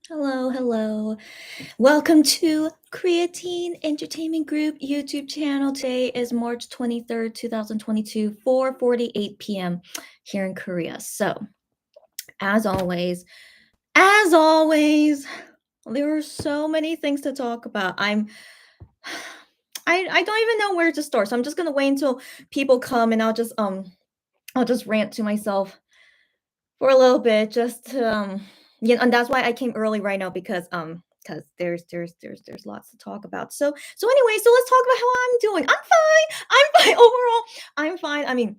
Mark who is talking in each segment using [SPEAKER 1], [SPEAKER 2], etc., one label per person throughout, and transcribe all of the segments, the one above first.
[SPEAKER 1] Hello, hello. Welcome to Creatine Entertainment Group YouTube channel. Today is March 23rd, 2022, 4:48 p.m. here in Korea. So, as always, as always, there are so many things to talk about. I don't even know where to start. So I'm just gonna wait until people come and I'll just rant to myself for a little bit just to and that's why I came early right now because there's lots to talk about. So anyway, so let's talk about how I'm doing. I'm fine. I'm fine overall. I'm fine. I mean,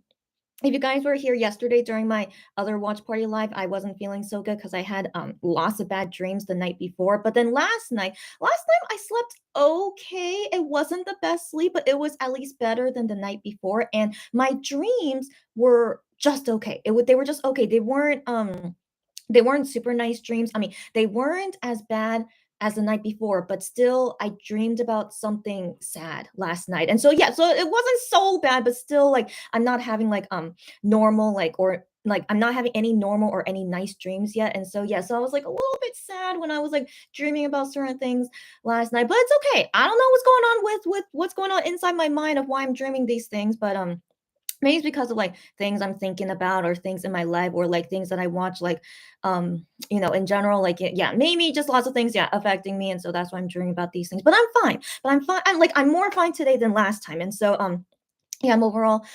[SPEAKER 1] if you guys were here yesterday during my other watch party live, I wasn't feeling so good because I had lots of bad dreams the night before. But then last night I slept okay. It wasn't the best sleep, but it was at least better than the night before. And my dreams were just okay. They were just okay. They weren't super nice dreams. I mean, they weren't as bad as the night before, but still I dreamed about something sad last night. And so yeah, so it wasn't so bad, but still like I'm not having like normal like I'm not having any normal or any nice dreams yet. And so yeah, so I was like a little bit sad when I was like dreaming about certain things last night. But it's okay. I don't know what's going on with what's going on inside my mind of why I'm dreaming these things, but maybe it's because of like things I'm thinking about or things in my life or like things that I watch like in general like yeah, maybe just lots of things yeah affecting me, and so that's why I'm dreaming about these things. But I'm fine. I'm more fine today than last time. And so yeah, I'm overall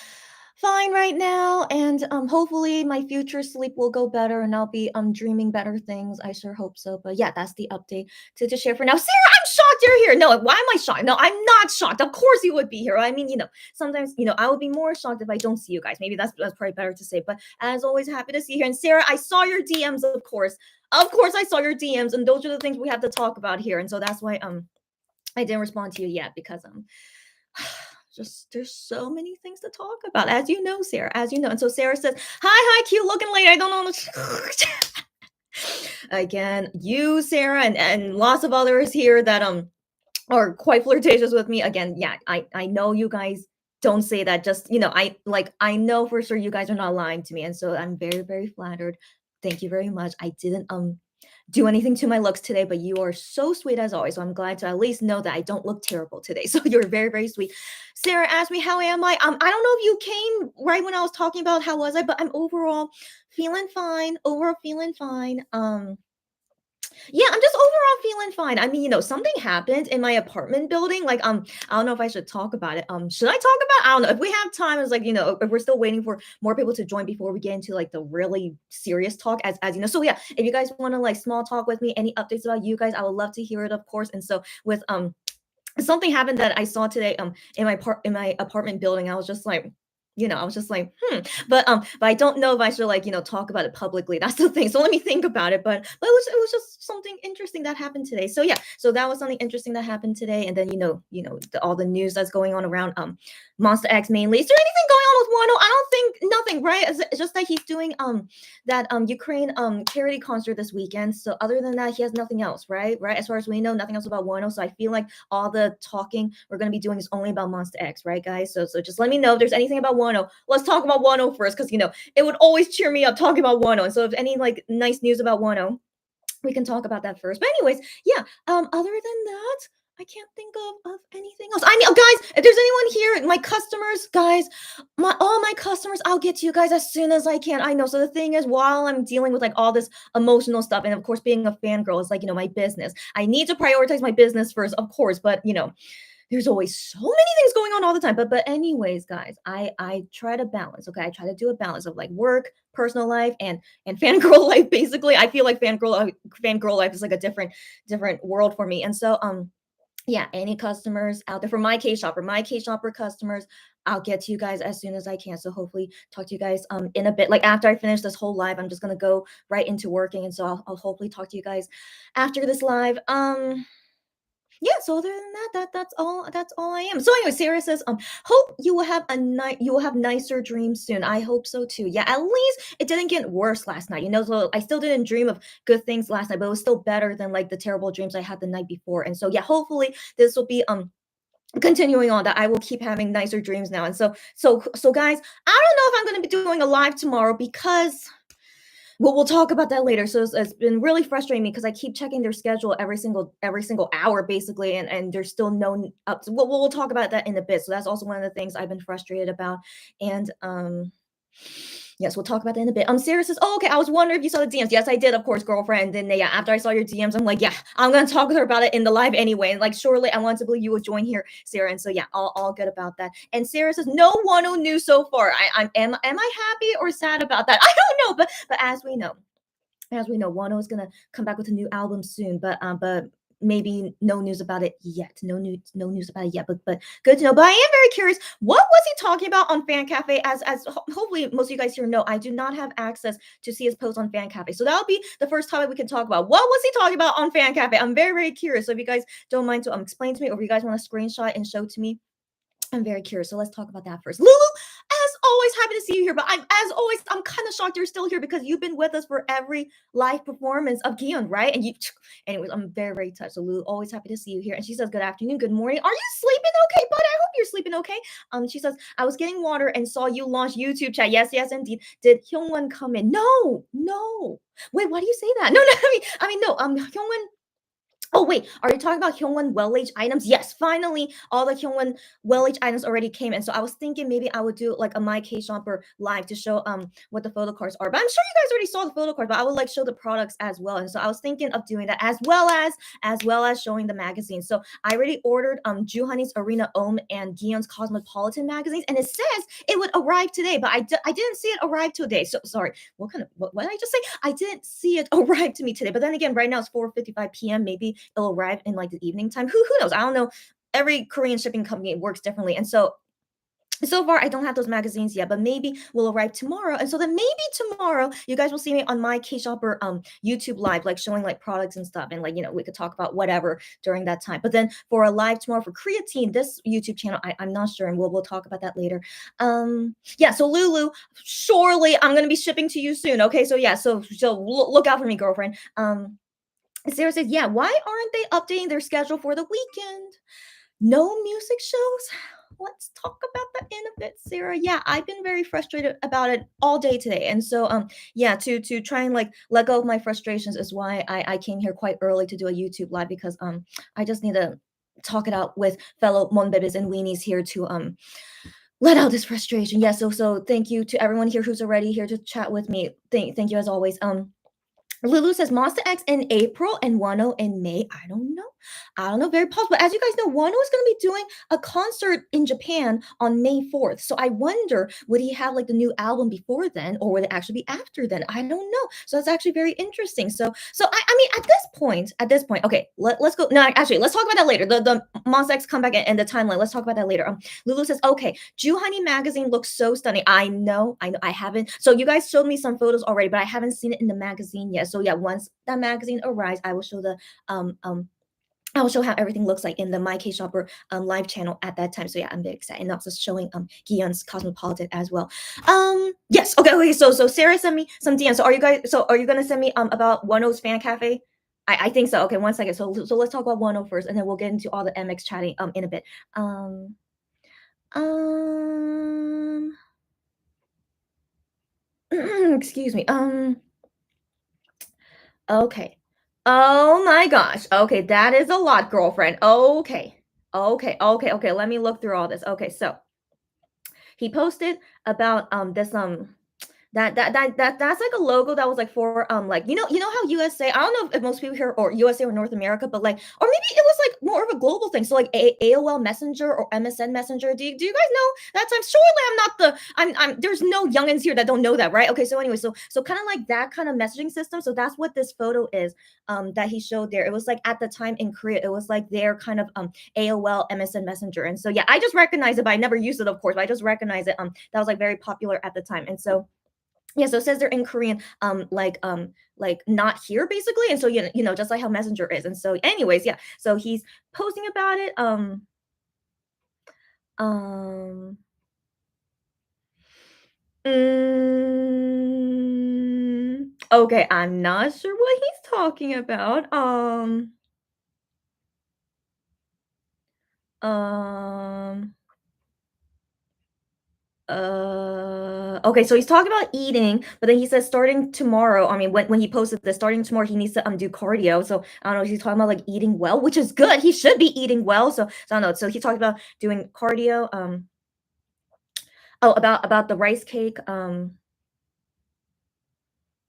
[SPEAKER 1] fine right now, and hopefully my future sleep will go better and I'll be dreaming better things. I sure hope so. But yeah, that's the update to share for now. Sarah, I'm shocked you're here. No, why am I shocked? No, I'm not shocked. Of course you would be here. I mean, sometimes I would be more shocked if I don't see you guys. Maybe that's probably better to say. But as always, happy to see you here. And Sarah, I saw your DMs, of course. Of course I saw your DMs, and those are the things we have to talk about here. And so that's why I didn't respond to you yet, because just there's so many things to talk about, as you know, Sarah, as you know. And so Sarah says, hi, cute looking lady. I don't know. Again, you, Sarah, and lots of others here that are quite flirtatious with me. Again, yeah, I know you guys don't say that. Just I know for sure you guys are not lying to me, and so I'm very, very flattered. Thank you very much. I didn't do anything to my looks today, but you are so sweet as always. So I'm glad to at least know that I don't look terrible today. So you're very, very sweet. Sarah asked me, how am I? I don't know if you came right when I was talking about how was I, but I'm overall feeling fine. Overall feeling fine. Yeah, I'm just overall feeling fine. I mean, something happened in my apartment building. Like, I don't know if I should talk about it. Should I talk about? I don't know. If we have time, it's like, if we're still waiting for more people to join before we get into like the really serious talk, as you know. So yeah, if you guys want to like small talk with me, any updates about you guys, I would love to hear it, of course. And so with something happened that I saw today in my apartment building. I was just like, but I don't know if I should like, talk about it publicly. That's the thing. So let me think about it. But it was just something interesting that happened today. So yeah, so that was something interesting that happened today. And then all the news that's going on around Monster X mainly. Is there anything going on with Wano? I don't think nothing, right? It's just that he's doing that Ukraine charity concert this weekend. So other than that, he has nothing else, right? Right? As far as we know, nothing else about Wano. So I feel like all the talking we're gonna be doing is only about Monster X, right, guys? So just let me know if there's anything about Wano. Let's talk about Wano first, because it would always cheer me up talking about Wano. And so if any like nice news about Wano, we can talk about that first. But anyways, yeah. Other than that, I can't think of anything else. I mean, guys, if there's anyone here, my customers, guys, all my customers, I'll get to you guys as soon as I can. I know. So the thing is, while I'm dealing with like all this emotional stuff, and of course, being a fangirl is like my business. I need to prioritize my business first, of course. But there's always so many things going on all the time. But anyways, guys, I try to balance. Okay, I try to do a balance of like work, personal life, and fangirl life. Basically, I feel like fangirl life is like a different world for me. And so yeah, any customers out there for my K-shopper customers, I'll get to you guys as soon as I can. So hopefully talk to you guys in a bit. Like after I finish this whole live, I'm just gonna go right into working, and so I'll hopefully talk to you guys after this live. Yeah, so other than that's all I am. So anyway, Sarah says, hope you will have nicer dreams soon. I hope so too. Yeah, at least it didn't get worse last night. So I still didn't dream of good things last night, but it was still better than like the terrible dreams I had the night before. And so yeah, hopefully this will be continuing on, that I will keep having nicer dreams now. And so guys, I don't know if I'm gonna be doing a live tomorrow because we'll talk about that later. So it's been really frustrating me because I keep checking their schedule every single hour basically, and there's still no up. We'll talk about that in a bit. So that's also one of the things I've been frustrated about. And yes, we'll talk about that in a bit. Sarah says, "Oh, okay. I was wondering if you saw the DMs. Yes, I did, of course, girlfriend. Then yeah, after I saw your DMs, I'm like, yeah, I'm gonna talk with her about it in the live anyway. And like, surely I want to believe you will join here, Sarah. And so yeah, all good about that. And Sarah says, no one who knew so far. Am I happy or sad about that? I don't know, but as we know, Wano is gonna come back with a new album soon, but maybe no news about it yet. No news about it yet. But good to know. But I am very curious. What was he talking about on Fan Cafe? Hopefully most of you guys here know, I do not have access to see his post on Fan Cafe, so that'll be the first topic we can talk about. What was he talking about on Fan Cafe? I'm very curious. So if you guys don't mind to explain to me, or if you guys want to screenshot and show to me, I'm very curious. So let's talk about that first. Lulu, as always, happy to see you here. But I'm kind of shocked you're still here because you've been with us for every live performance of Kihyun, right? Anyways, I'm very touched. So Lulu, always happy to see you here. And she says, "Good afternoon, good morning. Are you sleeping okay, bud? I hope you're sleeping okay." She says, "I was getting water and saw you launch YouTube chat. Yes, indeed. Did Hyungwon come in? No. Wait, why do you say that? No, I mean, no. Hyungwon. Oh wait, are you talking about Hyungwon well-aged items? Yes, finally, all the Hyungwon well-aged items already came in. So I was thinking maybe I would do like a My K Shopper live to show what the photo cards are. But I'm sure you guys already saw the photo cards, but I would like show the products as well. And so I was thinking of doing that as well as showing the magazines. So I already ordered Juhani's Arena Ohm and Gion's Cosmopolitan magazines, and it says it would arrive today, but I didn't see it arrive today. So sorry, what did I just say? I didn't see it arrive to me today. But then again, right now it's 4:55 p.m. Maybe it'll arrive in like the evening time. Who knows? I don't know. Every Korean shipping company works differently. And so far I don't have those magazines yet, but maybe will arrive tomorrow. And so then maybe tomorrow you guys will see me on my K-Shopper YouTube live, like showing like products and stuff. And like, we could talk about whatever during that time. But then for a live tomorrow for Creatine, this YouTube channel, I'm not sure, and we'll talk about that later. Yeah, so Lulu, surely I'm gonna be shipping to you soon. Okay, so yeah, so look out for me, girlfriend. Sarah says, yeah, why aren't they updating their schedule for the weekend? No music shows? Let's talk about that in a bit, Sarah. Yeah, I've been very frustrated about it all day today. And so yeah, to try and like let go of my frustrations is why I came here quite early to do a YouTube live, because I just need to talk it out with fellow Monbebes and weenies here to let out this frustration. Yeah, so thank you to everyone here who's already here to chat with me. Thank you as always. Lulu says Monster X in April and Wano in May. I don't know. Very possible. As you guys know, Wano is going to be doing a concert in Japan on May 4th. So I wonder, would he have like the new album before then, or would it actually be after then? I don't know. So that's actually very interesting. So I mean, at this point, okay, let's go. No, actually, let's talk about that later. The Monster X comeback and the timeline. Let's talk about that later. Lulu says, okay, Juhani magazine looks so stunning. I know. I haven't. So you guys showed me some photos already, but I haven't seen it in the magazine yet. So yeah, once that magazine arrives, I will show how everything looks like in the My K Shopper live channel at that time. So yeah, I'm very excited, and also showing Gion's Cosmopolitan as well. Yes, okay. So Sarah sent me some DMs. So are you gonna send me about Wano's fan cafe? I think so. Okay, one second. So let's talk about Wano first, and then we'll get into all the MX chatting in a bit. Um um excuse me. Okay. Oh my gosh. Okay, that is a lot, girlfriend. Okay. Let me look through all this. Okay, so he posted about this that's like a logo that was like for like how USA, I don't know if most people here or USA or North America, but like, or maybe it was like more of a global thing. So like AOL Messenger or MSN Messenger. Do you guys know that time? Surely I'm not I'm there's no youngins here that don't know that, right? Okay, so anyway, so kind of like that kind of messaging system. So that's what this photo is that he showed there. It was like at the time in Korea, it was like their kind of AOL MSN Messenger. And so yeah, I just recognize it, but I never used it, of course, but I just recognize it. That was like very popular at the time. And so yeah, so it says they're in Korean, like not here basically, and so just like how Messenger is, and so anyways, yeah, so he's posting about it. Um, okay, I'm not sure what he's talking about. Um, Okay, so he's talking about eating, but then he says starting tomorrow. I mean, when he posted this, starting tomorrow, he needs to do cardio. So I don't know. He's talking about like eating well, which is good. He should be eating well. So I don't know. So he talked about doing cardio. Oh, about the rice cake.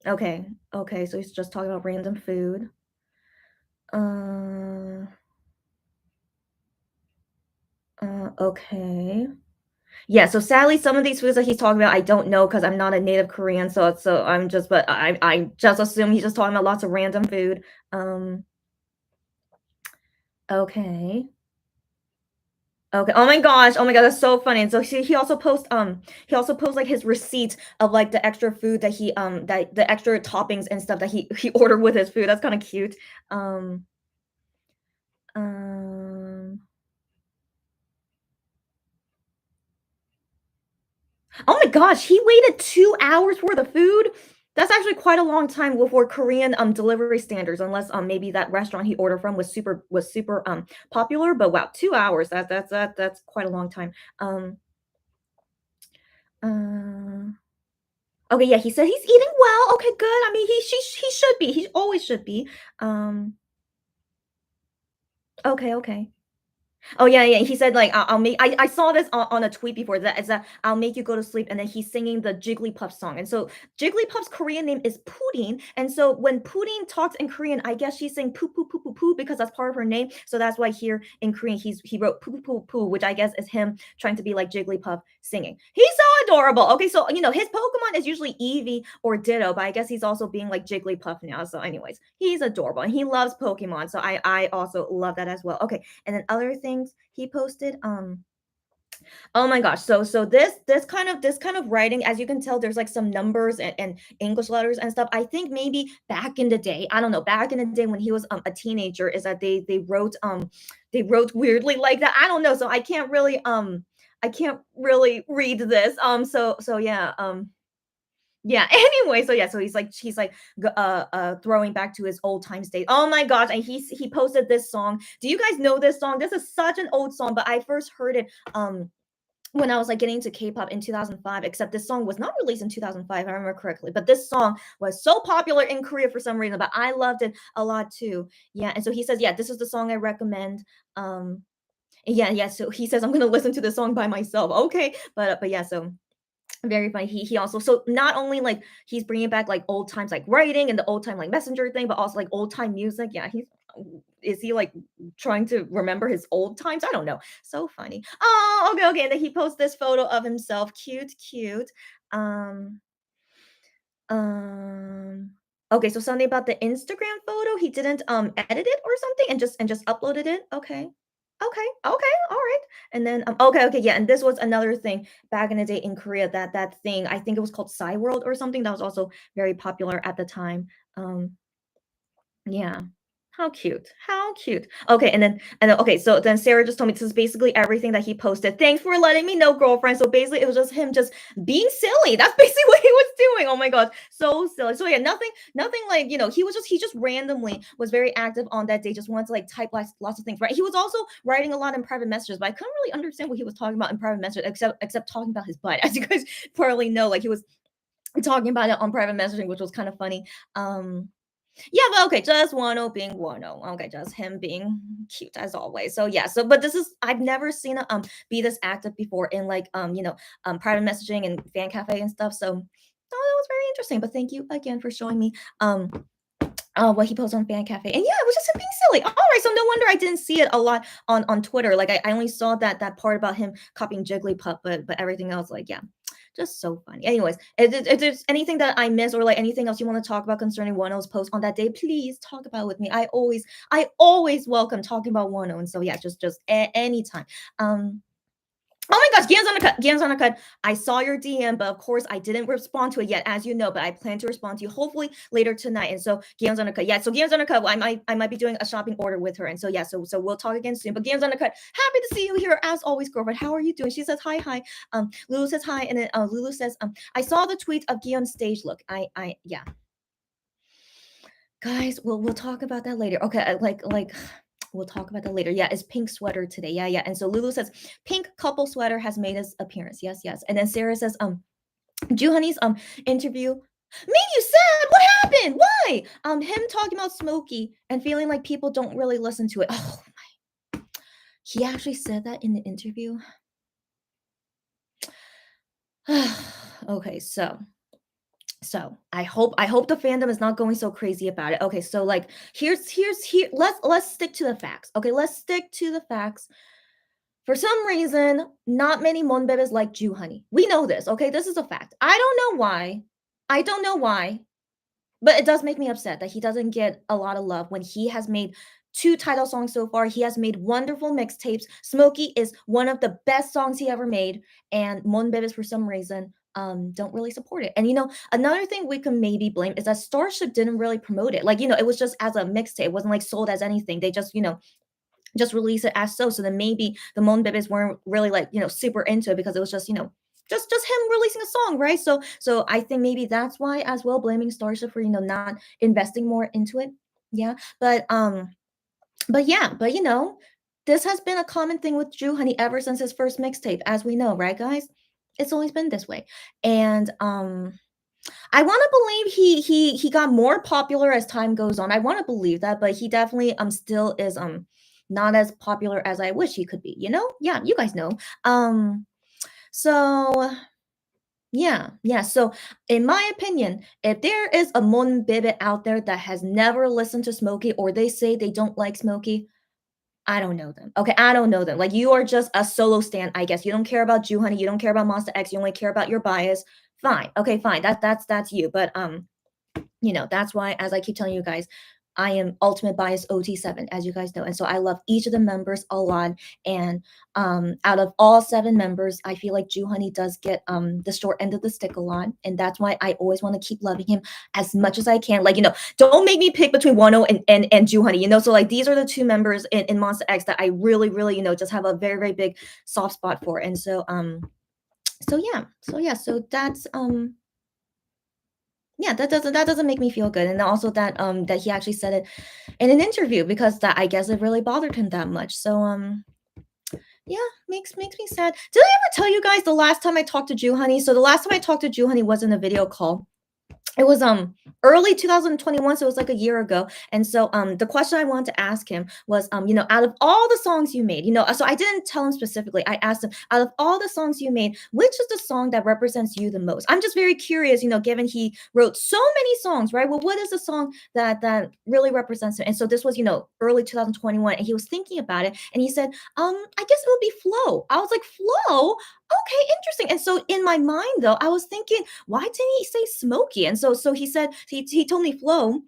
[SPEAKER 1] Okay, okay. So he's just talking about random food. Uh, okay. Yeah, so sadly, some of these foods that he's talking about, I don't know because I'm not a native Korean, so I'm just but I just assume he's just talking about lots of random food. Um, okay. Okay. Oh my gosh. Oh my god, that's so funny. And so he also posts like his receipts of like the extra food that that the extra toppings and stuff that he ordered with his food. That's kind of cute. Um um Oh my gosh, he waited 2 hours for the food? That's actually quite a long time for Korean, delivery standards, unless, maybe that restaurant he ordered from was super, popular, but wow, 2 hours, that's quite a long time. Um, uh, okay, yeah, he said he's eating well, okay, good, I mean, he should be, he always should be. Um, okay, okay. Oh, yeah, yeah, he said, like, I'll make I saw this on a tweet before that is that, "I'll make you go to sleep," and then he's singing the Jigglypuff song, and so Jigglypuff's Korean name is Pudding, and so when Pudding talks in Korean, I guess she's saying "poo, poo, poo, poo, poo," because that's part of her name, so that's why here in Korean, he wrote "poo, poo, poo, poo," which I guess is him trying to be like Jigglypuff singing. He's so adorable. Okay, so, his Pokemon is usually Eevee or Ditto, but I guess he's also being like Jigglypuff now, so anyways, he's adorable, and he loves Pokemon, so I also love that as well. Okay, and then other things he posted, oh my gosh, so this kind of writing, as you can tell, there's like some numbers and English letters and stuff. I think maybe back in the day, I don't know, back in the day when he was a teenager, is that they wrote weirdly like that. I don't know, so I can't really read this. So yeah, yeah, anyway, so yeah, so he's like throwing back to his old time state. Oh my gosh, and he posted this song. Do you guys know this song? This is such an old song, but I first heard it when I was like getting into K-pop in 2005, except this song was not released in 2005, if I remember correctly. But this song was so popular in Korea for some reason, but I loved it a lot too. Yeah, and so he says, yeah, this is the song I recommend. Yeah, yeah. So he says I'm gonna listen to this song by myself. Okay, but yeah, so very funny. He also, so not only like he's bringing back like old times like writing and the old time like messenger thing, but also like old time music. Yeah, he's is he like trying to remember his old times? I don't know. So funny. Oh, okay, okay. And then he posts this photo of himself. Cute, cute. Um, um. Okay, so something about the Instagram photo. He didn't edit it or something and just uploaded it. Okay. Okay, okay, all right. And then okay, okay, yeah, and this was another thing back in the day in Korea, that thing, I think it was called World or something that was also very popular at the time. Yeah. How cute. How cute. Okay, and then okay, so then Sarah just told me this is basically everything that he posted. Thanks for letting me know, girlfriend. So basically it was just him just being silly. That's basically what he was doing. Oh my god. So silly. So yeah, nothing like, he just randomly was very active on that day, just wanted to like type lots of things, right? He was also writing a lot in private messages, but I couldn't really understand what he was talking about in private messages except talking about his butt. As you guys probably know, like he was talking about it on private messaging, which was kind of funny. Yeah, but okay, just Wano being Wano. Okay, just him being cute as always. So yeah, so but this is I've never seen a be this active before in like private messaging and fan cafe and stuff. So that was very interesting. But thank you again for showing me what he posted on fan cafe. And yeah, it was just him being silly. All right, so no wonder I didn't see it a lot on Twitter. Like I only saw that part about him copying Jigglypuff, but everything else, like yeah, just so funny. Anyways, if there's anything that I missed or like anything else you want to talk about concerning Wano's post on that day, please talk about it with me. I always welcome talking about Wano. And so yeah, just anytime. Oh my gosh, Gams on the cut. Gams on the cut. I saw your DM, but of course I didn't respond to it yet, as you know. But I plan to respond to you hopefully later tonight. And so Gams on the cut. Yeah, so Gams on the cut. I might be doing a shopping order with her. And so yeah, so we'll talk again soon. But Gams on the cut. Happy to see you here as always, girlfriend. How are you doing? She says hi, hi. Lulu says hi, and then Lulu says I saw the tweet of Gion's stage look. I yeah, guys, we'll talk about that later. Okay, like we'll talk about that later. Yeah, it's pink sweater today. Yeah, yeah. And so Lulu says pink couple sweater has made its appearance. Yes, yes. And then Sarah says Honey's interview made you sad. What happened? Why? Him talking about Smokey and feeling like people don't really listen to it. Oh, he actually said that in the interview. Okay, so I hope the fandom is not going so crazy about it. Okay, so like here let's stick to the facts. Okay, let's stick to the facts. For some reason, not many Monbebes like Honey. We know this, okay? This is a fact. I don't know why. I don't know why, but it does make me upset that he doesn't get a lot of love when he has made two title songs so far. He has made wonderful mixtapes. Smokey is one of the best songs he ever made, and Monbebes for some reason don't really support it. And another thing we can maybe blame is that Starship didn't really promote it. Like, it was just as a mixtape. It wasn't like sold as anything. They just release it as so then maybe the Monbebes weren't really like super into it because it was just just him releasing a song, right? So I think maybe that's why as well, blaming Starship for not investing more into it. Yeah, but yeah, but this has been a common thing with Honey ever since his first mixtape, as we know, right, guys? It's always been this way. And I want to believe he got more popular as time goes on. I want to believe that, but he definitely still is not as popular as I wish he could be, Yeah, you guys know. So yeah. So in my opinion, if there is a Monbebe out there that has never listened to Smokey or they say they don't like Smokey, I don't know them. Okay, I don't know them. Like you are just a solo stan, I guess. You don't care about Honey, you don't care about Monster X, you only care about your bias. Fine. Okay, fine. That's you. But that's why, as I keep telling you guys, I am ultimate bias OT7, as you guys know. And so I love each of the members a lot. And out of all 7 members, I feel like Honey does get the short end of the stick a lot. And that's why I always want to keep loving him as much as I can. Like, don't make me pick between Wano and Honey, So like these are the 2 members in Monster X that I really, really, just have a very, very big soft spot for. And so that's yeah, that doesn't make me feel good. And also that he actually said it in an interview because that I guess it really bothered him that much. So yeah, makes me sad. Did I ever tell you guys the last time I talked to Honey? So the last time I talked to Honey was in a video call. It was early 2021, so it was like a year ago. And so the question I wanted to ask him was out of all the songs you made, so I didn't tell him specifically. I asked him, out of all the songs you made, which is the song that represents you the most? I'm just very curious, given he wrote so many songs, right? Well, what is the song that really represents him? And so this was early 2021, and he was thinking about it, and he said, I guess it would be Flow. I was like, Flow? Okay, interesting. And so in my mind though, I was thinking, why didn't he say Smokey? And so he said he told me Flow.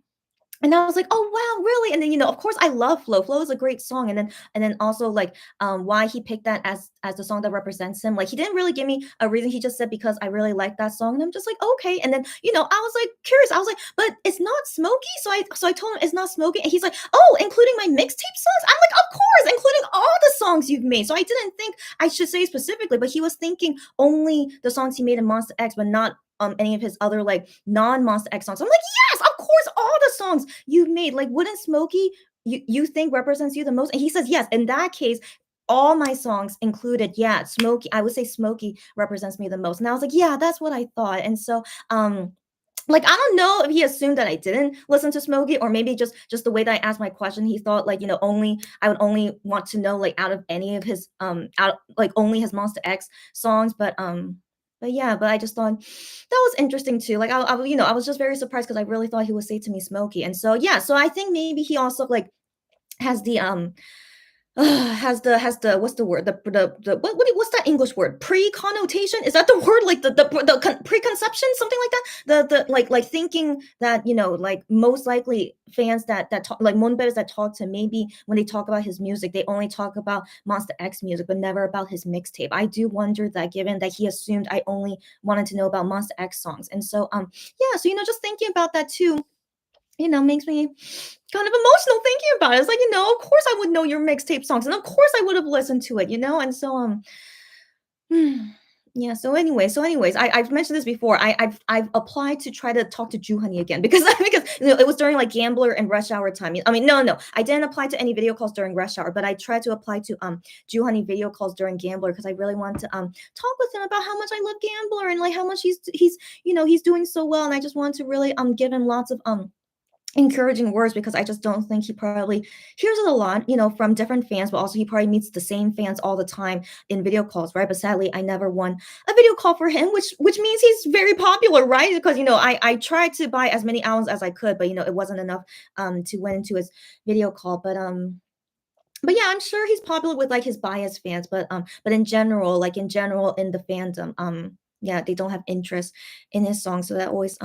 [SPEAKER 1] And I was like, oh wow, really? And then of course I love Flow. Flow is a great song. And then also like why he picked that as the song that represents him. Like he didn't really give me a reason. He just said because I really like that song. And I'm just like, okay. And then I was like curious. I was like, but it's not Smokey. So I told him it's not Smokey. And he's like, oh, including my mixtape songs? I'm like, of course, including all the songs you've made. So I didn't think I should say specifically, but he was thinking only the songs he made in Monster X, but not any of his other like non-Monster X songs. I'm like, yes, of course, all the songs you've made. Like, wouldn't Smokey you think represents you the most? And he says, yes. In that case, all my songs included, yeah, Smokey. I would say Smokey represents me the most. And I was like, yeah, that's what I thought. And so like I don't know if he assumed that I didn't listen to Smokey, or maybe just the way that I asked my question, he thought like only I would only want to know like out of any of his out like only his Monster X songs, but yeah, but I just thought that was interesting too. Like I was just very surprised because I really thought he would say to me Smokey. And so yeah, so I think maybe he also like has the has the what's the word, what's that English word, pre-connotation, is that the word, like the preconception, something like that, the like thinking that like most likely fans that talk, like Monbebes that talk to, maybe when they talk about his music they only talk about Monster X music but never about his mixtape. I do wonder that, given that he assumed I only wanted to know about Monster X songs. And so yeah, so just thinking about that too, makes me kind of emotional thinking about it. It's like, of course I would know your mixtape songs, and of course I would have listened to it, and so Yeah, so anyways, I've mentioned this before. I've applied to try to talk to Ju Honey again because because it was during like Gambler and rush hour time. I mean, no, I didn't apply to any video calls during rush hour, but I tried to apply to Ju Honey video calls during Gambler because I really wanted to talk with him about how much I love Gambler and like how much he's he's doing so well, and I just wanted to really give him lots of encouraging words because I just don't think he probably hears it a lot, from different fans, but also he probably meets the same fans all the time in video calls, right? But sadly, I never won a video call for him, which means he's very popular, right? Because I tried to buy as many albums as I could, but it wasn't enough to win into his video call. But yeah, I'm sure he's popular with like his biased fans, but in general, like in general in the fandom, yeah, they don't have interest in his song, so that always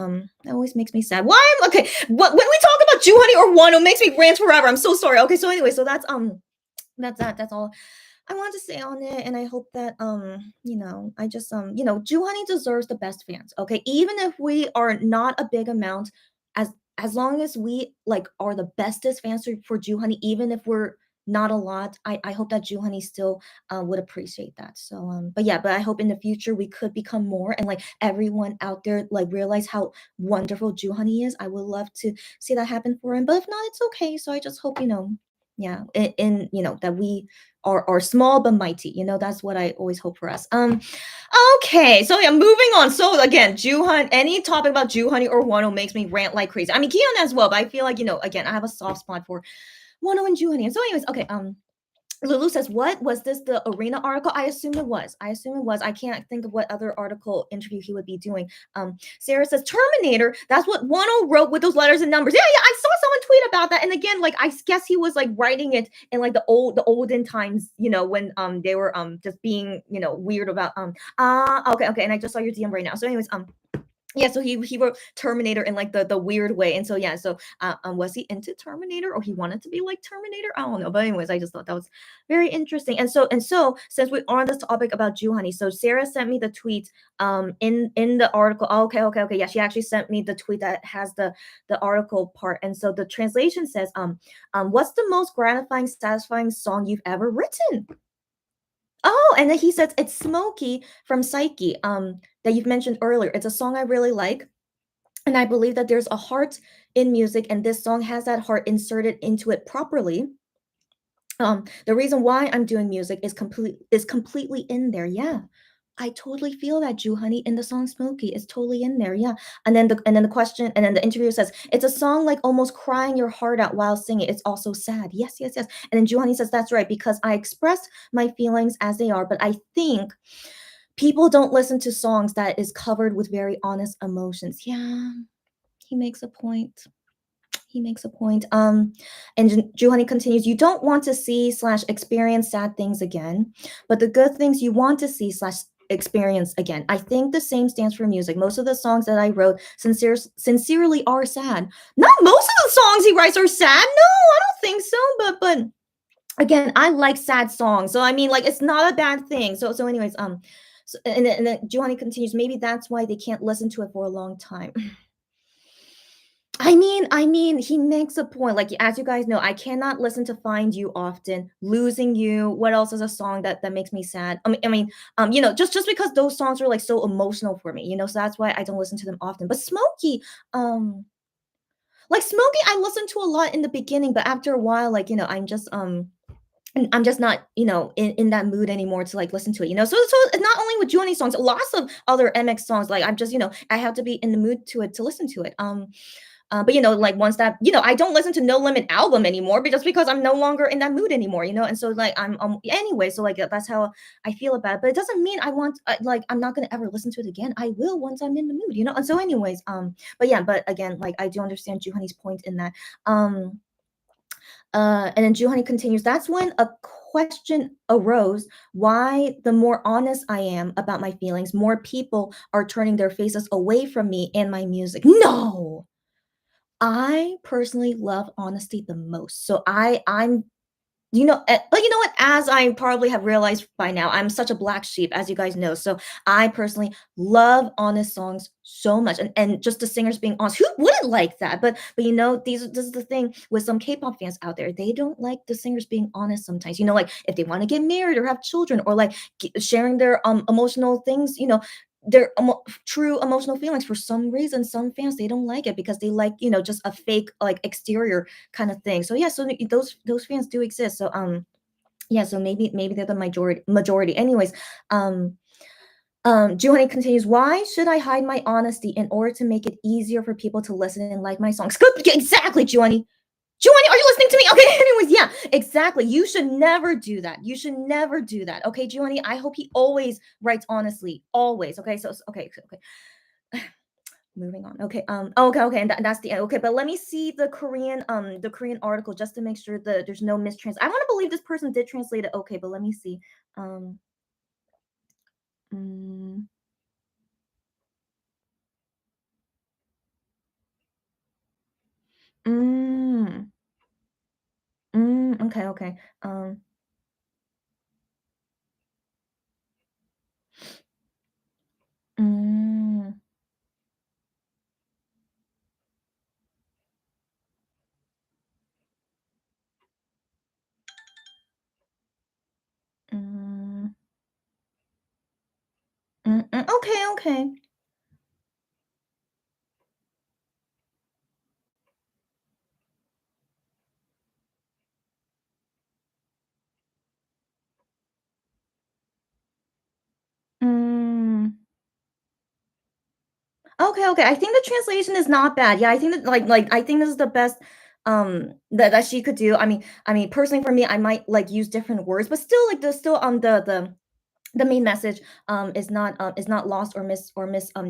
[SPEAKER 1] makes me sad. Why am okay? When we talk about Ju Honey or Wano, makes me rant forever. I'm so sorry. Okay, so anyway, so that's all I want to say on it, and I hope that I just Ju Honey deserves the best fans. Okay, even if we are not a big amount, as long as we like are the bestest fans for Ju Honey, even if we're not a lot, I hope that Ju Honey still would appreciate that. So but yeah, but I hope in the future we could become more and like everyone out there like realize how wonderful Ju Honey is. I would love to see that happen for him, but if not, it's okay. So I just hope yeah, in that we are small but mighty. That's what I always hope for us. Okay, so yeah, moving on. So again, Juhon, any topic about Juhoney or Wano makes me rant like crazy. I mean, Kihyun as well, but I feel like again, I have a soft spot for Wano and Juhoney. And so, anyways, okay, Lulu says, "What was this? The arena article? I assume it was. I assume it was. I can't think of what other article interview he would be doing." Sarah says, "Terminator. That's what Wano wrote with those letters and numbers." Yeah, yeah. I saw someone tweet about that. And again, like I guess he was like writing it in like the olden times, when they were just being weird about okay. And I just saw your DM right now. So, anyways, yeah, so he wrote Terminator in like the weird way, and so yeah, so was he into Terminator or he wanted to be like Terminator? I don't know, but anyways, I just thought that was very interesting. And so since we are on this topic about Juhani, so Sarah sent me the tweet in the article. Oh, okay, yeah, she actually sent me the tweet that has the article part, and so the translation says what's the most gratifying, satisfying song you've ever written? Oh, and then he says it's Smokey from Psyche, that you've mentioned earlier. It's a song I really like, and I believe that there's a heart in music, and this song has that heart inserted into it properly. The reason why I'm doing music is completely in there. Yeah. I totally feel that Jew Honey in the song Smokey is totally in there. Yeah. And then the interviewer says, it's a song like almost crying your heart out while singing. It's also sad. Yes. And then Jew Honey says, that's right, because I express my feelings as they are, but I think people don't listen to songs that is covered with very honest emotions. Yeah, he makes a point. He makes a point. And Juhani continues, you don't want to see slash experience sad things again, but the good things you want to see slash experience again. I think the same stands for music. Most of the songs that I wrote sincerely are sad. Not most of the songs he writes are sad. No, I don't think so. But again, I like sad songs. So I mean, like it's not a bad thing. So anyways, and then Juhani continues, maybe that's why they can't listen to it for a long time. I mean, he makes a point. Like as you guys know, I cannot listen to "Find You" often. "Losing You." What else is a song that makes me sad? Just because those songs are like so emotional for me, so that's why I don't listen to them often. But Smokey, like Smokey, I listened to a lot in the beginning, but after a while, like I'm just not, in that mood anymore to like listen to it. So it's not only with Junie songs, lots of other MX songs. Like I'm just, I have to be in the mood to listen to it. But like once that, I don't listen to No Limit album anymore just because I'm no longer in that mood anymore, and so like I'm anyway, so like that's how I feel about it. But it doesn't mean I want like I'm not gonna ever listen to it again. I will once I'm in the mood, and so anyways, but again, like I do understand Juhani's point in that. And then Juhani continues, that's when a question arose why the more honest I am about my feelings, more people are turning their faces away from me and my music. No, I personally love honesty the most. So I'm But you know what? As I probably have realized by now, I'm such a black sheep, as you guys know. So I personally love honest songs so much, and just the singers being honest. Who wouldn't like that? But this is the thing with some K-pop fans out there. They don't like the singers being honest sometimes. Like if they want to get married or have children, or like sharing their emotional things. Their true emotional feelings. For some reason, some fans, they don't like it because they like just a fake like exterior kind of thing. So yeah, so those fans do exist. So yeah, so maybe they're the majority. Anyways, um Juhani continues, why should I hide my honesty in order to make it easier for people to listen and like my songs? Good, exactly, Juhani. Juhani, are you listening to me? Okay, anyways, yeah, exactly. You should never do that. You should never do that. Okay, Juhani, I hope he always writes honestly. Always. Okay, okay. Moving on. Okay. Okay. And that's the end. Okay. But let me see the Korean article just to make sure that there's no mistrans. I want to believe this person did translate it. Okay. But let me see. Um. Mm, mm, okay. Okay. Mm, mm, okay. Okay. Mm, okay. Okay. I think the translation is not bad. Yeah. I think that I think this is the best that she could do. I mean personally for me, I might like use different words, but still like there's still the main message is not lost or mis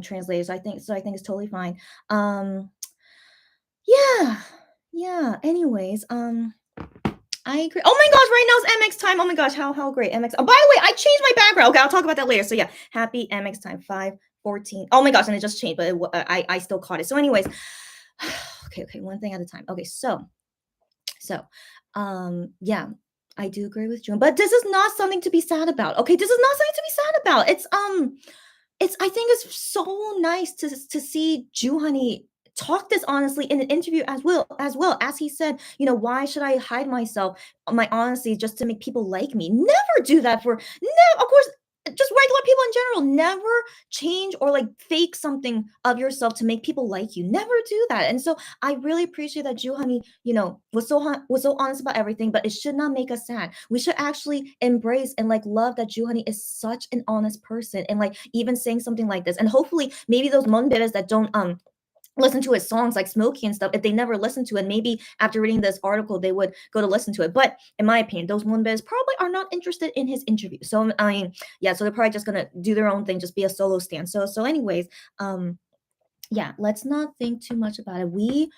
[SPEAKER 1] translated. So I think it's totally fine. Yeah. Yeah. Anyways, I agree. Oh my gosh, right now it's MX time. Oh my gosh, how great MX. Oh, by the way, I changed my background. Okay, I'll talk about that later. So yeah, happy MX time 5:14. Oh my gosh, and it just changed, but I still caught it. So anyways, okay, one thing at a time. Okay, so, yeah, I do agree with June, but this is not something to be sad about. Okay, this is not something to be sad about. It's I think it's so nice to see Juhani talk this honestly in an interview as well as he said, why should I hide my honesty just to make people like me? Never do that for no, of course, just regular people in general. Never change or like fake something of yourself to make people like you. Never do that. And so I really appreciate that Juhani, was so honest about everything, but it should not make us sad. We should actually embrace and like love that Juhani is such an honest person and like even saying something like this. And hopefully maybe those monberes that don't listen to his songs like Smokey and stuff, if they never listen to it, maybe after reading this article, they would go to listen to it. But in my opinion, those monberes probably are not interested in his interview. So I mean, yeah, so they're probably just gonna do their own thing, just be a solo stand. So anyways, yeah, let's not think too much about it. We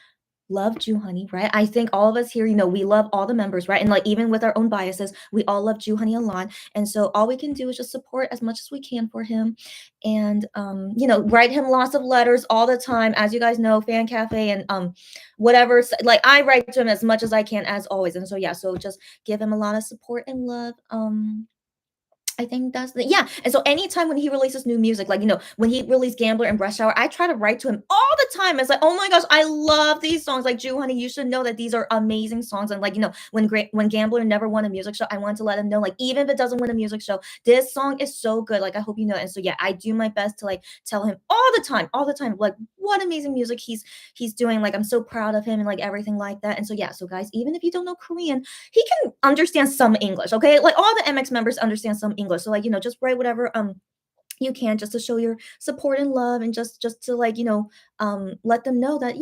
[SPEAKER 1] love Jew Honey, right? I think all of us here, we love all the members, right? And like even with our own biases, we all love Jew Honey a lot. And so all we can do is just support as much as we can for him, and write him lots of letters all the time. As you guys know, Fan Cafe and whatever. Like I write to him as much as I can, as always. And so yeah, so just give him a lot of support and love. I think that's the yeah. And so anytime when he releases new music, like when he released Gambler and Rush Hour, I try to write to him all the time. It's like, oh my gosh, I love these songs. Like, Jew Honey, you should know that these are amazing songs. And like, when Gambler never won a music show, I want to let him know, like, even if it doesn't win a music show, this song is so good. Like, I hope you know. And so yeah, I do my best to like tell him all the time, like what amazing music he's doing. Like, I'm so proud of him and like everything like that. And so yeah, so guys, even if you don't know Korean, he can understand some English, okay? Like all the MX members understand some English. So like, just write whatever you can just to show your support and love and just to like, let them know that,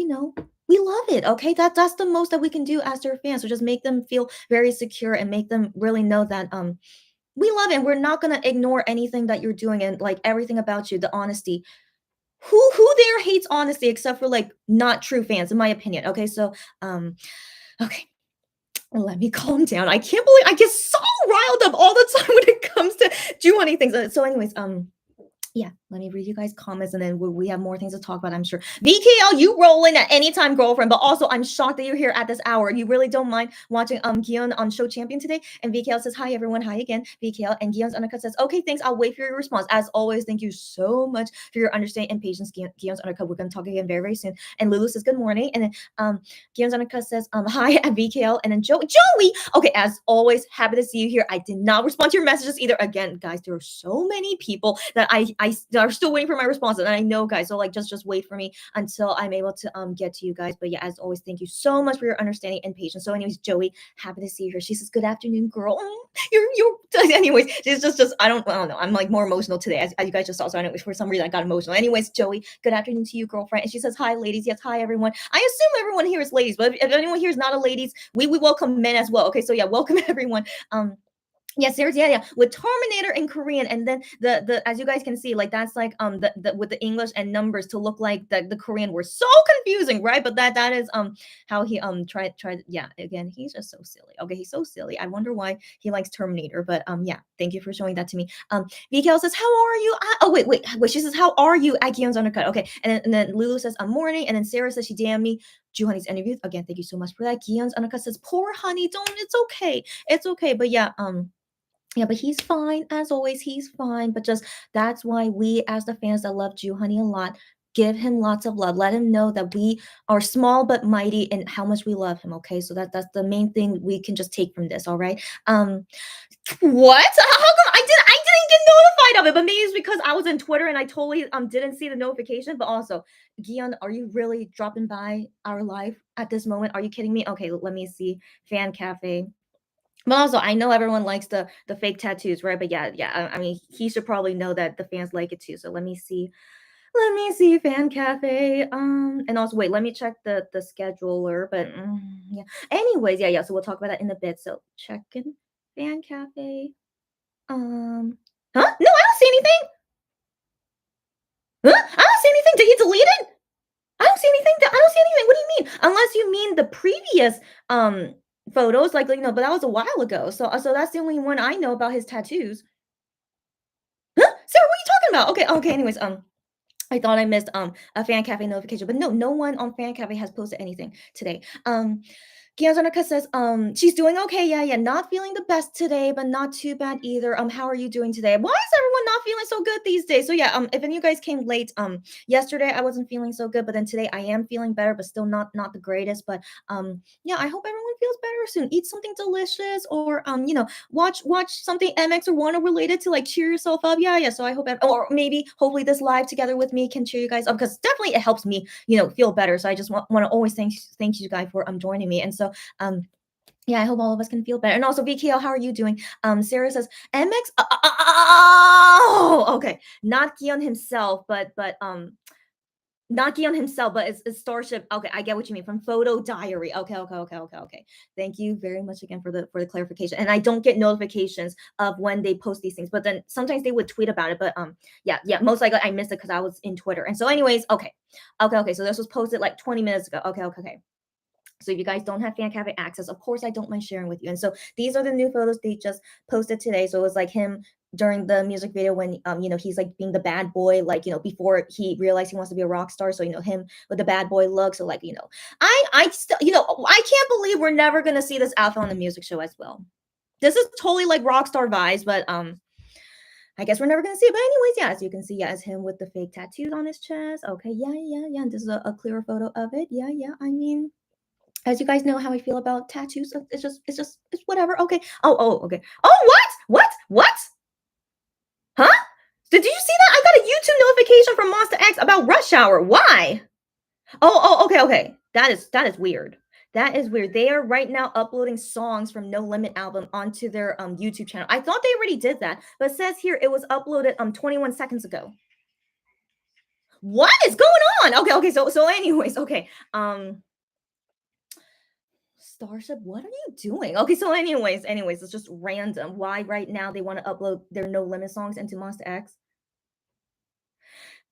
[SPEAKER 1] we love it. Okay. That's the most that we can do as their fans. So just make them feel very secure and make them really know that we love it. And we're not gonna ignore anything that you're doing and like everything about you, the honesty. Who there hates honesty except for like not true fans, in my opinion. Okay. So okay. Let me calm down. I can't believe I get so riled up all the time when it comes to do anything. So anyways, Yeah, let me read you guys comments and then we have more things to talk about, I'm sure. VKL, you roll in at any time, girlfriend. But also, I'm shocked that you're here at this hour. You really don't mind watching Kihyun on Show Champion today. And VKL says, hi, everyone. Hi again, VKL. And Gions Undercut says, okay, thanks. I'll wait for your response. As always, thank you so much for your understanding and patience, Gions Undercut. We're going to talk again very, very soon. And Lulu says, good morning. And then Gions Undercut says, hi at VKL. And then Joey. Okay, as always, happy to see you here. I did not respond to your messages either. Again, guys, there are so many people that I are still waiting for my responses. And I know, guys, so like just wait for me until I'm able to get to you guys. But yeah, as always, thank you so much for your understanding and patience. So, anyways, Joey, happy to see you here. She says, good afternoon, girl. You're anyways, she's just I don't know. I'm like more emotional today, as you guys just saw. So anyways, for some reason I got emotional. Anyways, Joey, good afternoon to you, girlfriend. And she says, hi, ladies. Yes, hi everyone. I assume everyone here is ladies, but if anyone here is not a ladies, we welcome men as well. Okay, so yeah, welcome everyone. Yes, there's yeah, with Terminator in Korean, and then the as you guys can see, like that's like the with the English and numbers to look like the Korean were so confusing, right? But that is how he tried yeah, again, he's just so silly. Okay, he's so silly. I wonder why he likes Terminator, but yeah, thank you for showing that to me. Mikael says, how are you? Oh wait, she says, how are you? Akion's undercut. Okay, and then Lulu says, I'm morning, and then Sarah says she DM'd me Honey's interview again. Thank you so much for that. Gion's undercut says, poor Honey, don't. It's okay, but yeah, yeah, but he's fine. As always, he's fine. But just that's why we, as the fans that love Honey a lot, give him lots of love. Let him know that we are small but mighty and how much we love him. Okay, so that's the main thing we can just take from this. All right. What? How come I didn't get notified of it? But maybe it's because I was in Twitter and I totally didn't see the notification. But also, Gion, are you really dropping by our live at this moment? Are you kidding me? Okay, let me see. Fan cafe. But also, I know everyone likes the fake tattoos, right? But yeah. I mean, he should probably know that the fans like it too. So let me see. Let me see fan cafe. And also wait, let me check the scheduler. But yeah. Anyways, yeah. So we'll talk about that in a bit. So check in fan cafe. Huh? No, I don't see anything. Huh? I don't see anything. Did he delete it? I don't see anything. I don't see anything. What do you mean? Unless you mean the previous photos, like but that was a while ago. So that's the only one I know about his tattoos. Huh? Sarah, what are you talking about? Okay. Anyways, I thought I missed a fan cafe notification, but no one on fan cafe has posted anything today. Gianzarnica says, she's doing okay. Yeah. Not feeling the best today, but not too bad either. How are you doing today? Why is everyone not feeling so good these days? So yeah, if any of you guys came late, yesterday I wasn't feeling so good, but then today I am feeling better, but still not the greatest. But yeah, I hope everyone feels better soon. Eat something delicious, or watch something MX or Wanna related to like cheer yourself up. Yeah. So I hope, or maybe hopefully this live together with me can cheer you guys up, because definitely it helps me, feel better. So I just want to always thank you guys for joining me. And so yeah, I hope all of us can feel better. And also, VKL, how are you doing? Sarah says, MX. Oh, okay. Not Gion himself, but not Gion himself, but it's Starship. Okay, I get what you mean, from Photo Diary. Okay. Thank you very much again for the clarification. And I don't get notifications of when they post these things, but then sometimes they would tweet about it. But yeah, most likely I missed it because I was in Twitter. And so, anyways, okay. So this was posted like 20 minutes ago. Okay. So if you guys don't have fan cafe access, of course I don't mind sharing with you. And so these are the new photos they just posted today. So it was like him during the music video when he's like being the bad boy, like before he realized he wants to be a rock star. So him with the bad boy look. So like I still I can't believe we're never gonna see this outfit on the music show as well. This is totally like rock star vibes, but I guess we're never gonna see it. But anyways, yeah, as you can see, yeah, as him with the fake tattoos on his chest. Okay, yeah. And this is a clearer photo of it. Yeah. I mean, as you guys know how I feel about tattoos. It's whatever. Okay. Okay. Oh, what? Huh? Did you see that? I got a YouTube notification from Monster X about Rush Hour. Why? Okay. That is weird. That is weird. They are right now uploading songs from No Limit album onto their YouTube channel. I thought they already did that, but it says here it was uploaded 21 seconds ago. What is going on? Okay. So anyways, okay. Starship, what are you doing? Okay, so anyways, it's just random. Why right now they want to upload their No Limit songs into Monster X?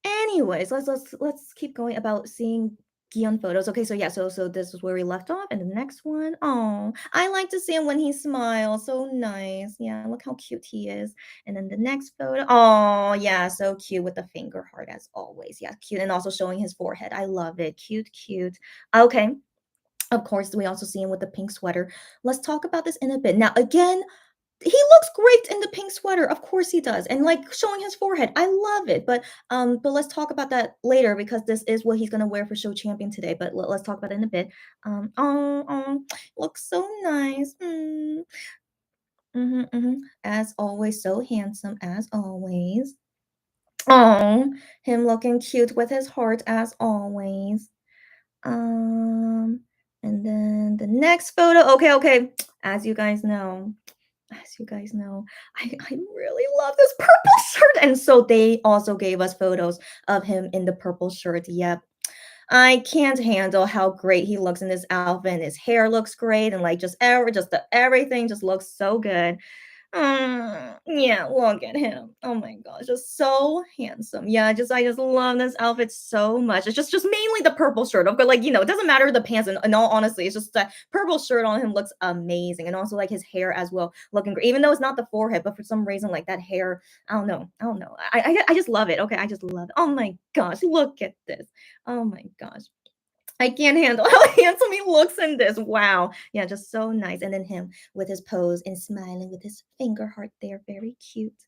[SPEAKER 1] Anyways, let's keep going about seeing Kihyun photos. Okay, so yeah, so this is where we left off, and the next one, oh, I like to see him when he smiles. So nice. Yeah, look how cute he is. And then the next photo, oh yeah, so cute with the finger heart as always. Yeah, cute, and also showing his forehead. I love it. Cute, cute. Okay. Of course, we also see him with the pink sweater. Let's talk about this in a bit. Now, again, he looks great in the pink sweater. Of course he does. And like showing his forehead. I love it. But let's talk about that later because this is what he's gonna wear for show champion today. But let's talk about it in a bit. Looks so nice. As always, so handsome as always. Oh, him looking cute with his heart as always. Um, and then the next photo. Okay. As you guys know, I really love this purple shirt. And so they also gave us photos of him in the purple shirt. Yep. I can't handle how great he looks in this outfit. And his hair looks great, and like everything just looks so good. Yeah, look at him. Oh my gosh, just so handsome. Yeah, I just love this outfit so much. It's just mainly the purple shirt. Of course, like it doesn't matter the pants. And in all honesty, it's just the purple shirt on him looks amazing, and also like his hair as well, looking great. Even though it's not the forehead, but for some reason, like that hair, I don't know. I just love it. Okay, I just love it. Oh my gosh, look at this. Oh my gosh. I can't handle how handsome he looks in this. Wow. Yeah, just so nice. And then him with his pose and smiling with his finger heart there. Very cute.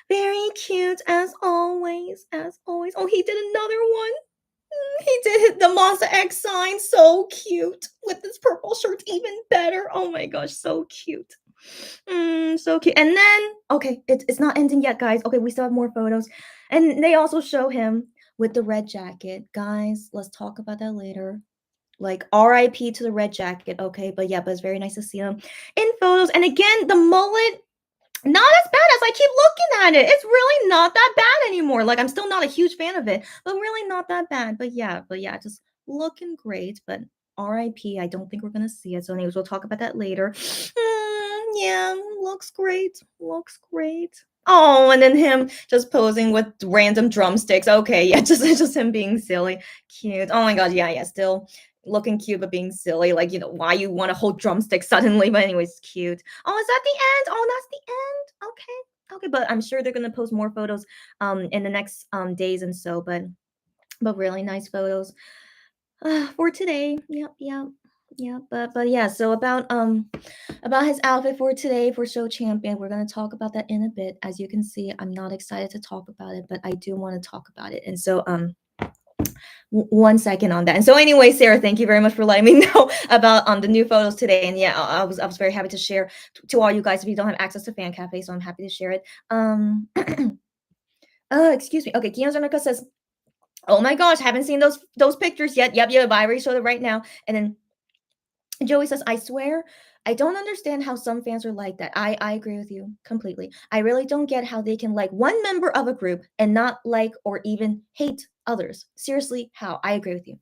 [SPEAKER 1] Very cute as always. As always. Oh, he did another one. He did the Monster X sign. So cute. With this purple shirt, even better. Oh my gosh, so cute. So cute. And then, okay, it's not ending yet, guys. Okay, we still have more photos. And they also show him with the red jacket. Guys, let's talk about that later. Like RIP to the red jacket, okay? But yeah, but it's very nice to see him in photos. And again, the mullet, not as bad as I keep looking at it. It's really not that bad anymore. Like I'm still not a huge fan of it, but really not that bad. But yeah, just looking great. But RIP, I don't think we're gonna see it. So anyways, we'll talk about that later. Yeah, looks great. Looks great. Oh, and then him just posing with random drumsticks. Okay, yeah, just him being silly. Cute. Oh my god, yeah, still looking cute but being silly. Like, why you want to hold drumsticks suddenly. But anyways, cute. Oh, is that the end? Oh, that's the end. Okay. But I'm sure they're gonna post more photos in the next days and so, but really nice photos for today. Yep. But yeah, so about his outfit for today for show champion, we're gonna talk about that in a bit. As you can see, I'm not excited to talk about it, but I do want to talk about it. And so 1 second on that. And so anyway, Sarah, thank you very much for letting me know about the new photos today. And yeah, I was very happy to share to all you guys if you don't have access to Fan Cafe, so I'm happy to share it. Excuse me. Okay, Kihyun says, "Oh my gosh, haven't seen those pictures yet." Yep, I already showed it right now. And then Joey says, "I swear, I don't understand how some fans are like that. I agree with you completely. I really don't get how they can like one member of a group and not like or even hate others. Seriously, how? I agree with you.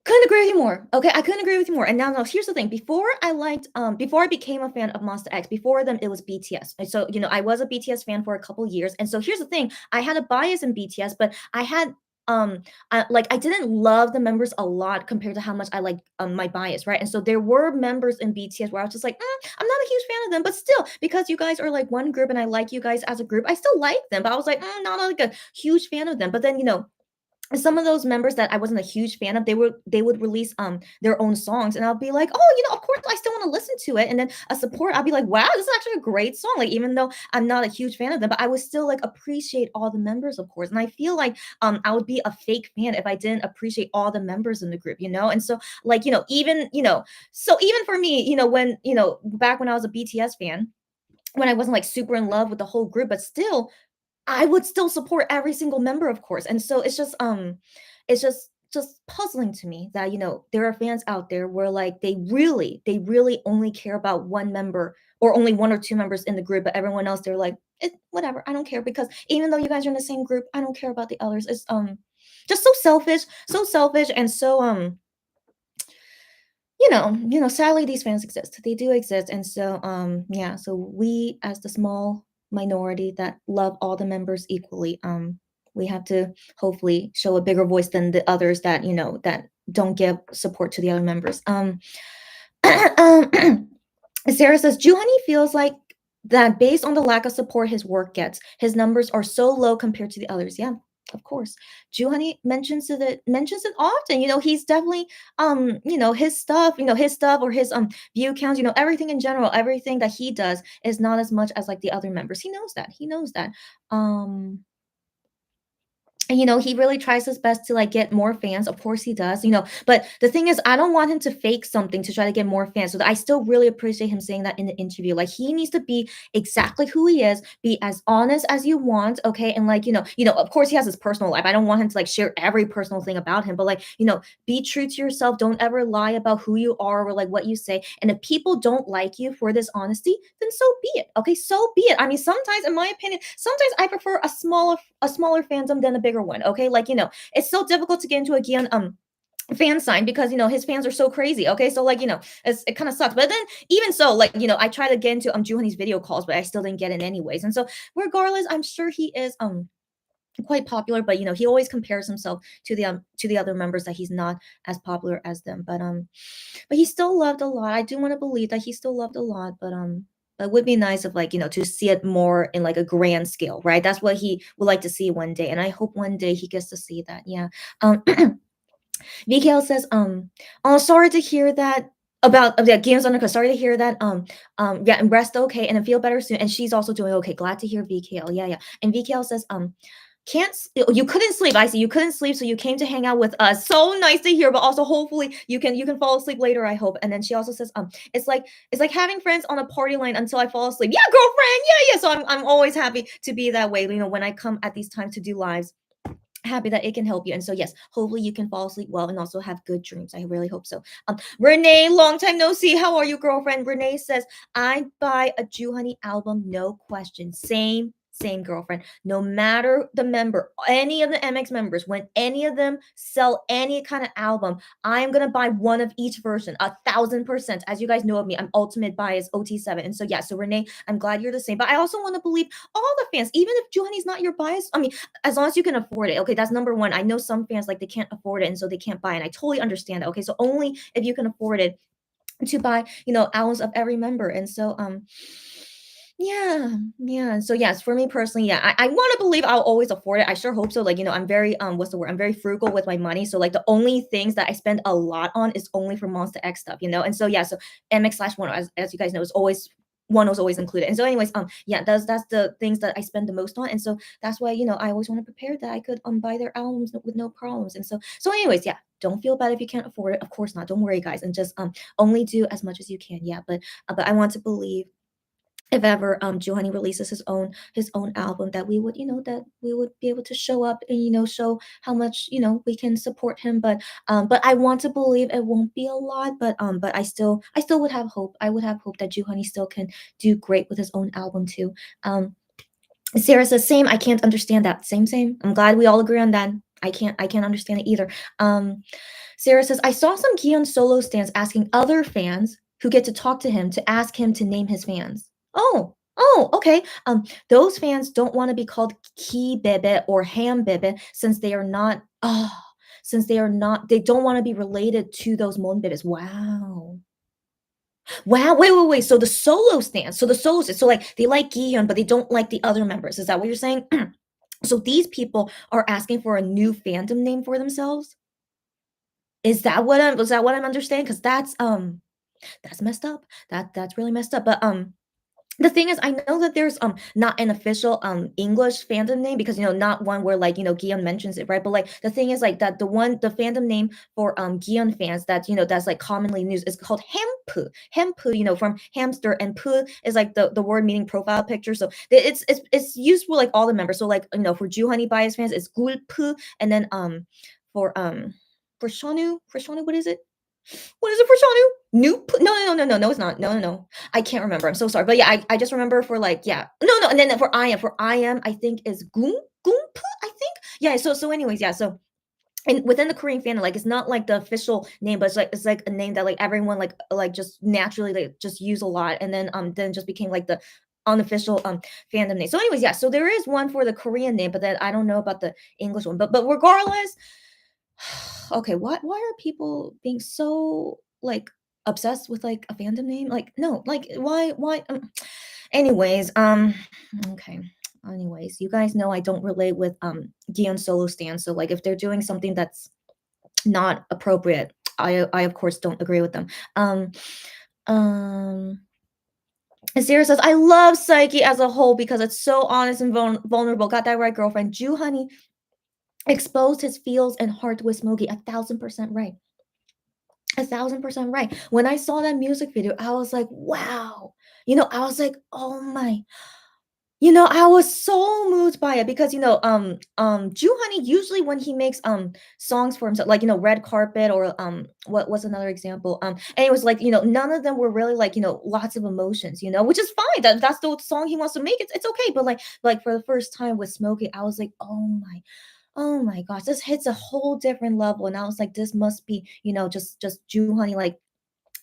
[SPEAKER 1] Couldn't agree with you more. Okay, I couldn't agree with you more. And now, here's the thing. Before I became a fan of Monster X, before them, it was BTS. And so, I was a BTS fan for a couple years. And so here's the thing. I had a bias in BTS, but I had I didn't love the members a lot compared to how much I like my bias, right? And so there were members in BTS where I was just like, I'm not a huge fan of them, but still, because you guys are like one group and I like you guys as a group, I still like them. But I was like, not like a huge fan of them. But then, some of those members that I wasn't a huge fan of, they would release their own songs, and I'll be like, oh, of course I still want to listen to it. And then a support, I'll be like, wow, this is actually a great song. Like even though I'm not a huge fan of them, but I would still like appreciate all the members, of course. And I feel like I would be a fake fan if I didn't appreciate all the members in the group, And so like even for me, when back when I was a BTS fan, when I wasn't like super in love with the whole group, but still I would still support every single member, of course. And so it's just puzzling to me that, there are fans out there where like they really only care about one member or only one or two members in the group, but everyone else they're like, whatever, I don't care because even though you guys are in the same group, I don't care about the others. It's just so selfish and so sadly these fans exist. They do exist. And so so we as the small minority that love all the members equally, we have to hopefully show a bigger voice than the others that, that don't give support to the other members. um Sarah says, Juhani feels like that based on the lack of support his work gets, his numbers are so low compared to the others. Yeah, of course. Juhani mentions it often. He's definitely his stuff or his view counts, everything in general, everything that he does is not as much as like the other members. He knows that. He knows that. And he really tries his best to like get more fans. Of course he does, but the thing is, I don't want him to fake something to try to get more fans. So I still really appreciate him saying that in the interview. Like, he needs to be exactly who he is, be as honest as you want, okay? And like, of course he has his personal life. I don't want him to like share every personal thing about him, but like, be true to yourself. Don't ever lie about who you are or like what you say. And if people don't like you for this honesty, then so be it. Okay, so be it. I mean, sometimes, in my opinion, sometimes I prefer a smaller fandom than a bigger one. Okay, like, it's so difficult to get into a Gion fan sign because his fans are so crazy. Okay, so like, it kind of sucks. But then even so, like, I try to get into Juhani's video calls, but I still didn't get in anyways. And so regardless, I'm sure he is quite popular, but he always compares himself to the other members that he's not as popular as them. But he's still loved a lot. I do want to believe that he's still loved a lot, but it would be nice if like, to see it more in like a grand scale, right? That's what he would like to see one day, and I hope one day he gets to see that. Yeah. VKL says, oh, sorry to hear that about yeah, Games on the Sorry to hear that. Yeah, and rest okay, and then feel better soon. And she's also doing okay. Glad to hear, VKL. Yeah, yeah. And VKL says, can't you couldn't sleep. I see you couldn't sleep, so you came to hang out with us. So nice to hear, but also hopefully you can fall asleep later, I hope. And then she also says, it's like having friends on a party line until I fall asleep. Yeah, girlfriend. Yeah, yeah. So I'm always happy to be that way. When I come at these times to do lives, happy that it can help you. And so yes, hopefully you can fall asleep well and also have good dreams. I really hope so. Renee, long time no see. How are you, girlfriend? Renee says, I buy a Juhani album, no question. Same girlfriend. No matter the member, any of the MX members, when any of them sell any kind of album, I am gonna buy one of each version, 1,000%. As you guys know of me, I'm ultimate bias OT7. And so yeah, so Renee, I'm glad you're the same. But I also want to believe all the fans, even if Juhani's not your bias. I mean, as long as you can afford it. Okay, that's number one. I know some fans like they can't afford it and so they can't buy it. And I totally understand that. Okay, so only if you can afford it to buy, albums of every member. And so yeah. So yes, for me personally, yeah, I want to believe I'll always afford it. I sure hope so. Like, I'm very what's the word? I'm very frugal with my money. So like the only things that I spend a lot on is only for Monster X stuff, And so yeah, so MX/1 as you guys know is always one was always included. And so anyways, yeah, that's the things that I spend the most on. And so that's why, I always want to prepare that I could buy their albums with no problems. And so anyways, yeah, don't feel bad if you can't afford it. Of course not. Don't worry, guys. And just only do as much as you can. Yeah, but I want to believe if ever Giovanni releases his own album that we would that we would be able to show up and show how much we can support him. But I want to believe it won't be a lot, but I still would have hope. I would have hope that Giovanni still can do great with his own album too. Sarah says same. I can't understand that. Same. I'm glad we all agree on that. I can't understand it either. Sarah says I saw some Kihyun solo stands asking other fans who get to talk to him to ask him to name his fans. Oh, okay. Those fans don't want to be called Ki Bebe or Ham Bebe since they don't want to be related to those Mon Bebes. Wow. Wow. Wait. So the solo stands. So the solo stands. So like they like Gihyun, but they don't like the other members. Is that what you're saying? So these people are asking for a new fandom name for themselves. Is that what I'm understanding? Because that's messed up. That's really messed up. But the thing is, I know that there's not an official English fandom name because not one where like Gion mentions it, right? But like the thing is like that the fandom name for Gion fans that's like commonly used is called Hempu. Hempu, from hamster, and pu is like the word meaning profile picture. So it's used for like all the members. So like for Juhani bias fans, it's Gulpu, and then for um for Shanu, what is it? What is it for Shanu? Nope. No, it's not. No. I can't remember. I'm so sorry. But yeah, I just remember for like, yeah. No. And then for I am, I think is Goomp, I think. Yeah, so anyways, yeah. So and within the Korean fandom, like it's not like the official name, but it's like a name that like everyone like just naturally like just use a lot, and then just became like unofficial fandom name. So, anyways, yeah. So there is one for the Korean name, but then I don't know about the English one. But regardless, okay, why are people being so like obsessed with like a fandom name? Like, no, like why? Anyways, okay. Anyways, you guys know I don't relate with Gion solo stance. So like if they're doing something that's not appropriate, I of course don't agree with them. Um um Sarah says, I love Psyche as a whole because it's so honest and vulnerable. Got that right, girlfriend. Jew Honey exposed his feels and heart with Smokey. 1,000% right. 1,000% right. When I saw that music video, I was like, wow. I was like, oh my. I was so moved by it because Jew Honey usually when he makes songs for himself, like Red Carpet or what was another example? And it was like, none of them were really like, lots of emotions, which is fine. That's the song he wants to make. It's okay. But like for the first time with Smokey, I was like, oh my gosh, this hits a whole different level. And I was like, this must be, just Jew Honey like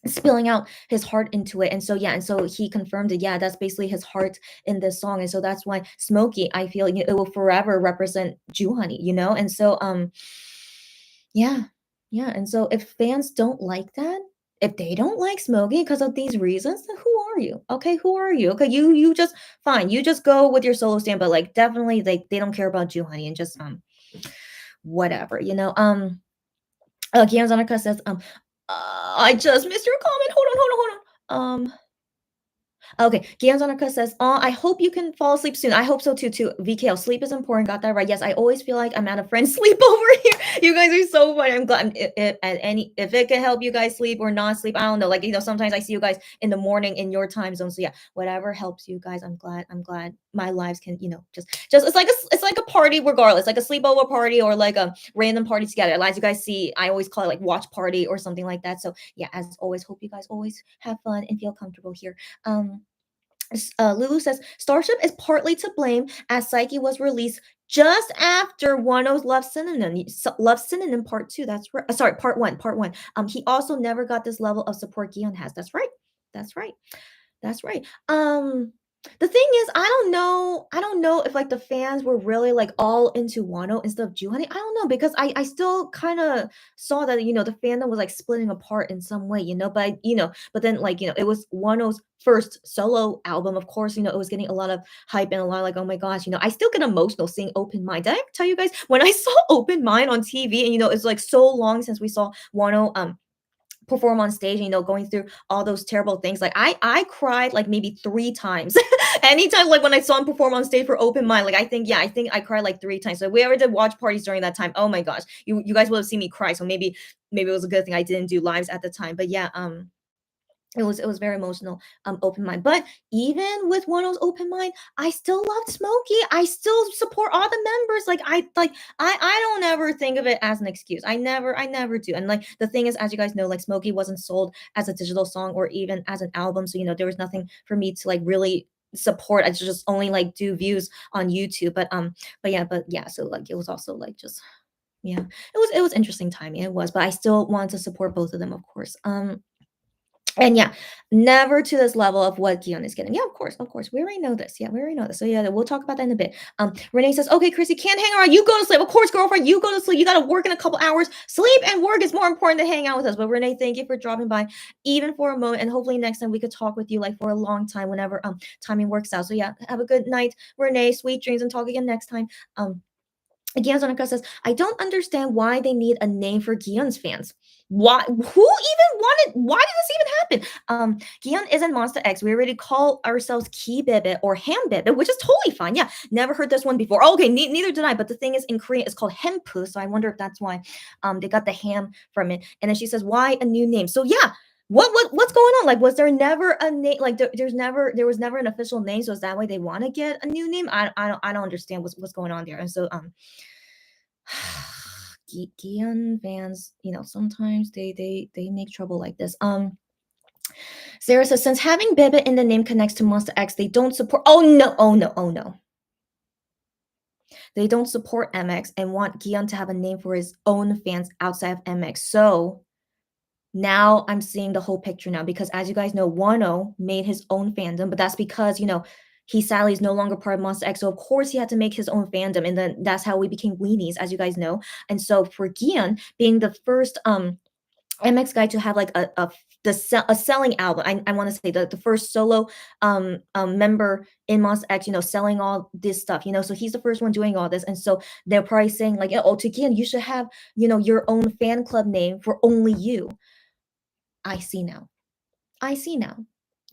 [SPEAKER 1] spilling out his heart into it. And so yeah, and so he confirmed it. Yeah, that's basically his heart in this song. And so that's why Smokey, I feel it will forever represent Jew Honey, And so yeah. Yeah. And so if fans don't like that, if they don't like Smokey because of these reasons, then who are you? Okay, who are you? Okay, you just fine. You just go with your solo stand, but like definitely they don't care about Jew Honey and just whatever, Gianzanica says, I just missed your comment. Hold on. Okay, Gianzanica says, I hope you can fall asleep soon. I hope so too. VKL, sleep is important. Got that right. Yes, I always feel like I'm at a friend's sleep over here. You guys are so funny. I'm glad if it can help you guys sleep or not sleep. I don't know. Like, sometimes I see you guys in the morning in your time zone. So yeah, whatever helps you guys. I'm glad my lives can, just it's like a party regardless, like a sleepover party or like a random party together. As you guys see, I always call it like watch party or something like that. So yeah, as always, hope you guys always have fun and feel comfortable here. Um, Lulu says Starship is partly to blame as Psyche was released just after Wano's Love Synonym Part Two. That's right. Sorry, Part One. Part One. He also never got this level of support Gion has. That's right. That's right. That's right. The thing is, I don't know if like the fans were really like all into Wano instead of Juhani. I don't know because I still kind of saw that the fandom was like splitting apart in some way, but then like it was Wano's first solo album. Of course, it was getting a lot of hype and a lot of like, oh my gosh, I still get emotional seeing Open Mind. Did I ever tell you guys when I saw Open Mind on TV and it's like so long since we saw Wano perform on stage, going through all those terrible things. Like I cried like maybe 3 times. Anytime like when I saw him perform on stage for Open Mind, like I think I cried like 3 times. So if we ever did watch parties during that time, oh my gosh, you guys will have seen me cry. So maybe it was a good thing I didn't do lives at the time. But yeah, it was very emotional, Open Mind. But even with Wano's Open Mind, I still loved Smokey. I still support all the members. I don't ever think of it as an excuse. I never do. And like the thing is, as you guys know, like Smokey wasn't sold as a digital song or even as an album. So there was nothing for me to like really support. I just only like do views on YouTube. But yeah, so like it was also like just yeah, it was interesting timing. It was, but I still wanted to support both of them, of course. And yeah, never to this level of what Gion is getting. Yeah, of course. We already know this. Yeah, we already know this. So yeah, we'll talk about that in a bit. Renee says, okay, Chrissy, can't hang around. You go to sleep. Of course, girlfriend, you go to sleep. You gotta work in a couple hours. Sleep and work is more important than hang out with us. But Renee, thank you for dropping by even for a moment. And hopefully next time we could talk with you like for a long time whenever timing works out. So yeah, have a good night, Renee. Sweet dreams and talk again next time. Gian Zonica says, I don't understand why they need a name for Gion's fans. Why? Who even wanted? Why did this even happen? Gion isn't Monster X. We already call ourselves Ki Bebe or Ham Bebe, which is totally fine. Yeah, never heard this one before. Oh, okay, neither did I. But the thing is, in Korean, it's called Hempu. So I wonder if that's why they got the ham from it. And then she says, why a new name? So yeah, what's going on? Like, was there never a name? Like, there was never an official name. So is that why they want to get a new name? I don't understand what's going on there. And so Gion fans, sometimes they make trouble like this. Sarah says since having Bebe in the name connects to Monster X, they don't support. Oh no! Oh no! Oh no! They don't support MX and want Gion to have a name for his own fans outside of MX. So now I'm seeing the whole picture now because as you guys know, Wano made his own fandom, but that's because he sadly is no longer part of Monster X, so of course he had to make his own fandom, and then that's how we became weenies, as you guys know. And so for Gion being the first MX guy to have like a selling album. I want to say the first solo member in Monster X, selling all this stuff, so he's the first one doing all this. And so they're probably saying like, oh, to Gian, you should have, your own fan club name for only you. I see now. I see now.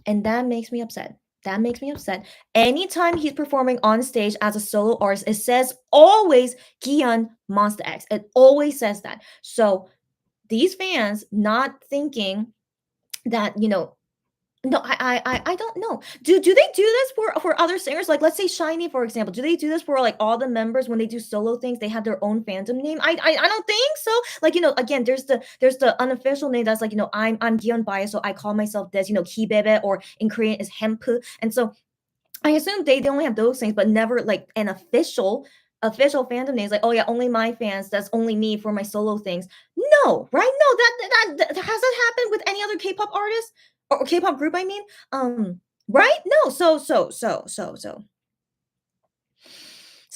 [SPEAKER 1] And that makes me upset. That makes me upset. Anytime he's performing on stage as a solo artist, it says always Gian Monster X. It always says that. So these fans not thinking that, no, I don't know. Do they do this for other singers? Like, let's say Shiny, for example. Do they do this for like all the members when they do solo things? They have their own fandom name. I don't think so. Like, again, there's the unofficial name that's like, I'm Gion Bias, so I call myself this, Kibebe, or in Korean is Hempu. And so I assume they only have those things, but never like an official fandom names. Like, oh yeah, only my fans. That's only me for my solo things. No, right? No, that has that happened with any other K-pop artist or K-pop group? I mean, right? No. So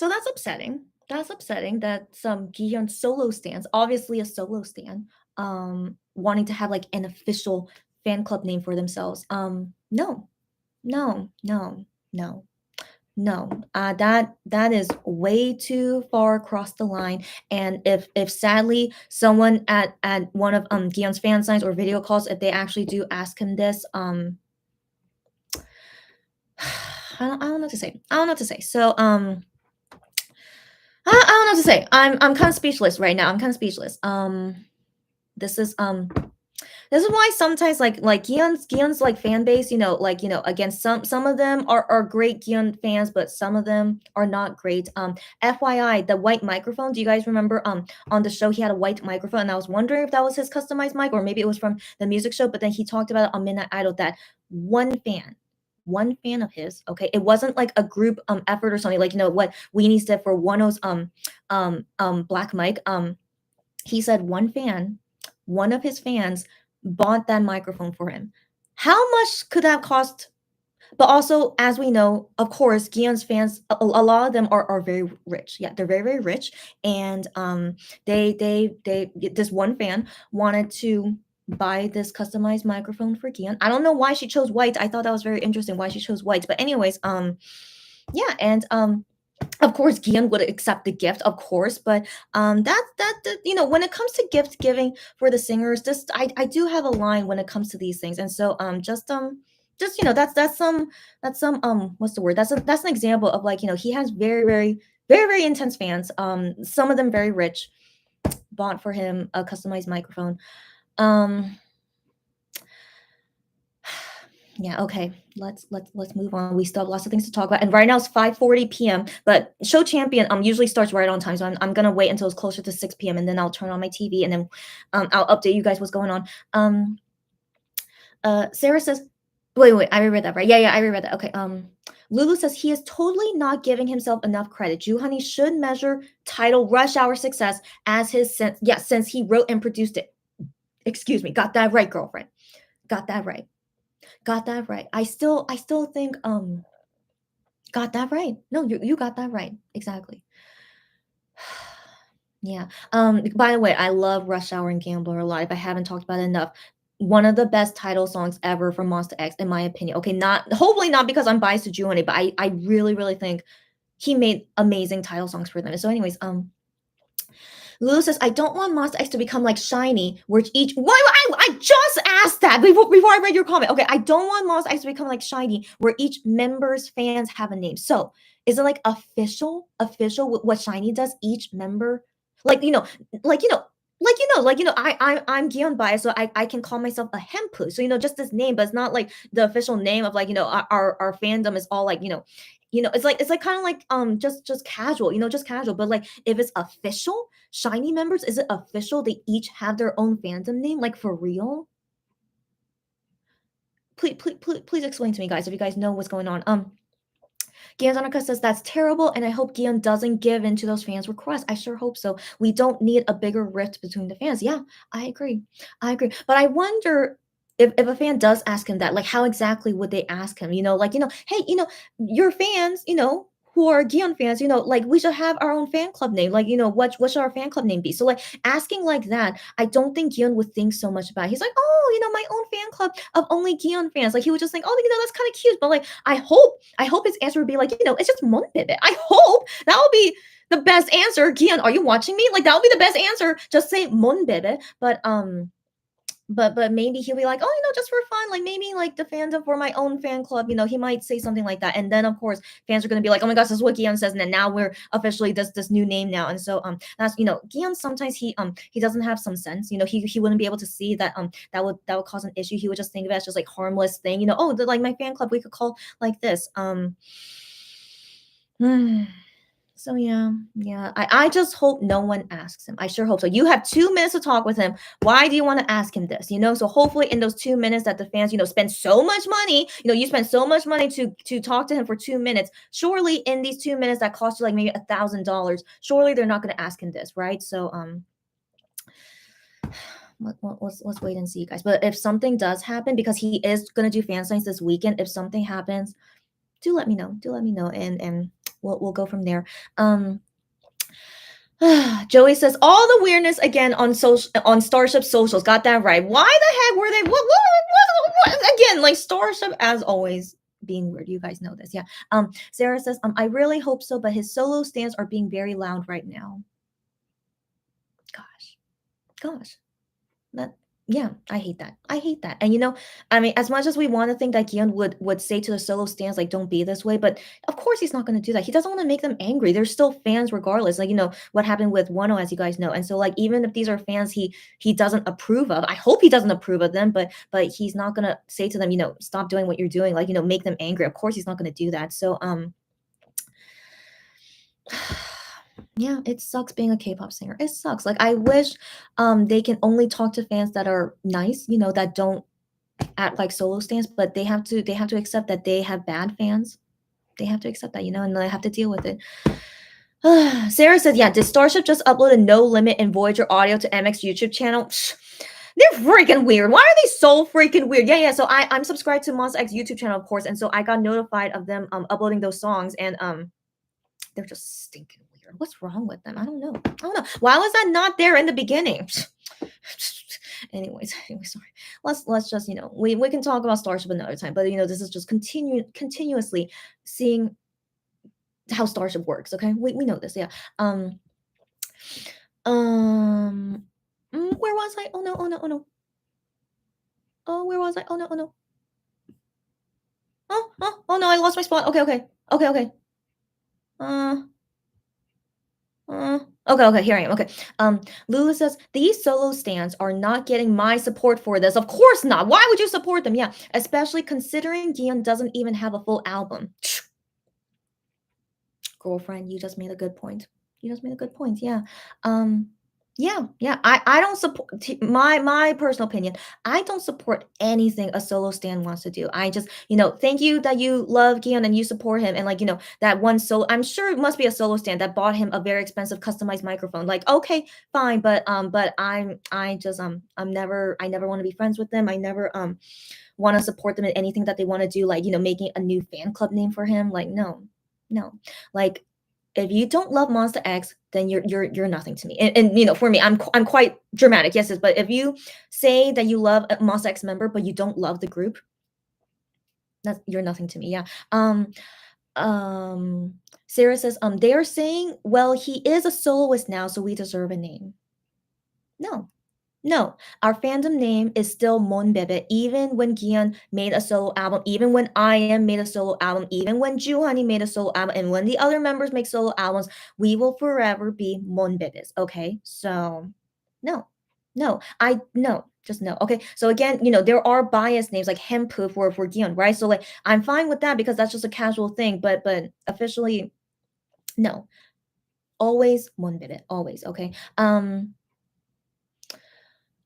[SPEAKER 1] that's upsetting. That's upsetting that some Gihyun solo stands, obviously a solo stan, wanting to have like an official fan club name for themselves. No, no, no, no. No, that is way too far across the line. And if sadly someone at one of Gion's fan signs or video calls, if they actually do ask him this, I don't know what to say. I don't know what to say. So I don't know what to say. I'm kind of speechless right now. I'm kind of speechless. This is why sometimes like Gion's like fan base, again, some of them are great Gion fans, but some of them are not great. FYI, the white microphone. Do you guys remember on the show he had a white microphone, and I was wondering if that was his customized mic or maybe it was from the music show. But then he talked about it on Midnight Idol that one fan of his, okay, it wasn't like a group effort or something, like what Weenies did for Wano's black mic. He said one of his fans bought that microphone for him. How much could that cost? But also, as we know, of course, Gion's fans, a lot of them are very rich. Yeah, they're very, very rich. And they this one fan wanted to buy this customized microphone for Gion. I don't know why she chose white. I thought that was very interesting why she chose white. But anyways, yeah, and of course Gion would accept the gift, of course, but when it comes to gift giving for the singers, this I do have a line when it comes to these things. And so just that's some what's the word, that's an example of like, he has very, very, very, very intense fans, some of them very rich, bought for him a customized microphone. Yeah, okay. Let's move on. We still have lots of things to talk about. And right now it's 5:40 p.m. But Show Champion usually starts right on time. So I'm gonna wait until it's closer to 6 p.m. and then I'll turn on my TV and then I'll update you guys what's going on. Sarah says, wait, I reread that, right? Yeah, I reread that. Okay. Lulu says he is totally not giving himself enough credit. Honey should measure title Rush Hour success as his since he wrote and produced it. Excuse me, got that right, girlfriend. Got that right. Got that right. I still think got that right. No, you got that right. Exactly. Yeah. By the way, I love Rush Hour and Gambler a lot. If I haven't talked about it enough, one of the best title songs ever from Monster X, in my opinion. Okay, hopefully not because I'm biased to Juhani, but I really, really think he made amazing title songs for them. So anyways, Lulu says, I don't want Monster X to become like Shiny, where each. I just asked that before I read your comment. Okay, I don't want Monster X to become like Shiny, where each member's fans have a name. So is it like official what Shiny does? Each member, like I'm Gion Bias, so I can call myself a Hempu. So just this name, but it's not like the official name of like our fandom is all like it's like kind of like just casual, just casual. But like if it's official, Shiny members, is it official they each have their own fandom name, like for real? Please explain to me, guys, if you guys know what's going on. Gian Zanaka says that's terrible, and I hope Gian doesn't give in to those fans' requests. I sure hope so. We don't need a bigger rift between the fans. Yeah, I agree. But I wonder if a fan does ask him that, like, how exactly would they ask him? Like, "Hey, your fans, who are Gion fans, like, we should have our own fan club name. Like, what should our fan club name be?" So, like, asking like that, I don't think Gion would think so much about it. He's like, "Oh, my own fan club of only Gion fans." Like, he would just think, "Oh, that's kind of cute." But, like, I hope his answer would be like, "It's just Monbebe." I hope that would be the best answer. Gion, are you watching me? Like, that would be the best answer. Just say Monbebe. But maybe he'll be like, "Oh, just for fun, like, maybe, like, the fandom for my own fan club," he might say something like that, and then, of course, fans are gonna be like, "Oh my gosh, this is what Gion says, and then now we're officially this new name now," and so, that's Gion sometimes he doesn't have some sense, he wouldn't be able to see that, that would cause an issue. He would just think of it as just, like, harmless thing, "Oh, like, my fan club, we could call like this," So yeah, yeah. I just hope no one asks him. I sure hope so. You have 2 minutes to talk with him. Why do you want to ask him this? So hopefully in those 2 minutes that the fans, spend so much money, you spend so much money to talk to him for 2 minutes. Surely in these 2 minutes that cost you like maybe $1,000, surely they're not going to ask him this, right? So let's wait and see, guys. But if something does happen, because he is going to do fan signs this weekend, if something happens, do let me know. Do let me know, and we'll go from there. Joey says all the weirdness again on Starship socials. Got that right. Why the heck were they? What again? Like Starship as always being weird. You guys know this, yeah. Sarah says I really hope so, but his solo stands are being very loud right now. Gosh, that yeah, I hate that. I hate that. And I mean, as much as we want to think that Gion would say to the solo stands like, "Don't be this way," but of course he's not going to do that. He doesn't want to make them angry. They're still fans regardless. Like what happened with Wano, as you guys know. And so like even if these are fans he doesn't approve of, I hope he doesn't approve of them. But he's not going to say to them, "Stop doing what you're doing." Like make them angry. Of course he's not going to do that. So yeah, it sucks being a K-pop singer. It sucks. Like I wish they can only talk to fans that are nice, that don't act like solo stands, but they have to accept that they have bad fans. They have to accept that, and they have to deal with it. Sarah says, yeah, did Starship just upload a No Limit and Voyager audio to MX YouTube channel? They're freaking weird. Why are they so freaking weird? Yeah. So I'm subscribed to Monster X YouTube channel, of course, and so I got notified of them uploading those songs, and they're just stinking weird. What's wrong with them? I don't know. Why was that not there in the beginning? Anyways, sorry. Let's just we can talk about Starship another time. But this is just continuously seeing how Starship works. Okay, we know this. Yeah. Where was I? Oh no. Oh, where was I? Oh no. Oh no, I lost my spot. Okay. Okay, here I am. Okay. Lulu says these solo stands are not getting my support for this. Of course not. Why would you support them? Yeah, especially considering Gion doesn't even have a full album. Girlfriend, you just made a good point. Yeah. Yeah. I don't support my personal opinion. I don't support anything a solo stan wants to do. I just, thank you that you love Gion and you support him. And like, that one solo, I'm sure it must be a solo stan that bought him a very expensive customized microphone. Like, okay, fine, but I never want to be friends with them. I never want to support them in anything that they want to do, like, making a new fan club name for him. Like, no. Like, if you don't love Monster X, then you're nothing to me. And for me, I'm quite dramatic, yes, but if you say that you love a Monster X member, but you don't love the group, you're nothing to me. Yeah. Sarah says, they are saying, well, he is a soloist now, so we deserve a name. No, our fandom name is still Monbebe, even when Gion made a solo album, even when I.M made a solo album, even when Juhani made a solo album, and when the other members make solo albums, we will forever be Monbebes, okay? So, no, just no. Okay, so again, there are biased names like Hempu for Gion, right? So like, I'm fine with that because that's just a casual thing, but officially, no. Always Monbebe, always, okay?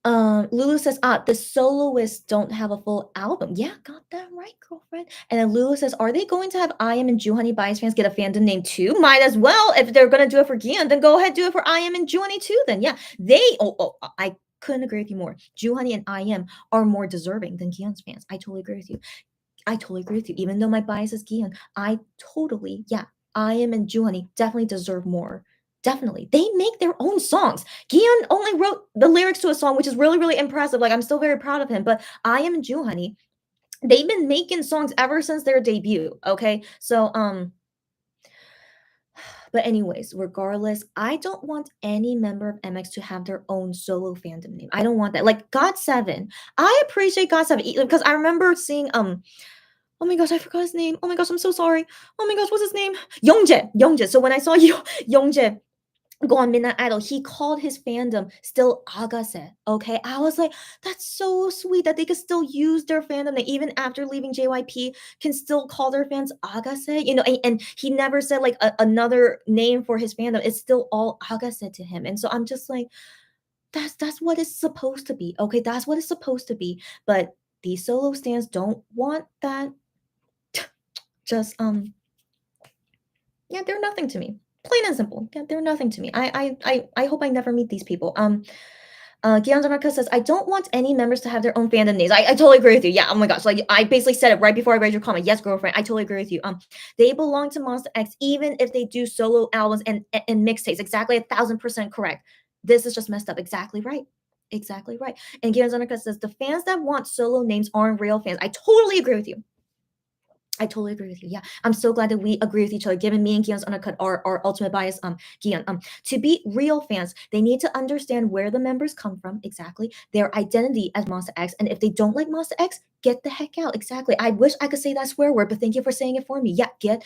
[SPEAKER 1] Lulu says, the soloists don't have a full album. Yeah, got that right, girlfriend. And then Lulu says, are they going to have I.M and Juhani bias fans get a fandom name too? Might as well. If they're gonna do it for Gion, then go ahead do it for I.M and Juhani too. Then yeah, couldn't agree with you more. Juhani and IM are more deserving than Kihyun's fans. I totally agree with you. I totally agree with you. Even though my bias is Kihyun, I totally, yeah, IM and Juhani definitely deserve more. Definitely. They make their own songs. Kihyun only wrote the lyrics to a song, which is really, really impressive. Like, I'm still very proud of him. But IM and Juhani, they've been making songs ever since their debut. Okay. So, but anyways, regardless, I don't want any member of MX to have their own solo fandom name. I don't want that. Like GOT7, I appreciate GOT7 because I remember seeing oh my gosh, I forgot his name. Oh my gosh, I'm so sorry. Oh my gosh, what's his name? Youngjae. So when I saw Youngjae go on Midnight Idol, he called his fandom still Agase. Okay, I was like, that's so sweet that they could still use their fandom. That even after leaving JYP, can still call their fans Agase. And he never said like another name for his fandom. It's still all Agase to him. And so I'm just like, that's what it's supposed to be. Okay, that's what it's supposed to be. But these solo stands don't want that. Just yeah, they're nothing to me. Plain and simple. Yeah, they're nothing to me. I hope I never meet these people. Guillaume Demarca says, I don't want any members to have their own fandom names. I totally agree with you. Yeah, oh my gosh. Like I basically said it right before I read your comment. Yes, girlfriend. I totally agree with you. They belong to Monster X, even if they do solo albums and mixtapes. Exactly 1,000% correct. This is just messed up. Exactly right. Exactly right. And Guillaume Demarca says, the fans that want solo names aren't real fans. I totally agree with you. I totally agree with you. Yeah, I'm so glad that we agree with each other. Given me and Gion's undercut our ultimate bias, Gion, to be real fans, they need to understand where the members come from, exactly their identity as Monster X, and if they don't like Monster X, get the heck out. Exactly. I wish I could say that swear word, but thank you for saying it for me. Yeah, get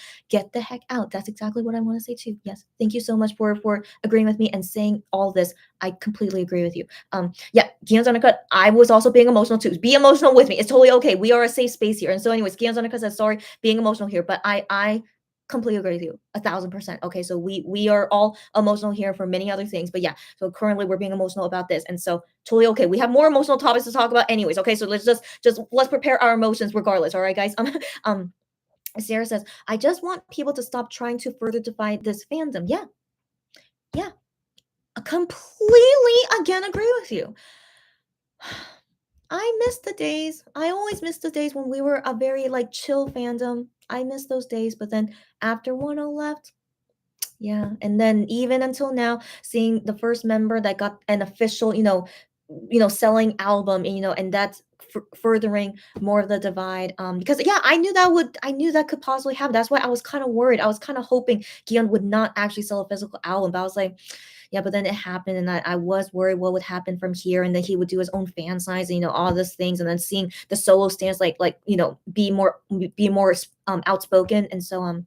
[SPEAKER 1] the heck out. That's exactly what I want to say too. Yes, thank you so much for agreeing with me and saying all this. I completely agree with you. Yeah, Gion's undercut. I was also being emotional too. Be emotional with me. It's totally okay. We are a safe space here. And so, anyways, Gion's undercut says sorry being emotional here, but I completely agree with you 1,000%. Okay, so we are all emotional here for many other things, but yeah, so currently we're being emotional about this, and so totally okay. We have more emotional topics to talk about anyways. Okay, so let's let's prepare our emotions regardless. All right, guys. Sarah says, I just want people to stop trying to further divide this fandom. Yeah, I completely again agree with you. I miss the days. I always miss the days when we were a very like chill fandom. I miss those days, but then after 1 left, yeah, and then even until now, seeing the first member that got an official, selling album, and that's furthering more of the divide. Because yeah, I knew that could possibly happen. That's why I was kind of worried. I was kind of hoping Gion would not actually sell a physical album, but I was like, yeah, but then it happened, and I was worried what would happen from here, and then he would do his own fan signs, and all these things, and then seeing the solo stance be more outspoken, and so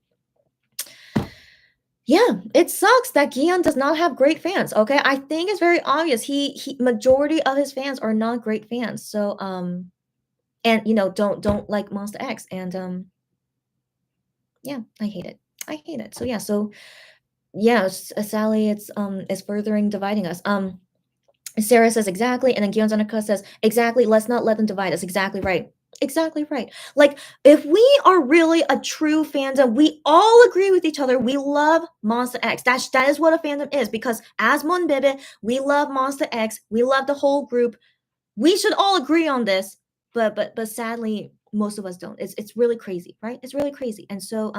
[SPEAKER 1] yeah, it sucks that Gion does not have great fans. Okay, I think it's very obvious. He majority of his fans are not great fans. So and don't like Monster X, and yeah, I hate it. I hate it. So yeah, Sally, it's furthering dividing us. Sarah says exactly, and then Gion Zanika says exactly. Let's not let them divide us. Exactly right. Exactly right. Like, if we are really a true fandom, we all agree with each other. We love Monster X. That is what a fandom is. Because as Monbebe, we love Monster X. We love the whole group. We should all agree on this. But sadly, most of us don't. It's really crazy, right? It's really crazy. And so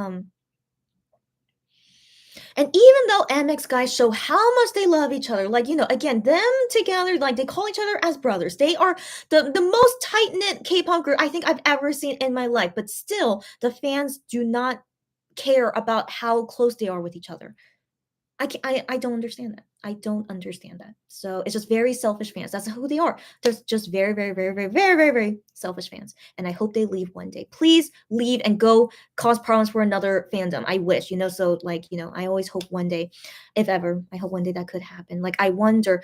[SPEAKER 1] and even though MX guys show how much they love each other, like, again, them together, like, they call each other as brothers. They are the most tight-knit K-pop group I think I've ever seen in my life. But still, the fans do not care about how close they are with each other. I don't understand that. I don't understand that. So it's just very selfish fans. That's who they are. They're just very, very, very, very, very, very, very selfish fans. And I hope they leave one day. Please leave and go cause problems for another fandom. I wish, so like, I always hope one day, if ever, I hope one day that could happen. Like, I wonder,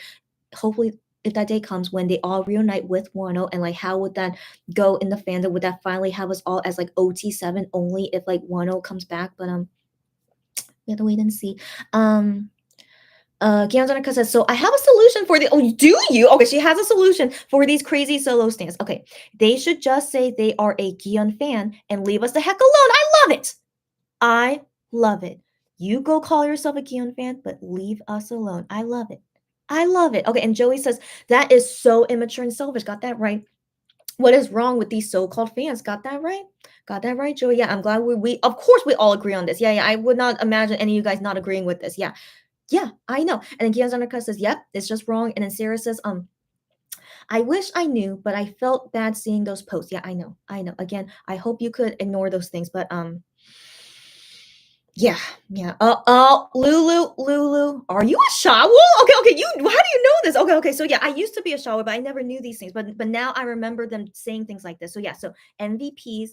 [SPEAKER 1] hopefully if that day comes when they all reunite with Wano, and like how would that go in the fandom? Would that finally have us all as like OT7 only if like Wano comes back? But we have to wait and see. Kianzanika says, so I have a solution for the. Oh, do you? Okay, she has a solution for these crazy solo stands. Okay, they should just say they are a Gion fan and leave us the heck alone. I love it. I love it. You go call yourself a Gion fan, but leave us alone. I love it. I love it. Okay, and Joey says, "That is so immature and selfish." Got that right. What is wrong with these so-called fans? Got that right. Got that right, Joey. Yeah, I'm glad we of course we all agree on this. Yeah, yeah. I would not imagine any of you guys not agreeing with this. Yeah. Yeah, I know. And then Gian's undercut says, "Yep, it's just wrong." And then Sarah says, "I wish I knew, but I felt bad seeing those posts." Yeah, I know. I know. Again, I hope you could ignore those things, but yeah, yeah. Lulu, are you a Shawu? Okay, okay. How do you know this? Okay, okay. So yeah, I used to be a Shawu, but I never knew these things. But now I remember them saying things like this. So yeah, so MVPs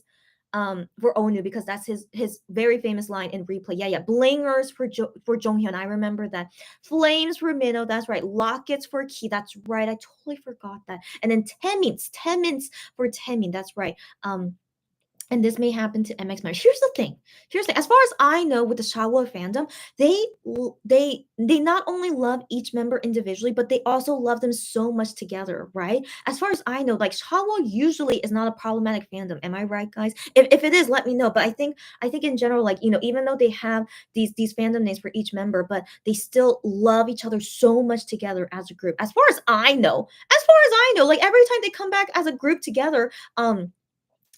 [SPEAKER 1] for Onu because that's his very famous line in replay. Yeah, yeah. Blingers for Jonghyun. I remember that. Flames for Minho. That's right. Lockets for Ki. That's right. I totally forgot that. And then 10 minutes for Temin. That's right. And this may happen to MX members. Here's the thing. Here's the thing. As far as I know, with the Shawo fandom, they not only love each member individually, but they also love them so much together, right? As far as I know, like Shawo usually is not a problematic fandom. Am I right, guys? If it is, let me know. But I think in general, like even though they have these fandom names for each member, but they still love each other so much together as a group. As far as I know, like every time they come back as a group together,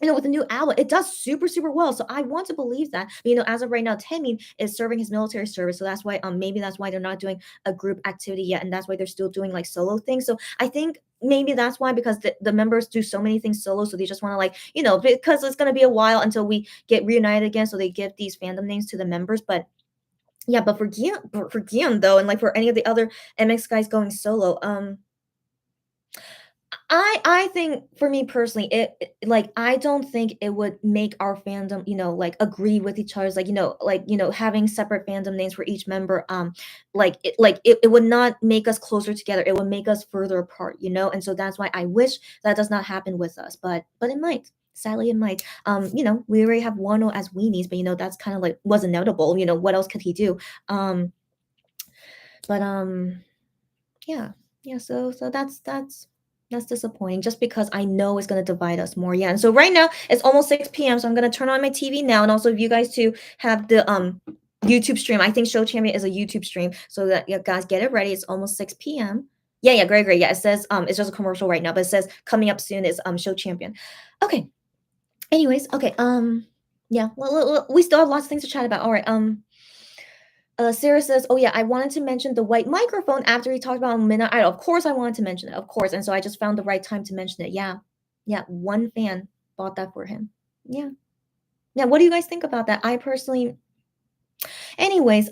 [SPEAKER 1] with a new album, it does super, super well. So I want to believe that. But, as of right now, Taemin is serving his military service. So that's why, maybe that's why they're not doing a group activity yet. And that's why they're still doing like solo things. So I think maybe that's why, because the members do so many things solo. So they just want to like, because it's going to be a while until we get reunited again. So they give these fandom names to the members. But yeah, but for Gion though, and like for any of the other MX guys going solo, I think for me personally, like I don't think it would make our fandom, like agree with each other's having separate fandom names for each member. It would not make us closer together. It would make us further apart. And so that's why I wish that does not happen with us. But it might. Sadly, it might. We already have Wano as weenies, but that's kind of like wasn't notable. What else could he do? Um, but yeah, yeah. So that's disappointing. Just because I know it's gonna divide us more. Yeah. And so right now it's almost 6 p.m. So I'm gonna turn on my TV now, and also if you guys too have the YouTube stream. I think Show Champion is a YouTube stream, so that you guys get it ready. It's almost 6 p.m. Yeah, yeah, great, great. Yeah, it says it's just a commercial right now, but it says coming up soon is Show Champion. Okay. Anyways, okay. Yeah, we still have lots of things to chat about. All right. Sarah says, "Oh yeah, I wanted to mention the white microphone after he talked about Midnight Idol. Of course, I wanted to mention it, of course, and so I just found the right time to mention it. Yeah, yeah, one fan bought that for him. Yeah, yeah. What do you guys think about that? I personally, anyways,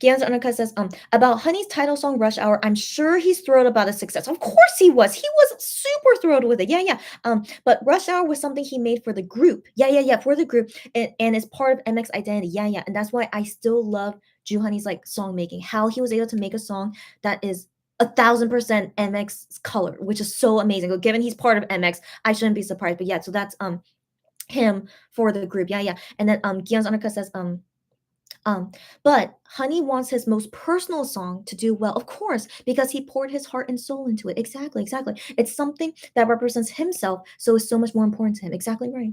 [SPEAKER 1] Gian's Undercut says, about Honey's title song Rush Hour, I'm sure he's thrilled about its success. Of course he was. He was super thrilled with it. Yeah, yeah. But Rush Hour was something he made for the group. Yeah, yeah, yeah, for the group. And it's part of MX identity. Yeah, yeah. And that's why I still love Ju Honey's like song making. How he was able to make a song that is 1,000% MX's color, which is so amazing. But given he's part of MX, I shouldn't be surprised. But yeah, so that's him for the group. Yeah, yeah. And then Gian's Undercut says, um, but Honey wants his most personal song to do well, of course, because he poured his heart and soul into it. Exactly, exactly. It's something that represents himself, so it's so much more important to him. Exactly right.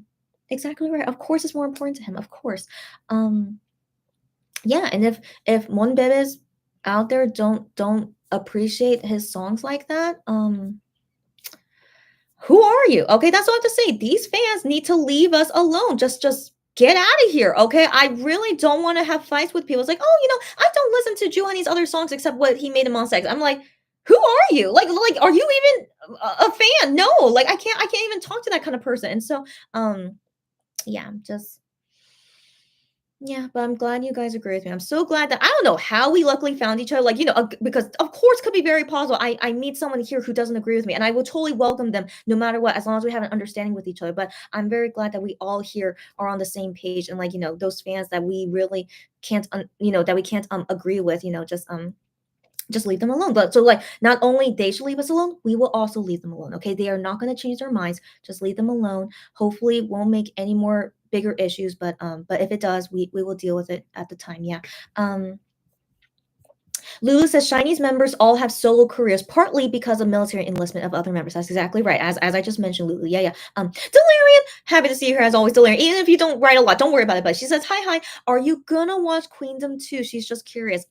[SPEAKER 1] Exactly right. Of course, it's more important to him. Of course. Um, yeah, and if Monbebes out there don't appreciate his songs like that, who are you? Okay, that's all I have to say. These fans need to leave us alone. Just get out of here. Okay. I really don't want to have fights with people. It's like, oh, I don't listen to Juhani's other songs except what he made in on Sex. I'm like, who are you? Like, are you even a fan? No, like I can't even talk to that kind of person. And so, yeah, just yeah, but I'm glad you guys agree with me. I'm so glad that I don't know how we luckily found each other. Like, because of course could be very possible. I meet someone here who doesn't agree with me, and I will totally welcome them no matter what, as long as we have an understanding with each other. But I'm very glad that we all here are on the same page, and like, those fans that we really can't, that we can't agree with, just leave them alone. But so like not only they should leave us alone, we will also leave them alone. Okay. They are not going to change their minds. Just leave them alone. Hopefully it won't make any more bigger issues. But if it does, we will deal with it at the time. Yeah. Um Lulu says Chinese members all have solo careers, partly because of military enlistment of other members. That's exactly right. As I just mentioned, Lulu. Yeah, yeah. Delirian, happy to see you here as always, Delirian. Even if you don't write a lot, don't worry about it. But she says, hi. Are you gonna watch Queendom 2? She's just curious.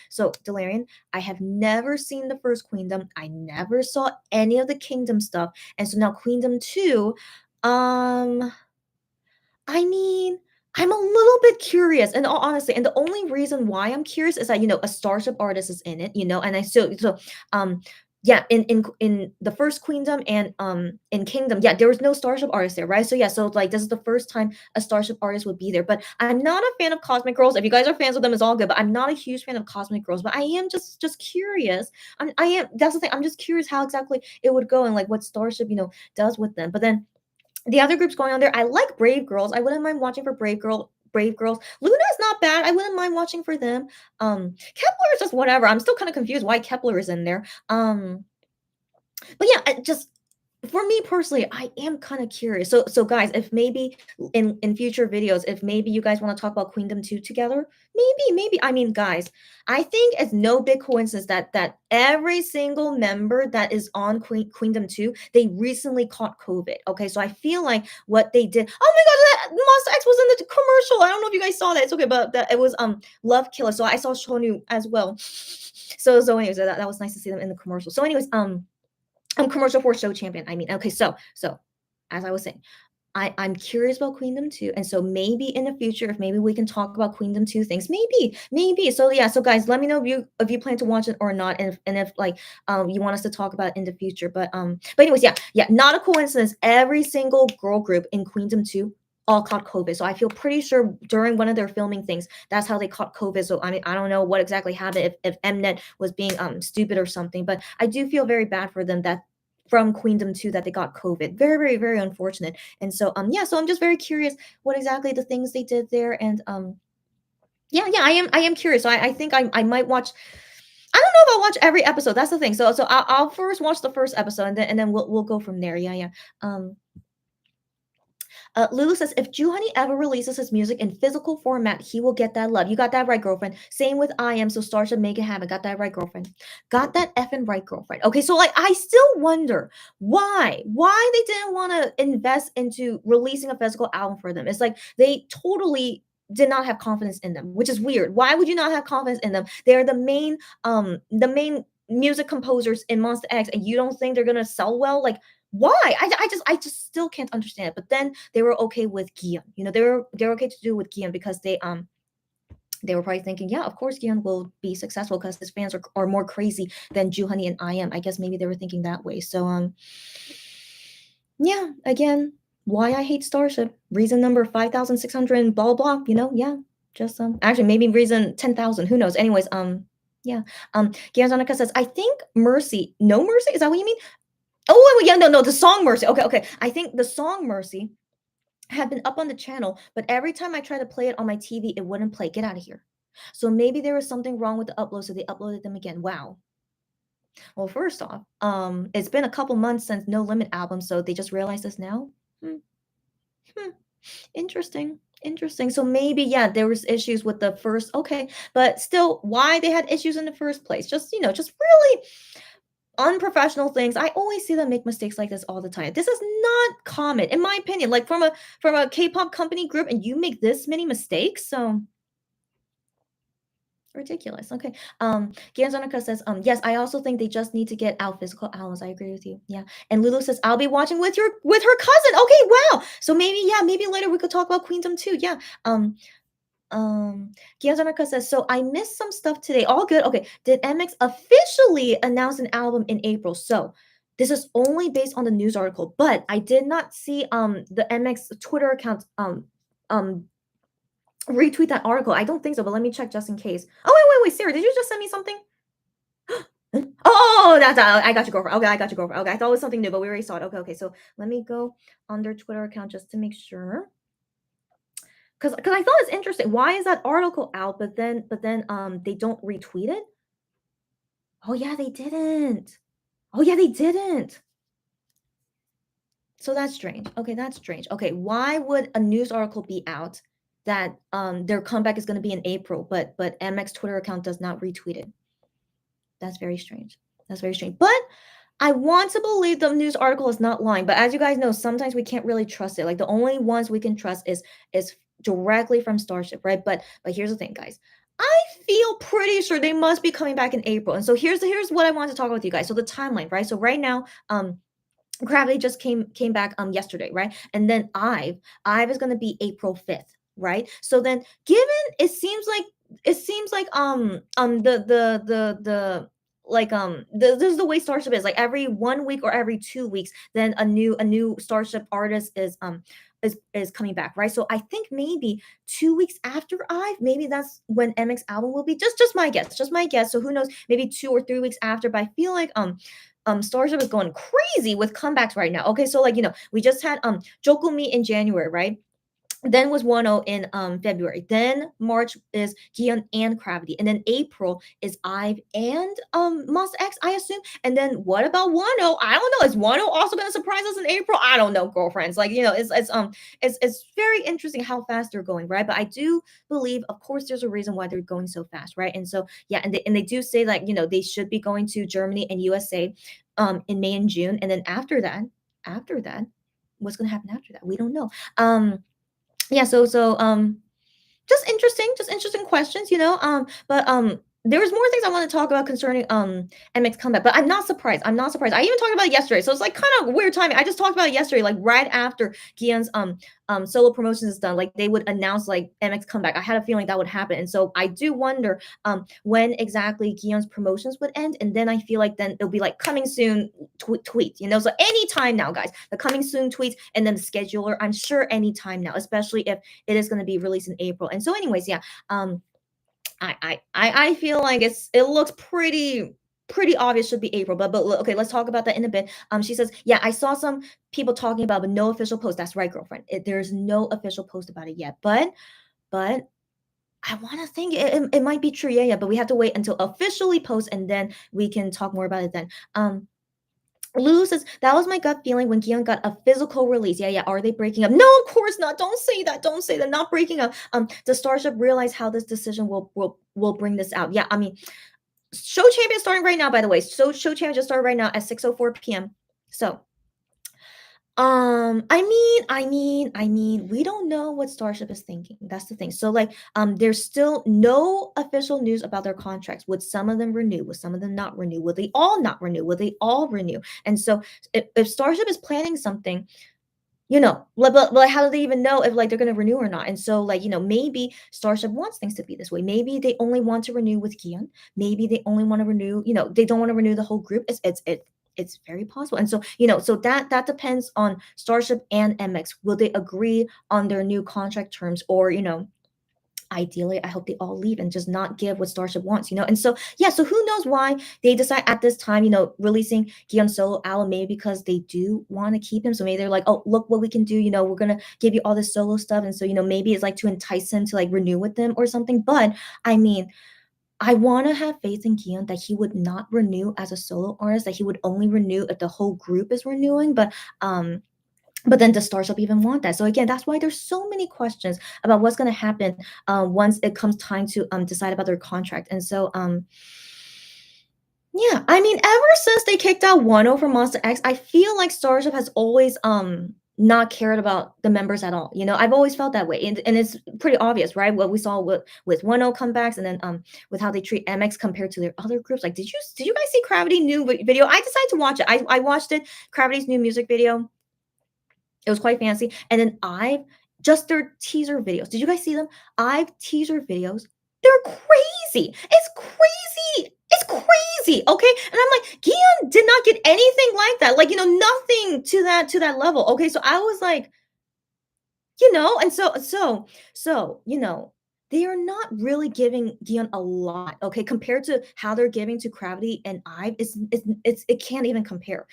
[SPEAKER 1] So Delirian, I have never seen the first Queendom. I never saw any of the Kingdom stuff. And so now Queendom 2, I mean, I'm a little bit curious, and honestly, and the only reason why I'm curious is that a Starship artist is in it, and I um yeah, in the first Queendom and in Kingdom, yeah, there was no Starship artist there, right? So yeah, so like this is the first time a Starship artist would be there. But I'm not a fan of Cosmic Girls. If you guys are fans of them, it's all good. But I'm not a huge fan of Cosmic Girls. But I am just curious. I am. That's the thing. I'm just curious how exactly it would go and like what Starship does with them. But then the other groups going on there, I like Brave Girls. I wouldn't mind watching for Brave Girls. Luna is not bad. I wouldn't mind watching for them. Kepler is just whatever. I'm still kind of confused why Kepler is in there. But yeah, just for me personally, I am kind of curious. So guys, if maybe in future videos, if maybe you guys want to talk about Queendom 2 together, maybe. I mean, guys, I think it's no big coincidence that every single member that is on Queendom 2, they recently caught COVID. Okay, so I feel like what they did. Oh my god, that Monster X was in the commercial. I don't know if you guys saw that. It's okay, but it was Love Killer. So I saw Shonu as well. So anyways, that was nice to see them in the commercial. So anyways, commercial for show champion. I mean, okay, so as I was saying, I'm curious about Queendom 2, and so maybe in the future, if maybe we can talk about Queendom 2 things, maybe. So yeah, so guys, let me know if you plan to watch it or not, and if like you want us to talk about it in the future. But anyways, yeah, not a coincidence. Every single girl group in Queendom 2 all caught COVID. So I feel pretty sure during one of their filming things, that's how they caught COVID. So I mean, I don't know what exactly happened if Mnet was being stupid or something, but I do feel very bad for them that from Queendom 2 that they got COVID. Very, very, very unfortunate. And so yeah, so I'm just very curious what exactly the things they did there. And yeah, I am curious. So I think I might watch. I don't know if I'll watch every episode. That's the thing. So I'll first watch the first episode and then we'll go from there. Yeah. Um Lulu says, if Juhani ever releases his music in physical format, he will get that love. You got that right, girlfriend. Same with I Am, so Star should make it happen. Got that right, girlfriend. Got that effing right, girlfriend. Okay, so like I still wonder why they didn't want to invest into releasing a physical album for them. It's like they totally did not have confidence in them, which is weird. Why would you not have confidence in them? They're the main music composers in Monster X, and you don't think they're gonna sell well? Like why? I just still can't understand it. But then they were okay with Kihyun. They're okay to do with Kihyun because they were probably thinking, yeah, of course Kihyun will be successful because his fans are more crazy than Juhani and I am. I guess maybe they were thinking that way. So yeah, again, why I hate Starship. Reason number 5,600 blah blah, yeah. Just actually maybe reason 10,000. Who knows? Anyways, yeah. Gianzonica says, I think Mercy. No Mercy? Is that what you mean? Oh, wait, yeah, no, the song Mercy. Okay. I think the song Mercy had been up on the channel, but every time I tried to play it on my TV, it wouldn't play. Get out of here. So maybe there was something wrong with the upload, so they uploaded them again. Wow. Well, first off, it's been a couple months since No Limit album, so they just realized this now. Hmm. Hmm. Interesting. So maybe, yeah, there was issues with the first. Okay, but still, why they had issues in the first place? Just really unprofessional things. I always see them make mistakes like this all the time. This is not common, in my opinion. Like from a K-pop company group, and you make this many mistakes. So ridiculous. Okay. Gianzonica says, yes, I also think they just need to get out physical albums. I agree with you. Yeah. And Lulu says, I'll be watching with her cousin. Okay, wow. So maybe later we could talk about Queendom too. Yeah. Gianzonica says, so I missed some stuff today. All good. Okay. Did MX officially announce an album in April? So this is only based on the news article, but I did not see the MX Twitter account um retweet that article. I don't think so, but let me check just in case. Oh wait, Sarah, did you just send me something? Oh, that's I got you, girlfriend. Okay, I got you, girlfriend. Okay, I thought it was something new, but we already saw it. Okay. So let me go on their Twitter account just to make sure. Because I thought it's interesting. Why is that article out, but then they don't retweet it? Oh yeah, they didn't. Oh yeah, they didn't. So that's strange. Okay, that's strange. Okay, why would a news article be out that their comeback is going to be in April, but MX Twitter account does not retweet it? That's very strange. That's very strange. But I want to believe the news article is not lying, but as you guys know, sometimes we can't really trust it. Like the only ones we can trust is directly from Starship, right? But here's the thing, guys. I feel pretty sure they must be coming back in April. And so here's what I want to talk about with you guys. So the timeline, right? So right now, Gravity just came back yesterday, right? And then Ive is gonna be April 5th, right? So then given it seems like this is the way Starship is. Like every 1 week or every 2 weeks, then a new Starship artist is coming back, right? So I think maybe 2 weeks after Ive, maybe that's when MX album will be. Just my guess, just my guess. So who knows? Maybe 2 or 3 weeks after. But I feel like Starship is going crazy with comebacks right now. Okay, so like we just had Jokumi in January, right? Then was 1-0 in February. Then March is Kihyun and Gravity. And then April is Ive and Monster X, I assume. And then what about 1-0? I don't know. Is 1-0 also gonna surprise us in April? I don't know, girlfriends. Like, it's very interesting how fast they're going, right? But I do believe, of course, there's a reason why they're going so fast, right? And so yeah, and they do say like, they should be going to Germany and USA in May and June. And then after that, what's gonna happen after that? We don't know. Yeah, just interesting questions, but there's more things I want to talk about concerning MX comeback, but I'm not surprised. I even talked about it yesterday, so it's like kind of weird timing. I just talked about it yesterday, like right after Gian's solo promotions is done, like they would announce like MX comeback. I had a feeling that would happen, and so I do wonder when exactly Gian's promotions would end, and then I feel like then it'll be like coming soon tweet, so anytime now, guys, the coming soon tweets, and then the scheduler, I'm sure anytime now, especially if it is going to be released in April. And so anyways, yeah, I feel like it looks pretty obvious should be April, but okay, let's talk about that in a bit. She says, yeah, I saw some people talking about, but no official post. That's right, girlfriend. There's no official post about it yet, but I want to think it might be true, yeah, but we have to wait until officially post, and then we can talk more about it then. Lou says, that was my gut feeling when Gion got a physical release. Yeah, yeah. Are they breaking up? No, of course not. Don't say that. Don't say that. Not breaking up. Does Starship realize how this decision will bring this out? Yeah, I mean, show champion starting right now, by the way. So show champion just started right now at 6:04 p.m. So I mean, we don't know what Starship is thinking. That's the thing. So like, there's still no official news about their contracts. Would some of them renew? Would some of them not renew? Will they all not renew? Will they all renew? And so if Starship is planning something, but how do they even know if like they're gonna renew or not? And so like, maybe Starship wants things to be this way. Maybe they only want to renew with Kian. Maybe they only want to renew, they don't want to renew the whole group. It's very possible. And so, so that depends on Starship and MX. Will they agree on their new contract terms, or, ideally I hope they all leave and just not give what Starship wants, and so yeah, so who knows why they decide at this time, releasing Gion solo album, maybe because they do want to keep him. So maybe they're like, oh, look what we can do, we're gonna give you all this solo stuff. And so, maybe it's like to entice him to like renew with them or something. But I mean, I want to have faith in Kion that he would not renew as a solo artist, that he would only renew if the whole group is renewing. But then does Starship even want that? So again, that's why there's so many questions about what's going to happen once it comes time to decide about their contract. And so yeah, I mean, ever since they kicked out 1-0 from Monster X, I feel like Starship has always not cared about the members at all. I've always felt that way, and it's pretty obvious, right? What we saw with 1-0 comebacks, and then with how they treat MX compared to their other groups. Like, did you guys see Gravity new video? I decided to watch it. I watched it, Gravity's new music video. It was quite fancy. And then I've just their teaser videos. Did you guys see them? I've teaser videos. They're crazy. It's crazy. It's crazy. Okay. And I'm like, Gian did not get anything like that. Like, nothing to that level. Okay. So I was like, and so, they are not really giving Gion a lot, okay, compared to how they're giving to Gravity and Ive. It can't even compare,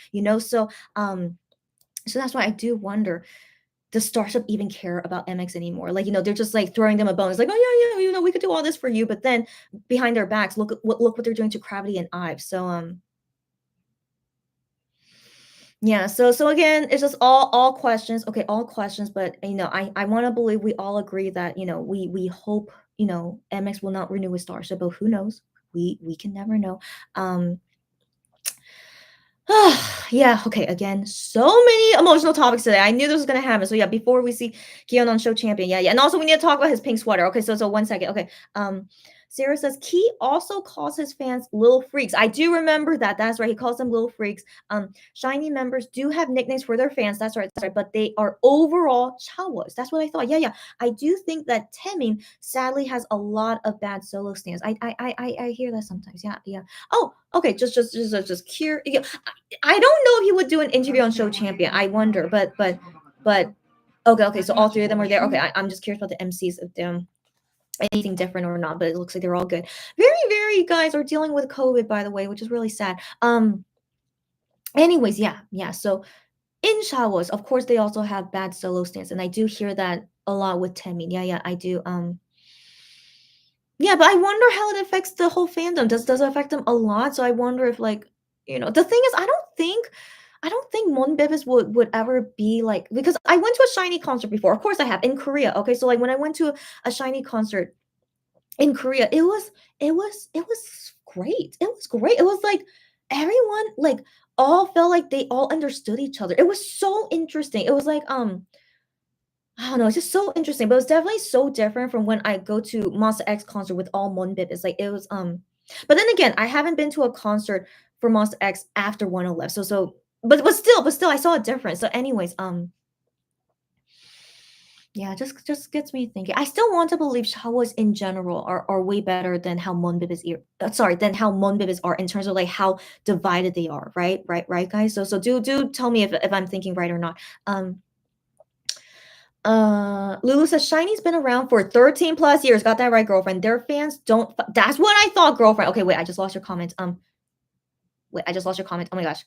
[SPEAKER 1] so that's why I do wonder, does Starship even care about MX anymore? Like, they're just like throwing them a bone. It's like, oh yeah, we could do all this for you, but then behind their backs, look what they're doing to Gravity and Ive. So yeah, so again, it's just all questions. Okay, all questions, but I want to believe we all agree that we hope MX will not renew with Starship, but who knows? We can never know. Um, yeah, okay, again, so many emotional topics today. I knew this was gonna happen. So yeah, before we see Kihyun on Show Champion. Yeah, yeah. And also we need to talk about his pink sweater. Okay, so 1 second. Okay. Sarah says Key also calls his fans little freaks. I do remember that. That's right. He calls them little freaks. Shiny members do have nicknames for their fans. That's right. That's right. But they are overall chawas. That's what I thought. Yeah, yeah. I do think that Temin sadly has a lot of bad solo stands. I hear that sometimes. Yeah, yeah. Oh, okay. Just cure. Yeah, I don't know if he would do an interview on Show Champion. I wonder, but okay, okay. So all three of them are there. Okay, I'm just curious about the MCs of them anything different or not, but it looks like they're all good. Very guys are dealing with COVID, by the way, which is really sad. Anyways, yeah, yeah. So in showers, of course, they also have bad solo stance, and I do hear that a lot with Temmie. Yeah, yeah, I do. Yeah, but I wonder how it affects the whole fandom. Does it affect them a lot? So I wonder if like, the thing is, I don't think Monbebes would ever be like because I went to a Shiny concert before. Of course I have in Korea. Okay, so like when I went to a Shiny concert in Korea, it was great. It was great. It was like everyone like all felt like they all understood each other. It was so interesting. It was like I don't know, it's just so interesting, but it was definitely so different from when I go to Monster X concert with all Monbib. It's like it was but then again, I haven't been to a concert for Monster X after 1 left. So but still I saw a difference. So anyways, yeah, just gets me thinking. I still want to believe showers in general are way better than how Monbibis than how Monbibis are in terms of like how divided they are, right? Right, guys. So do tell me if I'm thinking right or not. Lulu says Shiny's been around for 13 plus years. Got that right, girlfriend. Their fans don't. That's what I thought, girlfriend. Okay, wait, I just lost your comment. Wait, I just lost your comment. Oh my gosh.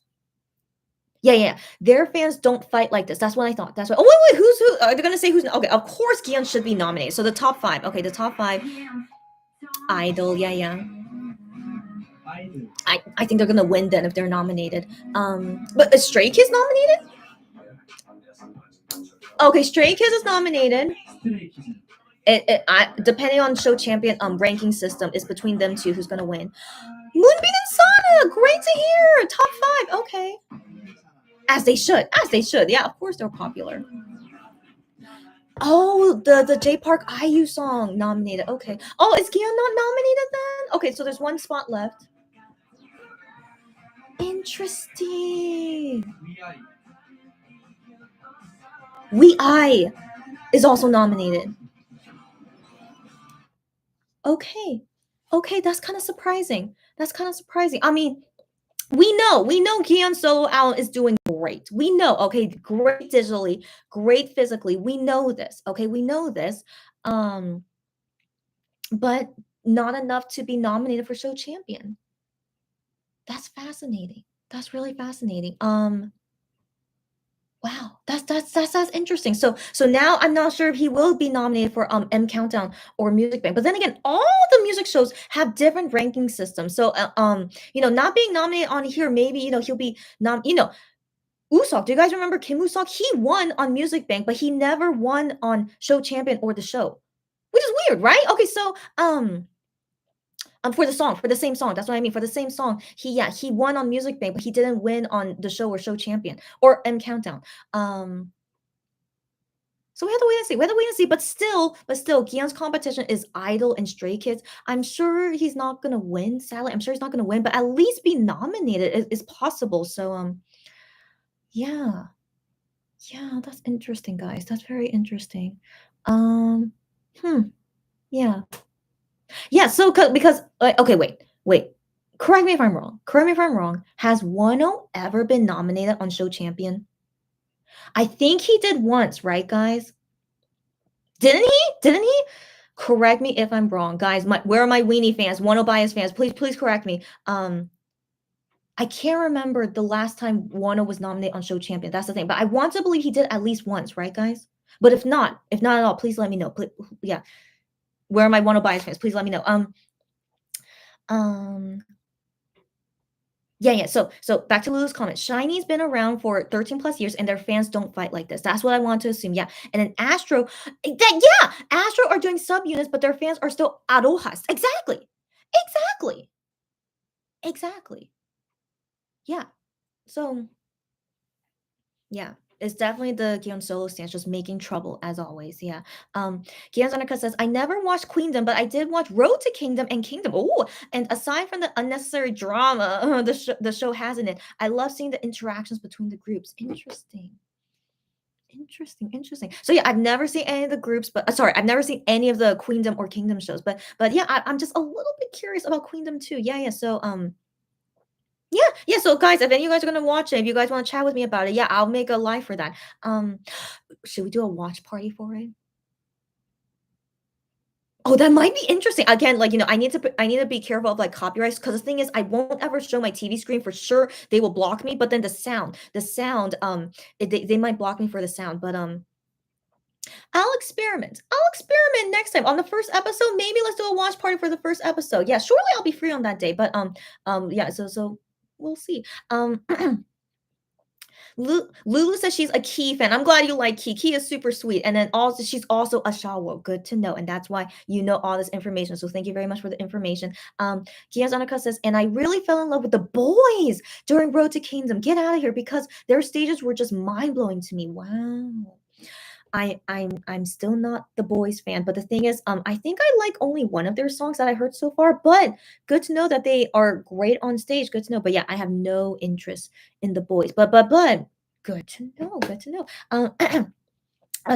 [SPEAKER 1] Yeah, yeah. Their fans don't fight like this. That's what I thought. That's what. Oh wait, who's who? Are they gonna say who's? Okay, of course, Gion should be nominated. So the top five. Okay, the top five. Idol. Yeah, yeah. I think they're gonna win then if they're nominated. But is Stray Kids nominated? Okay, Stray Kids is nominated. Depending on show champion ranking system is between them two who's gonna win. Moonbeam and Sana, great to hear. Top five, okay. As they should. Yeah, of course they're popular. Oh, the J Park IU song nominated. Okay. Oh, is Gion not nominated then? Okay, so there's one spot left. Interesting. We I is also nominated. Okay. Okay, that's kind of surprising. That's kind of surprising. I mean, we know Gion solo out is doing great. We know, okay, great digitally, great physically. We know this. Okay, we know this. Um, but not enough to be nominated for show champion. That's fascinating. That's really fascinating. Wow, that's interesting. So now I'm not sure if he will be nominated for M Countdown or Music Bank. But then again, all the music shows have different ranking systems. So not being nominated on here, maybe he'll be Usok. Do you guys remember Kim Usok? He won on Music Bank, but he never won on Show Champion or the show, which is weird, right? Okay, so for the same song. That's what I mean. For the same song, he won on Music Bank, but he didn't win on the show or Show Champion or M Countdown. So we have to wait and see. We have to wait and see. But still, Gion's competition is Idol and Stray Kids. I'm sure he's not gonna win. Sadly, I'm sure he's not gonna win, but at least be nominated is possible. So yeah, yeah, that's interesting, guys. That's very interesting. Um, yeah. Yeah, so because okay, wait. Correct me if I'm wrong. Correct me if I'm wrong. Has Wano ever been nominated on Show Champion? I think he did once, right, guys? Didn't he? Didn't he? Correct me if I'm wrong, guys. Where are my weenie fans? Wano bias fans? Please correct me. I can't remember the last time Wano was nominated on Show Champion. That's the thing. But I want to believe he did at least once, right, guys? But if not at all, please let me know. Please, yeah. Where are my Wano bias fans? Please let me know. Um, yeah. So back to Lulu's comment. Shiny's been around for 13 plus years, and their fans don't fight like this. That's what I want to assume. Yeah. And then Astro are doing subunits, but their fans are still arojas. Exactly. Exactly. Exactly. Yeah. So, yeah, it's definitely the Gion solo stance just making trouble as always. Yeah. Gion Zanaka says, I never watched Queendom, but I did watch Road to Kingdom and Kingdom. Oh, and aside from the unnecessary drama the show has in it, I love seeing the interactions between the groups. Interesting. Interesting, interesting. So yeah, I've never seen any of the groups, but sorry, I've never seen any of the Queendom or Kingdom shows. But yeah, I'm just a little bit curious about Queendom too. Yeah, yeah. So yeah, yeah. So guys, if any of you guys are gonna watch it, if you guys want to chat with me about it, yeah, I'll make a live for that. Should we do a watch party for it? Oh, that might be interesting. Again, like, I need to be careful of like copyrights because the thing is I won't ever show my TV screen for sure. They will block me, but then the sound, they might block me for the sound, but I'll experiment. I'll experiment next time on the first episode. Maybe let's do a watch party for the first episode. Yeah, surely I'll be free on that day. But yeah. So we'll see. Lulu says she's a Key fan. I'm glad you like Key. Key is super sweet. And then also she's also a Shawo. Good to know. And that's why you know all this information. So thank you very much for the information. Kia Zanaka says, and I really fell in love with the boys during Road to Kingdom. Get out of here because their stages were just mind blowing to me. Wow. I'm still not the boys fan, but the thing is, I think I like only one of their songs that I heard so far. But good to know that they are great on stage. Good to know. But yeah, I have no interest in the boys. But good to know. Good to know.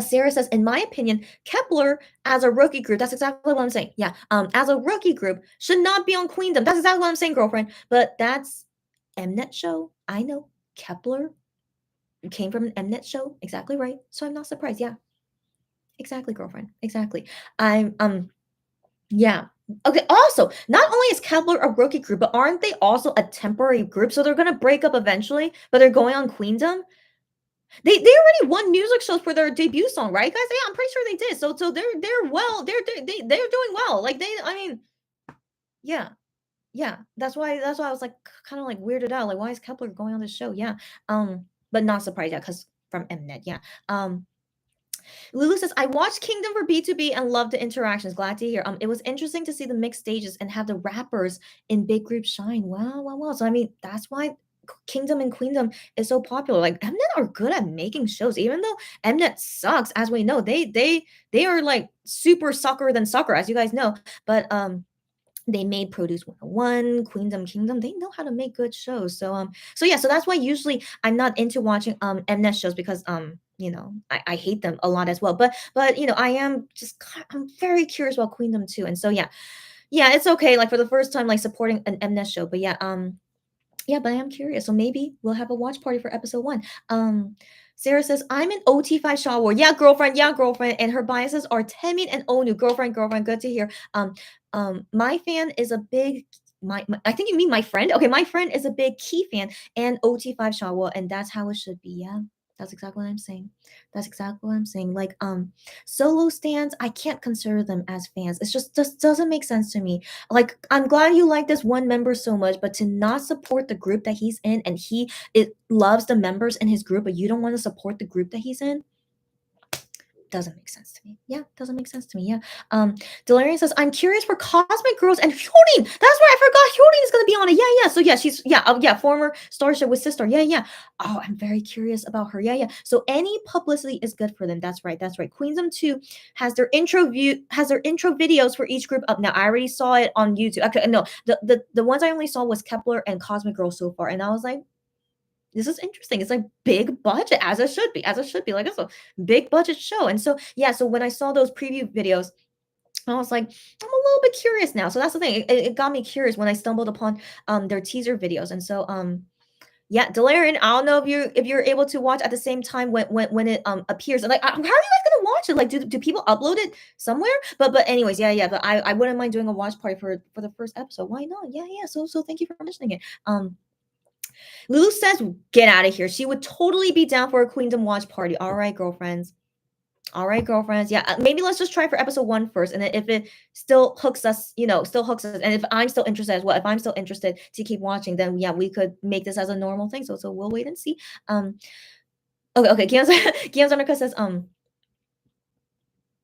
[SPEAKER 1] Sarah says, in my opinion, Kepler as a rookie group, that's exactly what I'm saying. Yeah, as a rookie group, should not be on Queendom. That's exactly what I'm saying, girlfriend. But that's Mnet show. I know Kepler came from an Mnet show. Exactly right. So I'm not surprised. Yeah, exactly, girlfriend. Exactly. I'm yeah. Okay, also, not only is Kepler a rookie group, but aren't they also a temporary group? So they're gonna break up eventually, but they're going on Queendom. They already won music shows for their debut song, right, guys? Yeah, I'm pretty sure they did. So they're well, they're doing well. Like they I mean, yeah. Yeah. That's why I was like kind of like weirded out. Like, why is Kepler going on this show? Yeah. But not surprised, yeah, because from Mnet, yeah. Lulu says, I watched Kingdom for B2B and loved the interactions. Glad to hear. It was interesting to see the mixed stages and have the rappers in big groups shine. Wow, wow, wow. So I mean, that's why Kingdom and Queendom is so popular. Like Mnet are good at making shows, even though Mnet sucks, as we know. They are like super sucker than sucker, as you guys know. But they made Produce 101, Queendom Kingdom. They know how to make good shows. So yeah, so that's why usually I'm not into watching Mnet shows because I hate them a lot as well. But I am I'm very curious about Queendom too. And so yeah. Yeah, it's okay like for the first time like supporting an Mnet show. But yeah, but I am curious. So maybe we'll have a watch party for episode 1. Sarah says, I'm an OT5 Shaw War. Yeah, girlfriend. Yeah, girlfriend. And her biases are Temin and Onu. Girlfriend, girlfriend. Good to hear. My fan is a big I think you mean my friend. Okay, my friend is a big Key fan and OT5 Shawa, and that's how it should be. Yeah. That's exactly what I'm saying. That's exactly what I'm saying. Like solo stands, I can't consider them as fans. It's just doesn't make sense to me. Like I'm glad you like this one member so much, but to not support the group that he's in and it loves the members in his group, but you don't want to support the group that he's in, doesn't make sense to me. Yeah, doesn't make sense to me. Yeah. Delarian says, I'm curious for Cosmic Girls and Hyodin. That's right, I forgot Hyodin is gonna be on it. Yeah, yeah. So yeah, she's yeah, former Starship with sister. Yeah, yeah. Oh, I'm very curious about her. Yeah, yeah. So any publicity is good for them. That's right. That's right. Queendom 2 has their intro videos for each group up. Now I already saw it on YouTube. Okay, no, the ones I only saw was Kepler and Cosmic Girls so far, and I was like, this is interesting. It's like big budget as it should be, as it should be. Like it's a big budget show. And so yeah, so when I saw those preview videos, I was like, I'm a little bit curious now. So that's the thing. It got me curious when I stumbled upon their teaser videos. And so yeah, Delarian, I don't know if you're able to watch at the same time when it appears. And like how are you guys gonna watch it? Like do people upload it somewhere? But anyways, yeah. But I wouldn't mind doing a watch party for the first episode. Why not? Yeah, yeah. So thank you for mentioning it. Lulu says, get out of here. She would totally be down for a Queendom watch party. All right, girlfriends. All right, girlfriends. Yeah, maybe let's just try for episode 1 first. And then if it still hooks us, still hooks us. And if I'm still interested as well, if I'm still interested to keep watching, then yeah, we could make this as a normal thing. So we'll wait and see. Okay. Kian Zarnica says,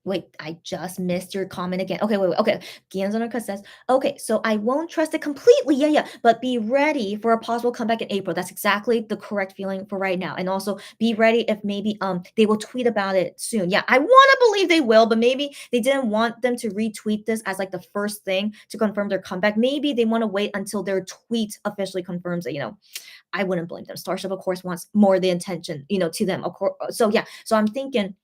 [SPEAKER 1] Wait, I just missed your comment again. Okay, wait, wait. Okay, Gianzonaka says, okay, so I won't trust it completely. Yeah, yeah, but be ready for a possible comeback in April. That's exactly the correct feeling for right now. And also be ready if maybe they will tweet about it soon. Yeah, I want to believe they will, but maybe they didn't want them to retweet this as like the first thing to confirm their comeback. Maybe they want to wait until their tweet officially confirms it. I wouldn't blame them. Starship, of course, wants more the attention, to them. Of course. So yeah, so I'm thinking,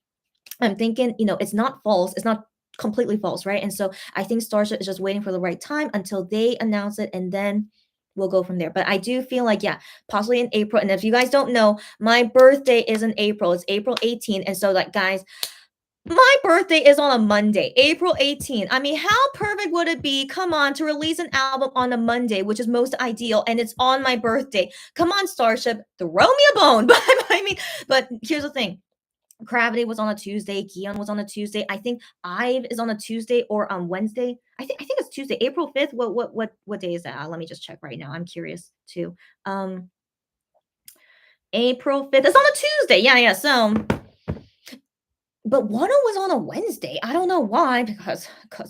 [SPEAKER 1] it's not false. It's not completely false, right? And so I think Starship is just waiting for the right time until they announce it, and then we'll go from there. But I do feel like, yeah, possibly in April. And if you guys don't know, my birthday is in April. It's April 18th. And so, like, guys, my birthday is on a Monday, April 18th. I mean, how perfect would it be? Come on, to release an album on a Monday, which is most ideal, and it's on my birthday. Come on, Starship, throw me a bone. But I mean, but here's the thing. Gravity was on a Tuesday. Kihyun was on a Tuesday. I think Ive is on a Tuesday or on Wednesday. I think it's Tuesday, April 5th. What day is that? Let me just check right now. I'm curious too. Um April 5th. It's on a Tuesday. Yeah, yeah. So but Wano was on a Wednesday. I don't know why, because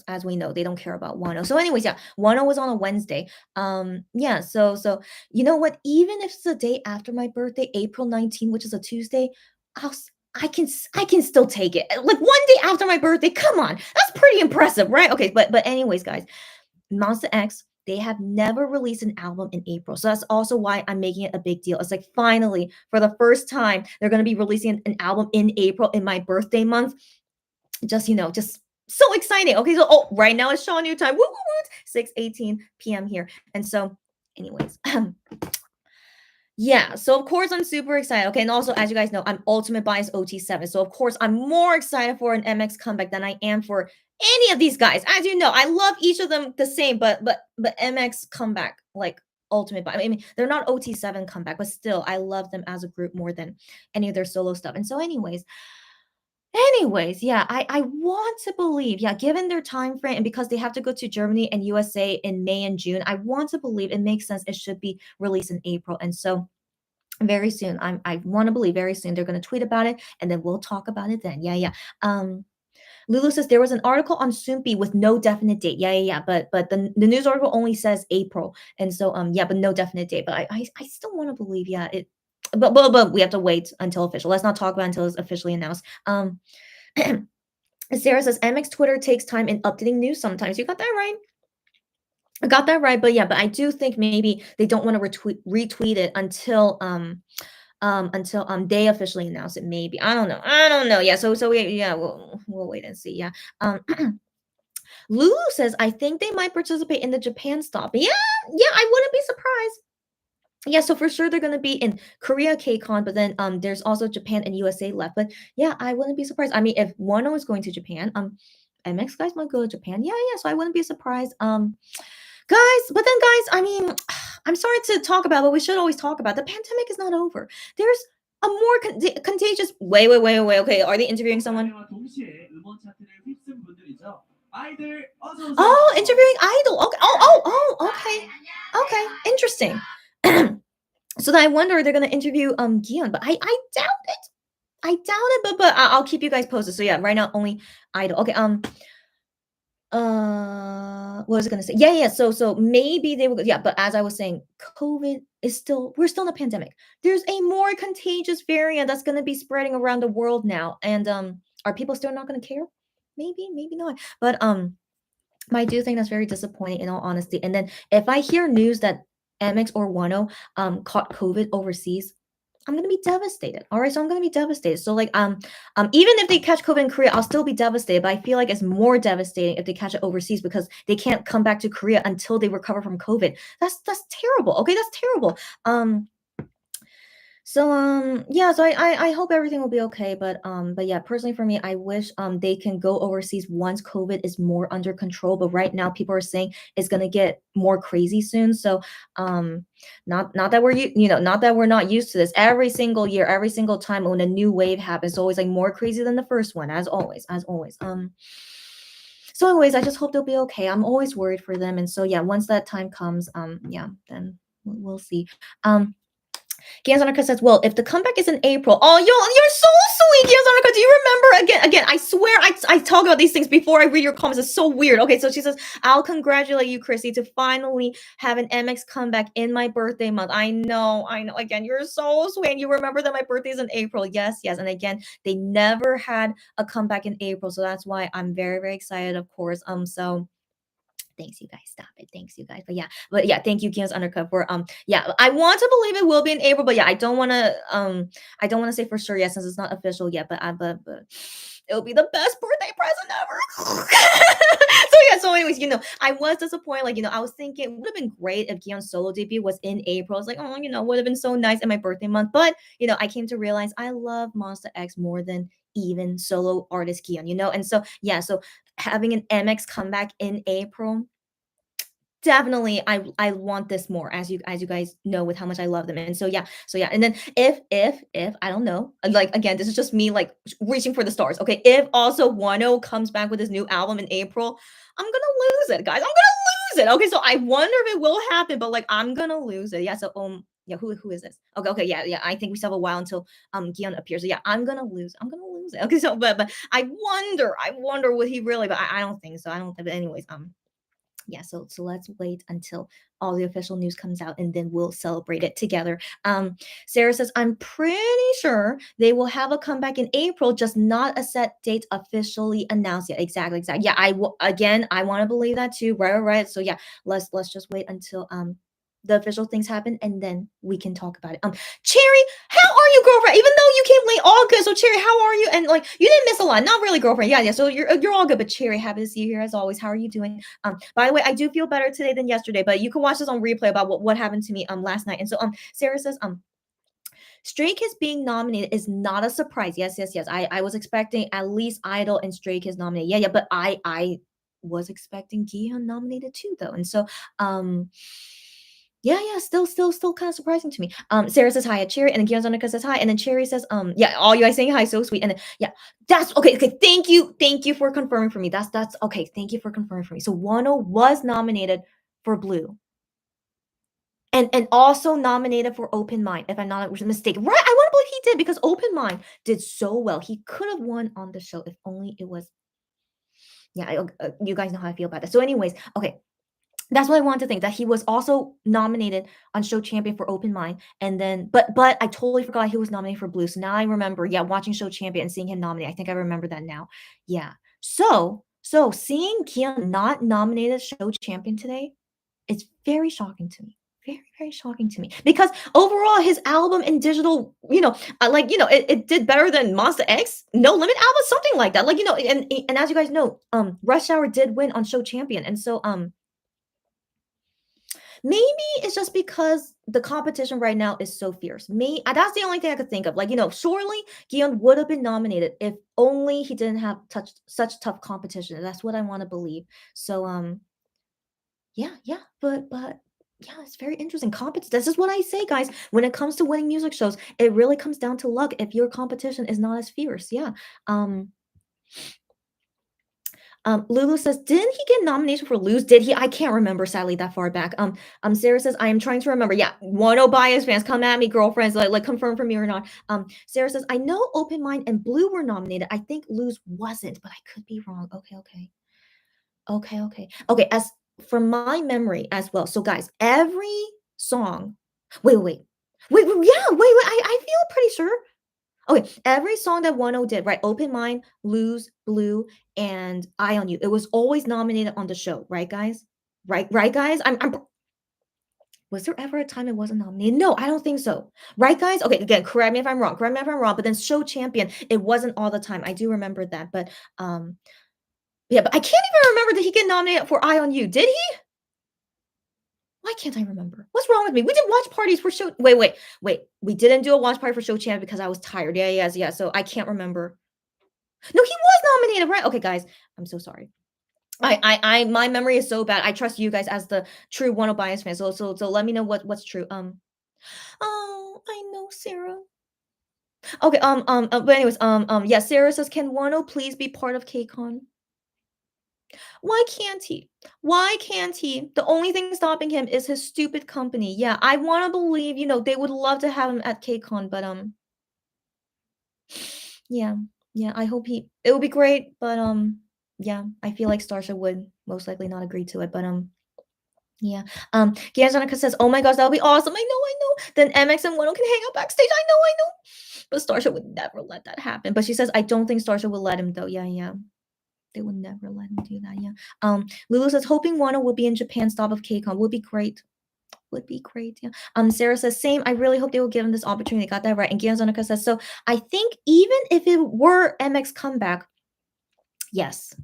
[SPEAKER 1] as we know, they don't care about Wano. So, anyways, yeah, Wano was on a Wednesday. Yeah, so you know what? Even if it's the day after my birthday, April 19th, which is a Tuesday, I can still take it. Like one day after my birthday. Come on, that's pretty impressive, right? Okay, but anyways, guys, Monster X, they have never released an album in April. So that's also why I'm making it a big deal. It's like finally, for the first time, they're going to be releasing an album in April in my birthday month. Just so exciting. Okay, so right now it's Shaw New time. Woo, woo, woo, 6:18 p.m. here. And so, anyways, yeah, so of course I'm super excited. Okay, and also as you guys know, I'm ultimate bias OT7. So of course I'm more excited for an MX comeback than I am for any of these guys. As you know, I love each of them the same, but MX comeback like ultimate bias. I mean, they're not OT7 comeback, but still I love them as a group more than any of their solo stuff. And so anyways, yeah, I want to believe, yeah, given their time frame and because they have to go to Germany and USA in May and June, I want to believe it makes sense it should be released in April. And so very soon. I want to believe very soon they're going to tweet about it, and then we'll talk about it then. Yeah, yeah. Lulu says there was an article on Soompi with no definite date. Yeah, yeah, yeah. But the news article only says April, and so yeah, but no definite date. But I still want to believe. Yeah, it. But we have to wait until official. Let's not talk about it until it's officially announced. Sarah says MX Twitter takes time in updating news sometimes. You got that right. I got that right. But yeah, but I do think maybe they don't want to retweet it until they officially announce it. Maybe I don't know. Yeah, so we'll wait and see. Yeah. Lulu says I think they might participate in the Japan stop. Yeah, yeah, I wouldn't be surprised. Yeah, so for sure they're gonna be in Korea KCON, but then there's also Japan and USA left. But yeah, I wouldn't be surprised. I mean, if Wano is going to Japan, MX guys might go to Japan. Yeah, yeah. So I wouldn't be surprised. Guys, but then guys, I mean, I'm sorry to talk about, but we should always talk about the pandemic is not over. There's a more contagious. Wait. Okay, are they interviewing someone? Oh, interviewing Idol. Okay. Okay. Okay. Interesting. So then I wonder they're gonna interview Gion, but I doubt it. I doubt it, but I'll keep you guys posted. So yeah, right now only Idol. Okay. What was I gonna say? Yeah, yeah. So maybe they will. Yeah, but as I was saying, COVID is still. We're still in a pandemic. There's a more contagious variant that's gonna be spreading around the world now, and are people still not gonna care? Maybe not. But I do think that's very disappointing in all honesty. And then if I hear news that MX or Wano caught COVID overseas, I'm gonna be devastated. All right, so I'm gonna be devastated. So like even if they catch COVID in Korea, I'll still be devastated. But I feel like it's more devastating if they catch it overseas because they can't come back to Korea until they recover from COVID. That's terrible. Okay, that's terrible. Yeah, so I hope everything will be okay, but yeah, personally for me, I wish they can go overseas once COVID is more under control. But right now, people are saying it's gonna get more crazy soon. So not that not that we're not used to this. Every single year, every single time when a new wave happens, it's always like more crazy than the first one, as always, as always. So anyways, I just hope they'll be okay. I'm always worried for them, and so yeah, once that time comes, yeah, then we'll see. Gianzanaka says, "Well, if the comeback is in April." Oh, you're so sweet, Gianzanaka. Do you remember again? I swear I talk about these things before I read your comments. It's so weird. Okay, so she says, "I'll congratulate you, Chrissy, to finally have an MX comeback in my birthday month." I know. Again, you're so sweet. And you remember that my birthday is in April. Yes, yes. And again, they never had a comeback in April, so that's why I'm very, very excited. Of course. So thanks, you guys. Stop it. Thanks, you guys. But yeah, thank you, Kia's Undercut for yeah. I want to believe it will be in April, but yeah, I don't want to say for sure yet since it's not official yet. But it'll be the best birthday present ever. So yeah. So anyways, I was disappointed. Like I was thinking it would have been great if Kian's solo debut was in April. I was like, oh, would have been so nice in my birthday month. But I came to realize I love Monster X more than even solo artist Kian. And so yeah, so having an MX comeback in April, definitely I want this more, as you guys know with how much I love them. And so yeah, and then if I don't know, like again, this is just me like reaching for the stars. Okay, if also Wano comes back with his new album in April, I'm gonna lose it, guys. I'm gonna lose it. Okay, so I wonder if it will happen, but like I'm gonna lose it. Yeah, so yeah, who is this? Okay, yeah. I think we still have a while until Gion appears. So yeah, I'm gonna lose. I'm gonna lose it. Okay, so but I wonder would he really? But I don't think so. I don't. But anyways, yeah, so let's wait until all the official news comes out and then we'll celebrate it together. Sarah says, I'm pretty sure they will have a comeback in April, just not a set date officially announced yet. Exactly. Yeah, again, I want to believe that too. Right. So yeah, let's just wait until the official things happen and then we can talk about it. Cherry, how are you, girlfriend? Even though you came late, all good. So Cherry, how are you? And like you didn't miss a lot. Not really, girlfriend. Yeah. So you're all good. But Cherry, happy to see you here as always. How are you doing? By the way, I do feel better today than yesterday, but you can watch this on replay about what happened to me last night. And so Sarah says Stray Kids being nominated is not a surprise. Yes. I was expecting at least Idol and Stray Kids nominated. Yeah, but I was expecting Gihan nominated too though. And so yeah, still kind of surprising to me. Sarah says hi at Cherry, and then Gianzonica says hi, and then Cherry says, yeah, all you guys saying hi, so sweet. And then yeah, that's okay. Thank you for confirming for me. That's okay. Thank you for confirming for me. So Wano was nominated for Blue. And also nominated for Open Mind, if I'm not mistaken. Right, I want to believe he did because Open Mind did so well. He could have won on the show if only it was. Yeah, you guys know how I feel about that. So, anyways, okay, that's what I want to think, that he was also nominated on Show Champion for Open Mind, and then but I totally forgot he was nominated for Blue. So now I remember, yeah, watching Show Champion and seeing him nominated. I think I remember that now. Yeah. So seeing Kian not nominated Show Champion today, it's very shocking to me. Very, very shocking to me. Because overall, his album in digital, it did better than Monster X, No Limit album, something like that. Like, and as you guys know, Rush Hour did win on Show Champion. And so maybe it's just because the competition right now is so fierce. Me, that's the only thing I could think of. Like, surely Guillaume would have been nominated if only he didn't have such tough competition. That's what I want to believe. So, yeah, but yeah, it's very interesting. This is what I say, guys. When it comes to winning music shows, it really comes down to luck. If your competition is not as fierce, yeah. Lulu says, didn't he get nomination for Lose? Did he? I can't remember, sadly, that far back. Sarah says, I am trying to remember. Yeah, Wano bias fans, come at me, girlfriends. Like confirm for me or not. Sarah says, I know Open Mind and Blue were nominated. I think Lose wasn't, but I could be wrong. Okay. As from my memory as well. So, guys, every song. Wait. I feel pretty sure. Okay, every song that 1 did, right? Open Mind, Lose, Blue, and Eye on You. It was always nominated on the show, right, guys? Right, guys? I'm Was there ever a time it wasn't nominated? No, I don't think so. Right, guys? Okay, again, correct me if I'm wrong. But then Show Champion, it wasn't all the time. I do remember that. But yeah, but I can't even remember that he get nominated for Eye on You. Did he? Why can't I remember? What's wrong with me? We did watch parties for show. Wait. We didn't do a watch party for Show Champion because I was tired. Yeah. So I can't remember. No, he was nominated, right? Okay, guys, I'm so sorry. My memory is so bad. I trust you guys as the true One Bias fan. So let me know what's true. Oh, I know, Sarah. Okay. But anyways, yeah. Sarah says, can Wano please be part of KCON? Why can't he? Why can't he? The only thing stopping him is his stupid company. Yeah, I wanna believe, they would love to have him at KCON, but, yeah, yeah, I hope he it would be great, but, yeah, I feel like Starsha would most likely not agree to it, but, yeah. Gianzanika says, "Oh my gosh, that would be awesome. I know. Then MX and Wano can hang out backstage. I know. But Starsha would never let that happen." But she says, "I don't think Starsha will let him though." Yeah, yeah. They would never let him do that. Yeah. Lulu says, "Hoping Wano will be in Japan stop of KCON would be great. Would be great." Yeah. Sarah says, "Same. I really hope they will give him this opportunity." Got that right. And Gianzanika says, "So I think even if it were MX comeback, yes.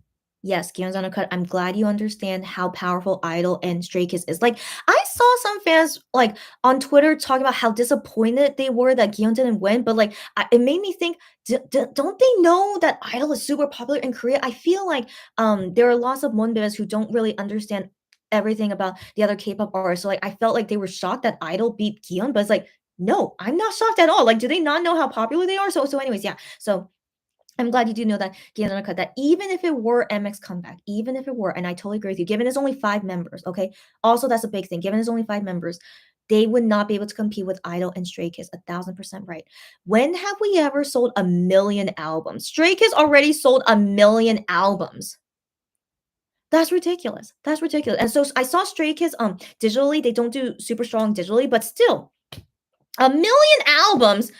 [SPEAKER 1] Yes, Gion's Uncut. I'm glad you understand how powerful Idol and Stray Kids is. Like, I saw some fans like on Twitter talking about how disappointed they were that Gion didn't win, but like it made me think, don't they know that Idol is super popular in Korea? I feel like there are lots of Monbebes who don't really understand everything about the other K-pop artists. So like I felt like they were shocked that Idol beat Gion, but it's like no, I'm not shocked at all. Like, do they not know how popular they are? So anyways, yeah. So I'm glad you do know that Gianluca, that even if it were MX comeback, even if it were, and I totally agree with you, given it's only 5 members, okay? Also, that's a big thing. Given it's only 5 members, they would not be able to compete with Idol and Stray Kids. 1,000% right. When have we ever sold 1,000,000 albums? Stray Kids already sold 1,000,000 albums. That's ridiculous. That's ridiculous. And so I saw Stray Kids digitally. They don't do super strong digitally, but still, 1,000,000 albums,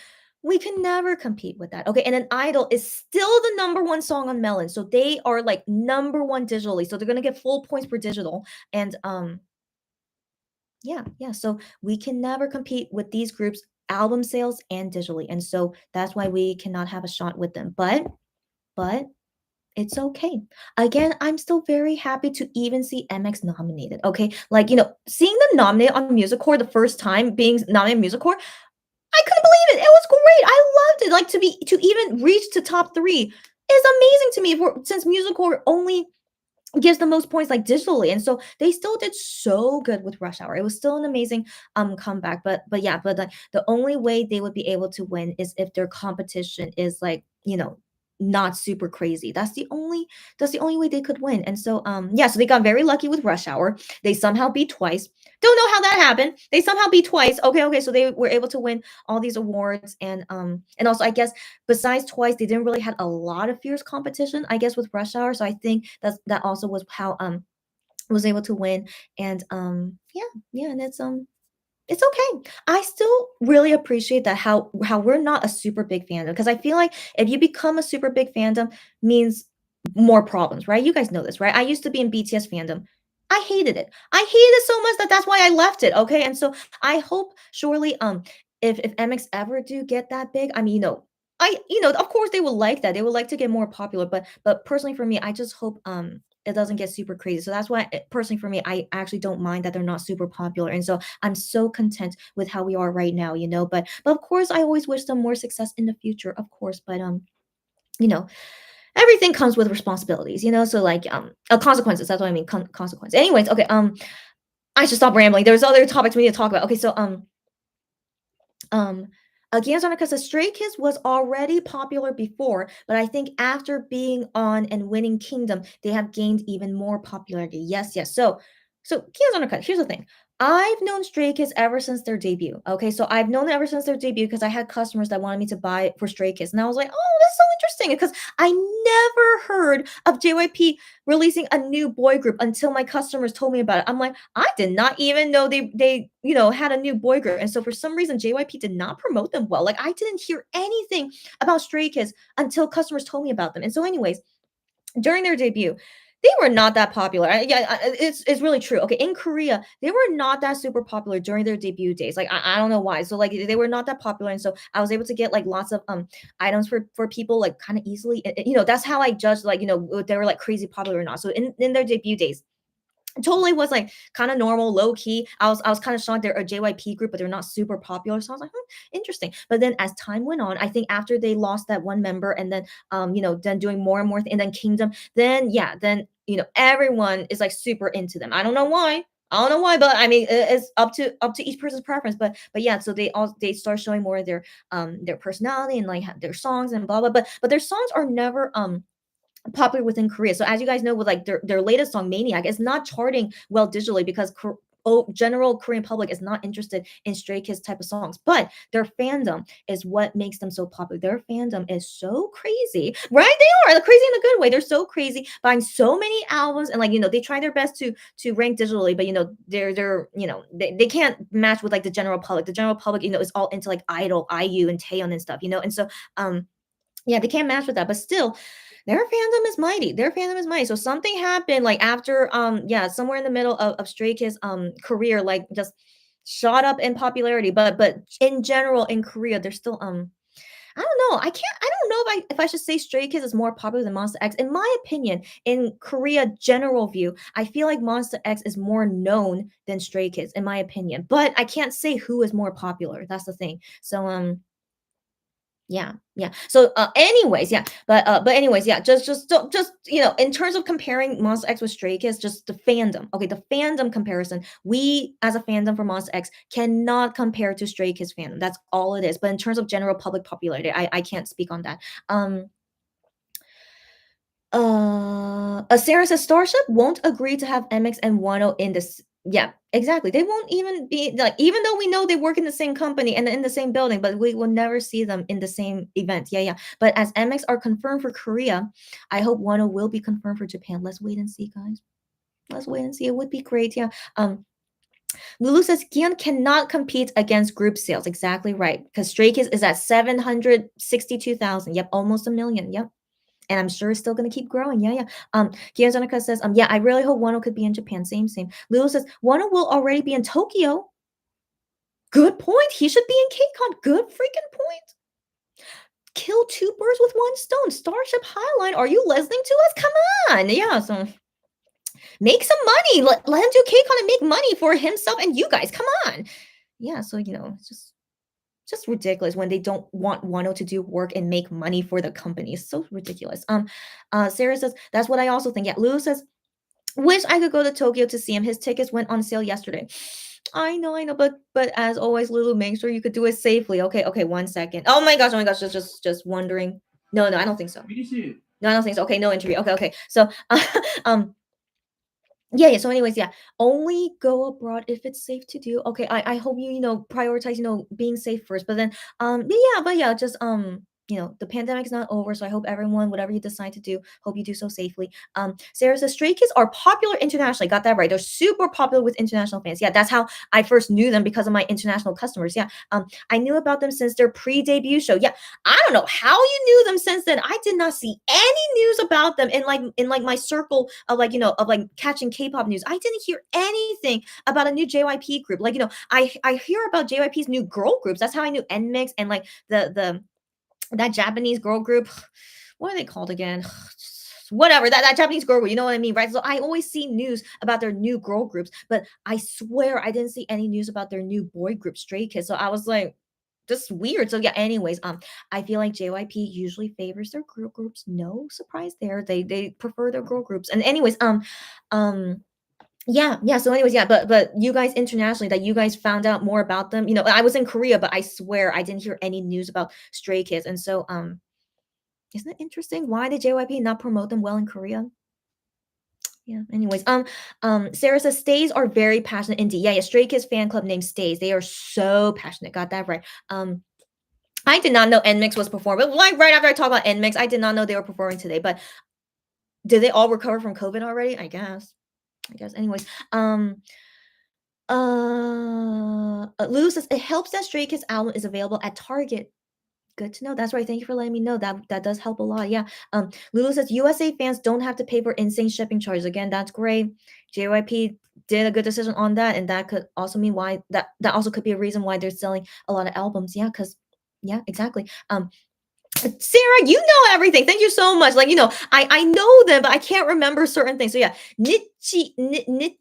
[SPEAKER 1] we can never compete with that, okay? And then Idol is still the number 1 song on Melon, so they are, like, number 1 digitally, so they're gonna get full points for digital, and, yeah, yeah, so we can never compete with these groups' album sales and digitally, and so that's why we cannot have a shot with them, but it's okay. Again, I'm still very happy to even see MX nominated, okay? Like, seeing them nominated on Music Core the first time being nominated on Music Core, I couldn't believe it. It was great. I loved it. Like to even reach to top 3 is amazing to me since musical only gives the most points like digitally. And so they still did so good with Rush Hour. It was still an amazing comeback. But yeah, but the only way they would be able to win is if their competition is like, not super crazy. That's the only way they could win. And so yeah, so they got very lucky with Rush Hour. They somehow beat twice. Don't know how that happened. They somehow beat twice. Okay, so they were able to win all these awards and also I guess besides twice, they didn't really had a lot of fierce competition, I guess, with Rush Hour. So I think that also was how was able to win. And yeah, and it's okay. I still really appreciate that how we're not a super big fandom because I feel like if you become a super big fandom means more problems, right? You guys know this, right? I used to be in BTS fandom. I hated it. I hated it so much that that's why I left it. Okay, and so I hope surely if MX ever do get that big, I mean of course they would like that. They would like to get more popular, but personally for me, I just hope it doesn't get super crazy. So that's why personally for me, I actually don't mind that they're not super popular. And so I'm so content with how we are right now, But of course, I always wish them more success in the future, of course. But you know, everything comes with responsibilities, So like consequences. That's what I mean. Consequences. Anyways, okay. I should stop rambling. There's other topics we need to talk about. Okay, so um, again, because the Stray Kids was already popular before, but I think after being on and winning Kingdom, they have gained even more popularity. Yes, yes. So here's the thing. I've known Stray Kids ever since their debut. Okay, so I've known them ever since their debut because I had customers that wanted me to buy for Stray Kids, and I was like, oh, that's so interesting because I never heard of JYP releasing a new boy group until my customers told me about it. I'm like, I did not even know they had a new boy group. And so for some reason JYP did not promote them well. Like I didn't hear anything about Stray Kids until customers told me about them. And so anyways, during their debut, they were not that popular. It's really true. Okay, in Korea, they were not that super popular during their debut days. Like I don't know why. So like they were not that popular, and so I was able to get like lots of items for people like kind of easily. That's how I judged like if they were like crazy popular or not. So in their debut days, totally was like kind of normal, low key. I was kind of shocked they're a JYP group, but they're not super popular. So I was like, interesting. But then as time went on, I think after they lost that one member, and then then doing more and more, and then Kingdom, then yeah, then everyone is like super into them. I don't know why. I don't know why, but I mean, it's up to each person's preference. But yeah, so they start showing more of their personality and like their songs and blah blah. But their songs are never popular within Korea. So as you guys know, with like their latest song Maniac, it's not charting well digitally because general Korean public is not interested in Stray Kids type of songs. But their fandom is what makes them so popular. Their fandom is so crazy, right? They are crazy in a good way. They're so crazy, buying so many albums, and like they try their best to rank digitally, but they're they can't match with like the general public. The general public is all into like Idol, IU, and Taeyeon and stuff, and so yeah, they can't match with that, but still, their fandom is mighty. Their fandom is mighty. So something happened like after yeah, somewhere in the middle of Stray Kids career, like just shot up in popularity. But in general in Korea, they're still I don't know. I don't know if I should say Stray Kids is more popular than Monster X. In my opinion, in Korea general view, I feel like Monster X is more known than Stray Kids, in my opinion. But I can't say who is more popular. That's the thing. So yeah, yeah. So, anyways, yeah, but anyways, yeah, in terms of comparing Monster X with Stray Kids, just the fandom. Okay, the fandom comparison. We as a fandom for Monster X cannot compare to Stray Kids fandom. That's all it is. But in terms of general public popularity, I can't speak on that. Sarah says Starship won't agree to have MX and Wano in this. Yeah, exactly. They won't even be like, even though we know they work in the same company and in the same building, but we will never see them in the same event. Yeah, yeah. But as MX are confirmed for Korea, I hope Wano will be confirmed for Japan. Let's wait and see, guys. Let's wait and see. It would be great. Yeah. Lulu says Kihyun cannot compete against group sales. Exactly right. Because Stray Kids is at 762,000. Yep, almost a million. Yep. And I'm sure it's still going to keep growing. Yeah, yeah. Kiyozonica says, yeah, I really hope Wano could be in Japan. Same, same. Lulu says, Wano will already be in Tokyo. Good point. He should be in KCON. Good freaking point. Kill two birds with one stone. Starship Highline, are you listening to us? Come on. Yeah, so make some money. Let him do KCON and make money for himself and you guys. Come on. Yeah, so, it's just ridiculous when they don't want Wano to do work and make money for the company. It's so ridiculous. Sarah says, that's what I also think. Yeah, Lulu says, wish I could go to Tokyo to see him. His tickets went on sale yesterday. I know, but as always, Lulu, make sure you could do it safely. Okay, 1 second. Oh my gosh, just wondering. No, I don't think so. No, I don't think so. Okay, no interview. Okay. So, yeah. So, anyways, yeah, only go abroad if it's safe to do. Okay, I hope prioritize being safe first. But then but yeah, just the pandemic's not over, so I hope everyone, whatever you decide to do, hope you do so safely. Sarah says Stray Kids are popular internationally. Got that right. They're super popular with international fans. Yeah, that's how I first knew them because of my international customers. Yeah. I knew about them since their pre-debut show. Yeah, I don't know how you knew them since then. I did not see any news about them in my circle of catching K-pop news. I didn't hear anything about a new JYP group. I hear about JYP's new girl groups. That's how I knew NMIX and like that Japanese girl group. What are they called again? Whatever, that Japanese girl group, you know what I mean, right? So I always see news about their new girl groups, but I swear I didn't see any news about their new boy group, Stray Kids. So I was like, just weird. So yeah, anyways, I feel like JYP usually favors their girl groups. No surprise there. They prefer their girl groups. And anyways, yeah. So anyways, yeah, but you guys internationally, that you guys found out more about them. I was in Korea, but I swear I didn't hear any news about Stray Kids. And so isn't it interesting? Why did JYP not promote them well in Korea? Yeah. Anyways, Sarah says Stays are very passionate indeed. Yeah. Stray Kids fan club named Stays. They are so passionate. Got that right. I did not know NMIX was performing. Like right after I talked about NMIX, I did not know they were performing today. But did they all recover from COVID already? I guess. Anyways, Lou says it helps that Stray Kids album is available at Target. Good to know. That's right. Thank you for letting me know. That does help a lot. Yeah. Lulu says USA fans don't have to pay for insane shipping charges. Again, that's great. JYP did a good decision on that, and that could also mean why that also could be a reason why they're selling a lot of albums. Yeah, because exactly. Sarah, you know everything. Thank you so much. I know them, but I can't remember certain things. So yeah, Nichi, whatever.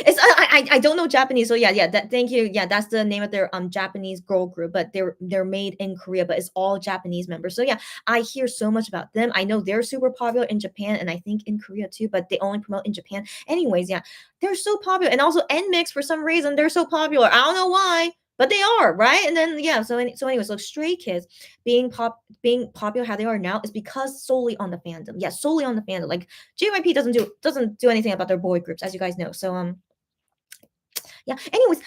[SPEAKER 1] It's I don't know Japanese, so yeah. Thank you. Yeah, that's the name of their Japanese girl group, but they're made in Korea, but it's all Japanese members. So yeah, I hear so much about them. I know they're super popular in Japan and I think in Korea too, but they only promote in Japan. Anyways, yeah, they're so popular, and also NMIX for some reason they're so popular. I don't know why. but they are, right? And then yeah, so anyways, so Stray Kids being popular how they are now is because solely on the fandom. Yeah, solely on the fandom. Like JYP doesn't do anything about their boy groups, as you guys know. So yeah. Anyways,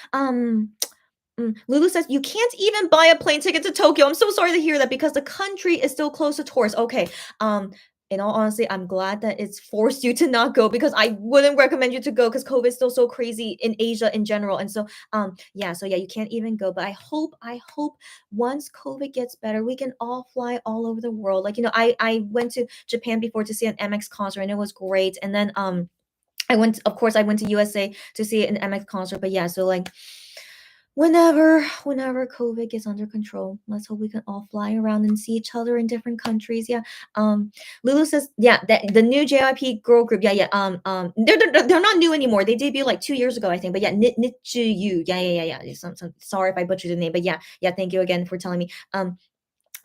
[SPEAKER 1] Lulu says you can't even buy a plane ticket to Tokyo. I'm so sorry to hear that because the country is still closed to tourists. Okay. In all honesty, I'm glad that it's forced you to not go because I wouldn't recommend you to go because COVID is still so crazy in Asia in general. And so yeah, so yeah, you can't even go. But I hope once COVID gets better, we can all fly all over the world. Like, I went to Japan before to see an MX concert and it was great. And then I went to USA to see an MX concert. But yeah, so like whenever COVID gets under control, let's hope we can all fly around and see each other in different countries. Yeah. Lulu says, yeah, that the new JYP girl group. Yeah, yeah. They're not new anymore. They debuted like 2 years ago, I think. But yeah, Nichuyu. Yeah. Sorry if I butchered the name, but yeah, yeah. Thank you again for telling me.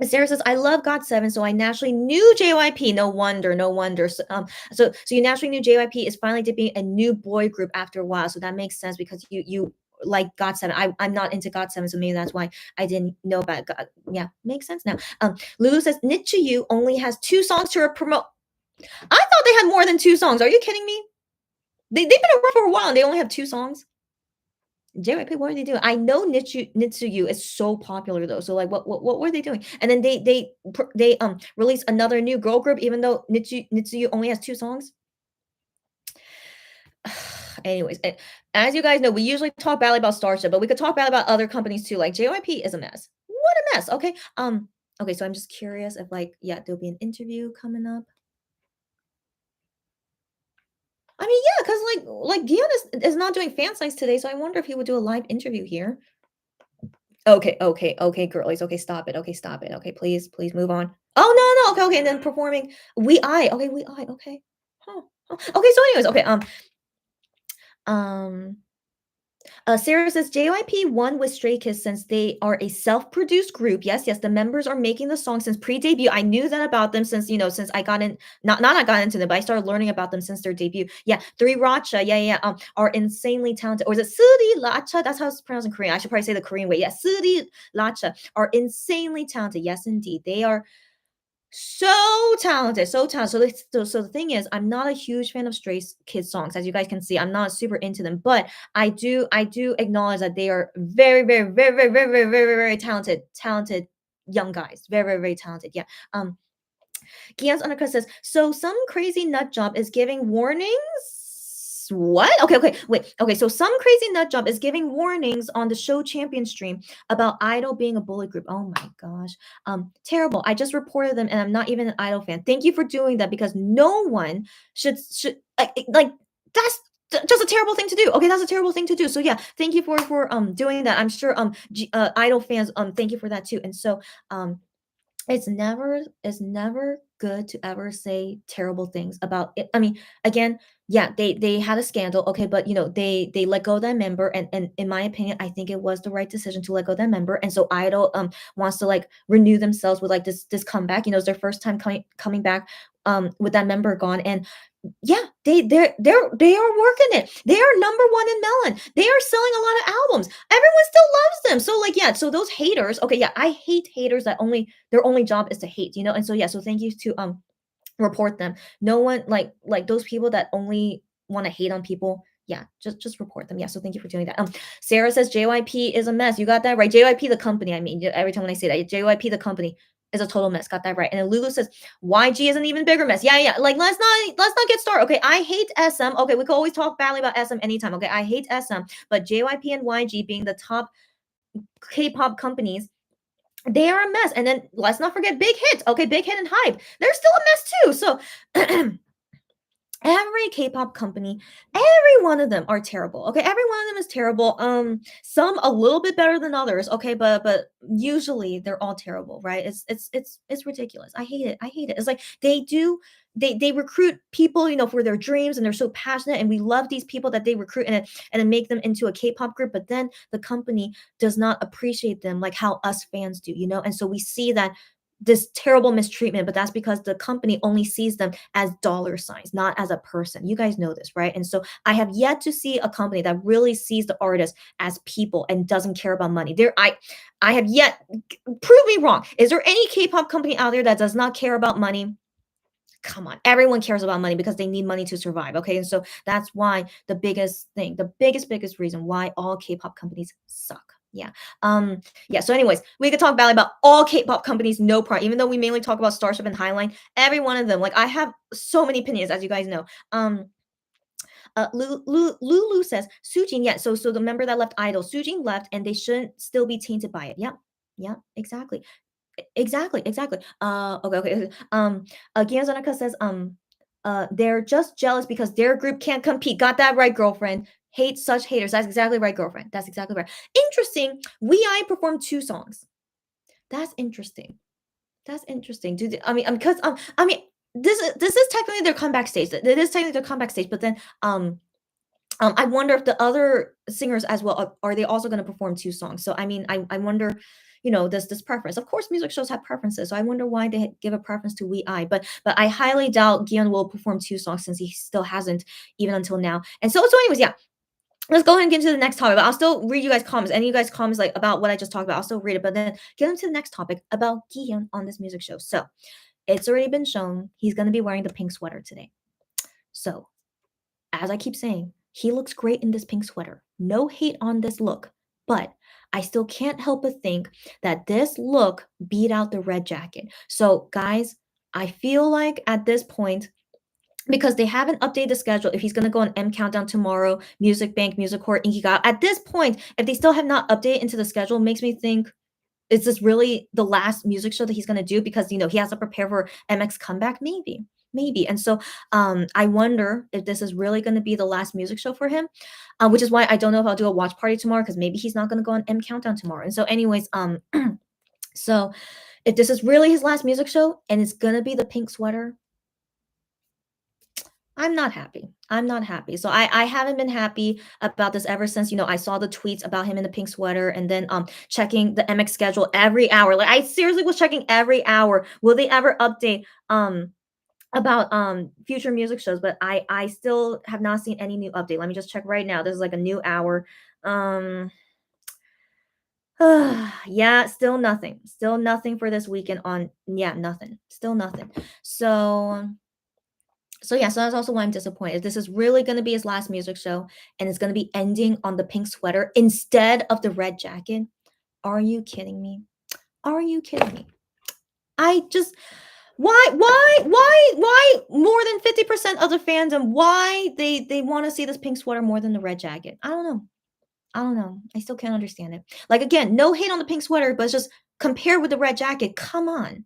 [SPEAKER 1] Sarah says, I love GOT7, so I naturally knew JYP. No wonder, no wonder. So you naturally knew JYP is finally debuting a new boy group after a while. So that makes sense because you like GOT7. I'm not into GOT7, so maybe that's why I didn't know about God. Yeah, makes sense now. Lulu says, Nichiyu only has 2 songs to promote. I thought they had more than 2 songs. Are you kidding me? They've been around for a while and they only have 2 songs. JYP, what are they doing? I know Nitsuyu is so popular though. So like, what were they doing? And then they released another new girl group, even though Nitsuyu only has 2 songs. Anyways, as you guys know, we usually talk badly about Starship, but we could talk bad about other companies too. Like JYP is a mess. What a mess. Okay. Okay. So I'm just curious if like, yeah, there'll be an interview coming up. I mean, yeah, because like Gion is not doing fan sites today, so I wonder if he would do a live interview here. Okay, girlies. Okay, stop it. Okay, stop it. Okay, please move on. Oh no. Okay. And then performing We I. Okay, We I. Okay. Huh. Okay, so anyways, okay. Um Sarah says JYP won with Stray Kids since they are a self-produced group. Yes, the members are making the song since pre-debut. I knew that about them since since I got in, not I got into them, but I started learning about them since their debut. Yeah, Three Racha, yeah, are insanely talented. Or is it Suri Lacha? That's how it's pronounced in Korean. I should probably say the Korean way. Yeah, Suri Lacha are insanely talented. Yes, indeed, they are so talented, so talented. So the thing is, I'm not a huge fan of Stray Kids songs, as you guys can see. I'm not super into them, but I do acknowledge that they are very talented young guys. Very talented. Yeah. Gian's undercut says, so some crazy nut job is giving warnings. What? Okay, wait. Okay, so some crazy nut job is giving warnings on the show champion stream about Idol being a bully group. Oh my gosh. Terrible. I just reported them and I'm not even an Idol fan. Thank you for doing that because no one should like that's just a terrible thing to do. Okay, that's a terrible thing to do. So yeah, thank you for doing that. I'm sure Idol fans thank you for that too. And so it's never good to ever say terrible things about it. I mean, again, yeah, they had a scandal, okay, but they let go of that member, and in my opinion, I think it was the right decision to let go of that member. And so Idol wants to like renew themselves with like this comeback. It's their first time coming back with that member gone. And yeah, they are working it. They are number one in Melon. They are selling a lot of albums. Everyone still loves them. So like yeah, so those haters, okay, yeah, I hate haters that their only job is to hate, And so yeah, so thank you to report them. No one like those people that only want to hate on people. Yeah, just report them. Yeah, so thank you for doing that. Sarah says JYP is a mess. You got that right. JYP the company. I mean, every time when I say that, JYP the company is a total mess. Got that right. And then Lulu says YG is an even bigger mess. Yeah. Like let's not get started. Okay, I hate SM. Okay, we can always talk badly about SM anytime. Okay, I hate SM, but JYP and YG being the top K-pop companies, they are a mess. And then let's not forget Big Hit. Okay, Big Hit and Hype. They're still a mess too. So every K-pop company, every one of them are terrible. Okay, every one of them is terrible. Some a little bit better than others. Okay, but usually they're all terrible, right? It's ridiculous. I hate it. It's like they recruit people, for their dreams, and they're so passionate, and we love these people that they recruit and then make them into a K-pop group. But then the company does not appreciate them like how us fans do, And so we see that this terrible mistreatment, but that's because the company only sees them as dollar signs, not as a person. You guys know this, right? And so I have yet to see a company that really sees the artist as people and doesn't care about money. I have yet, prove me wrong. Is there any K-pop company out there that does not care about money? Come on, everyone cares about money because they need money to survive. Okay, and so that's why the biggest thing, the biggest reason why all K-pop companies suck. Yeah. Yeah. So, anyways, we could talk about all K-pop companies, no problem. Even though we mainly talk about Starship and Highline, every one of them. Like I have so many opinions, as you guys know. Lulu says Sujin. Yeah. So the member that left Idol, Sujin left, and they shouldn't still be tainted by it. Yeah. Yeah. Exactly. Exactly. Okay. Gianzanaka says, they're just jealous because their group can't compete. Got that right, girlfriend. Hate such haters. That's exactly right, girlfriend. That's exactly right. Interesting. I performed 2 songs. That's interesting. That's interesting. Because this is technically their comeback stage. It is technically their comeback stage, but then I wonder if the other singers as well are they also going to perform 2 songs. So I wonder, this preference. Of course, music shows have preferences. So I wonder why they give a preference to We I. But I highly doubt Gion will perform 2 songs since he still hasn't even until now. And so anyways, yeah. Let's go ahead and get into the next topic. But I'll still read you guys comments. Any of you guys comments like about what I just talked about, I'll still read it. But then get into the next topic about Gihyun on this music show. So it's already been shown he's going to be wearing the pink sweater today. So as I keep saying, he looks great in this pink sweater. No hate on this look, but I still can't help but think that this look beat out the red jacket. So, guys, I feel like at this point, because they haven't updated the schedule, if he's going to go on M Countdown tomorrow, Music Bank, Music Core, Inkigayo, at this point, if they still have not updated into the schedule, makes me think, is this really the last music show that he's going to do? Because, he has to prepare for MX comeback? Maybe. And so I wonder if this is really going to be the last music show for him, which is why I don't know if I'll do a watch party tomorrow, because maybe he's not going to go on M Countdown tomorrow. And so anyways, so if this is really his last music show and it's going to be the pink sweater, I'm not happy. So I haven't been happy about this ever since, I saw the tweets about him in the pink sweater and then checking the MX schedule every hour. Like I seriously was checking every hour. Will they ever update about future music shows? But I still have not seen any new update. Let me just check right now. There's like a new hour. Yeah, still nothing. Still nothing for this weekend on nothing. Still nothing. So yeah, so that's also why I'm disappointed. This is really going to be his last music show, and it's going to be ending on the pink sweater instead of the red jacket. Are you kidding me? Are you kidding me? I just why more than 50% of the fandom, why they want to see this pink sweater more than the red jacket? I don't know. I still can't understand it. Like again, no hate on the pink sweater, but it's just compared with the red jacket. Come on.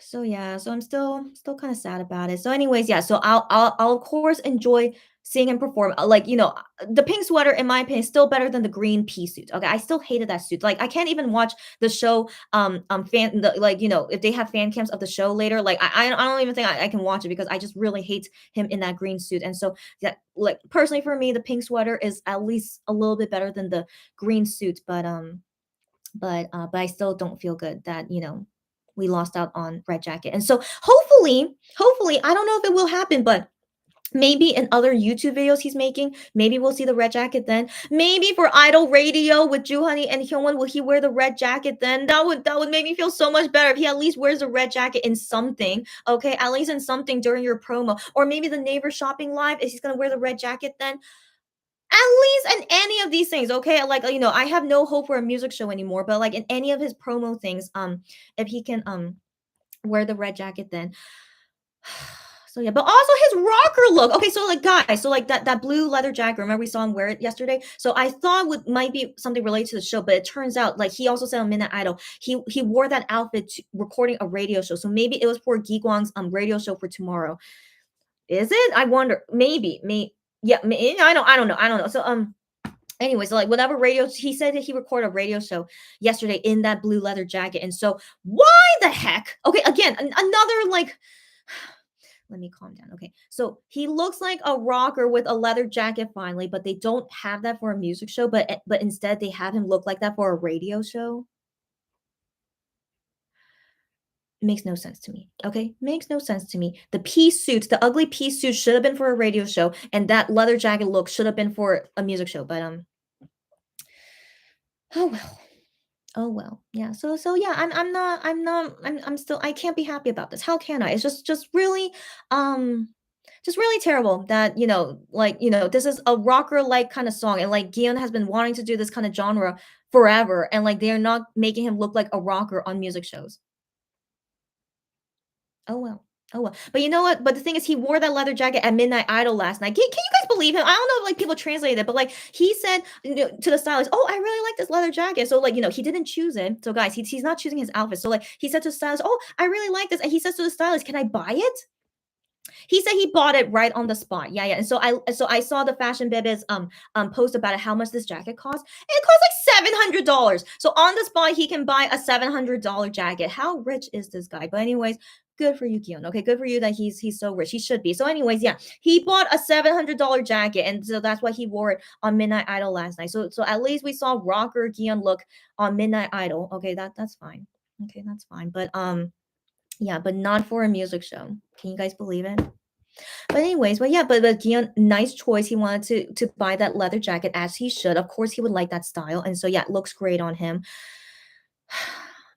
[SPEAKER 1] So yeah, so I'm still kind of sad about it. So anyways, yeah, so I'll of course enjoy seeing him perform. The pink sweater in my opinion is still better than the green pea suit. Okay, I still hated that suit. Like I can't even watch the show if they have fan cams of the show later, like I don't even think I can watch it because I just really hate him in that green suit. And so yeah, like personally for me, the pink sweater is at least a little bit better than the green suit, but I still don't feel good that we lost out on red jacket. And so hopefully, I don't know if it will happen, but maybe in other YouTube videos he's making, maybe we'll see the red jacket then. Maybe for Idol Radio with Juhani and Hyungwon, will he wear the red jacket then? That would make me feel so much better if he at least wears the red jacket in something. Okay, at least in something during your promo. Or maybe the neighbor shopping live, is he's gonna wear the red jacket then? At least in any of these things, okay? Like, I have no hope for a music show anymore, but like in any of his promo things, if he can wear the red jacket then. So yeah, but also his rocker look. Okay, so like guys, so like that blue leather jacket, remember we saw him wear it yesterday? So I thought might be something related to the show, but it turns out like he also said on Midnight Idol, he wore that outfit to recording a radio show. So maybe it was for Giguang's radio show for tomorrow. Is it? I wonder. Maybe. Yeah, I don't know. So anyway, so like whatever radio, he said that he recorded a radio show yesterday in that blue leather jacket. And so why the heck? Okay, again, another let me calm down. Okay. So he looks like a rocker with a leather jacket finally, but they don't have that for a music show, but instead they have him look like that for a radio show. Makes no sense to me. Okay? Makes no sense to me. The pea suits, the ugly pea suits should have been for a radio show, and that leather jacket look should have been for a music show. But oh well. Oh well. Yeah. So yeah, I'm still I can't be happy about this. How can I? It's just really just really terrible that, this is a rocker like kind of song, and like Gion has been wanting to do this kind of genre forever, and like they're not making him look like a rocker on music shows. Oh well. Oh well. But you know what? But the thing is, he wore that leather jacket at Midnight Idol last night. Can you guys believe him? I don't know if like people translated it, but like he said, to the stylist, "Oh, I really like this leather jacket." So like, he didn't choose it. So guys, he's not choosing his outfit. So like he said to the stylist, "Oh, I really like this," and he says to the stylist, "Can I buy it?" He said he bought it right on the spot. Yeah, yeah. And so I saw the fashion bibis post about it, how much this jacket costs. It costs like $700. So on the spot, he can buy a $700 jacket. How rich is this guy? But anyways, good for you, Kion. Okay, good for you that he's so rich. He should be. So anyways, yeah, he bought a $700 jacket, and so that's why he wore it on Midnight Idol last night. So at least we saw rocker Gion look on Midnight Idol. Okay, that's fine. Okay, that's fine. But yeah, but not for a music show. Can you guys believe it? But anyways, but yeah, but Gion, nice choice. He wanted to buy that leather jacket as he should. Of course, he would like that style, and so yeah, it looks great on him.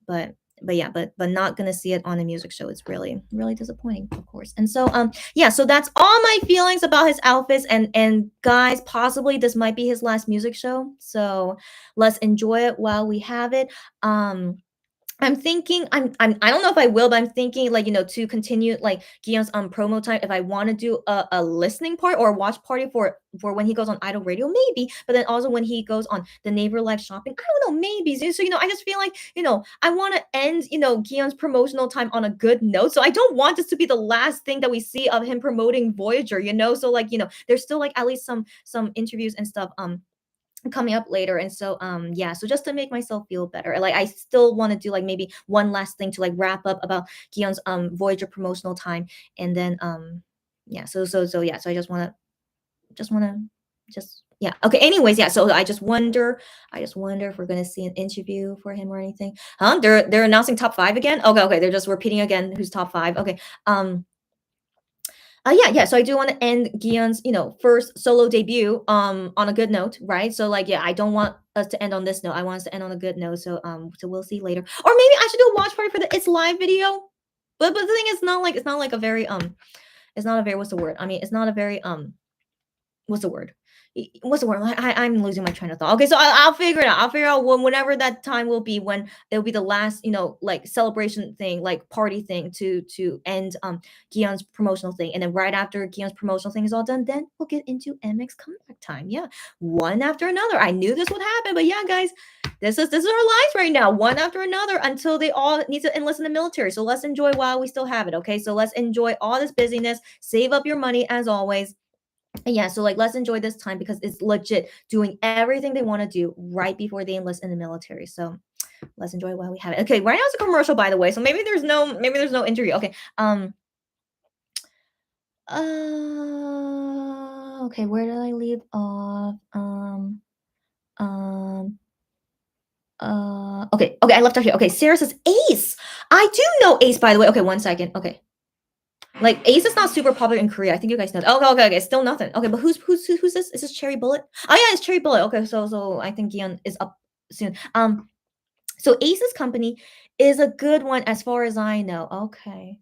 [SPEAKER 1] But yeah, but not gonna see it on a music show. It's really disappointing, of course. And so yeah, so that's all my feelings about his outfits. And guys, possibly this might be his last music show. So let's enjoy it while we have it. I'm thinking I don't know if I will, but I'm thinking like, to continue like Gion's promo time, if I want to do a listening part or a watch party for when he goes on Idol Radio, maybe, but then also when he goes on the Neighbor Live Shopping, I don't know, maybe. So, I just feel like, I want to end, Gion's promotional time on a good note. So I don't want this to be the last thing that we see of him promoting Voyager. So like, there's still like at least some interviews and stuff coming up later. And so yeah, so just to make myself feel better, like I still want to do like maybe one last thing to like wrap up about Gion's Voyager promotional time. And then yeah, so yeah, so I just yeah, okay, anyways, yeah, so I just wonder if we're gonna see an interview for him or anything. They're announcing top five again. Okay, they're just repeating again who's top five. Okay. Yeah, yeah. So I do want to end Gion's, first solo debut on a good note, right? So like, yeah, I don't want us to end on this note. I want us to end on a good note. So we'll see later. Or maybe I should do a watch party for the It's Live video. But the thing is, it's not like a very it's not a very, what's the word? I mean, it's not a very what's the word? What's the word? I'm losing my train of thought. Okay, so I'll figure it out. I'll figure out whenever that time will be, when it'll be the last, like celebration thing, like party thing to end Gion's promotional thing, and then right after Gion's promotional thing is all done, then we'll get into MX comeback time. Yeah, one after another. I knew this would happen, but yeah, guys, this is our lives right now, one after another, until they all need to enlist in the military. So let's enjoy while we still have it. Okay, so let's enjoy all this busyness. Save up your money as always. And yeah, so like let's enjoy this time because it's legit doing everything they want to do right before they enlist in the military. So let's enjoy while we have it. Okay, right now it's a commercial, by the way. So maybe there's no interview. Okay. Okay, where did I leave off? Um okay, I left off here. Okay, Sarah says Ace. I do know Ace, by the way. Okay, one second. Okay. Like Ace is not super popular in Korea. I think you guys know that. Okay. Still nothing. Okay, but who's this? Is this Cherry Bullet? Oh yeah, it's Cherry Bullet. Okay, so I think Gion is up soon. So Ace's company is a good one as far as I know. Okay.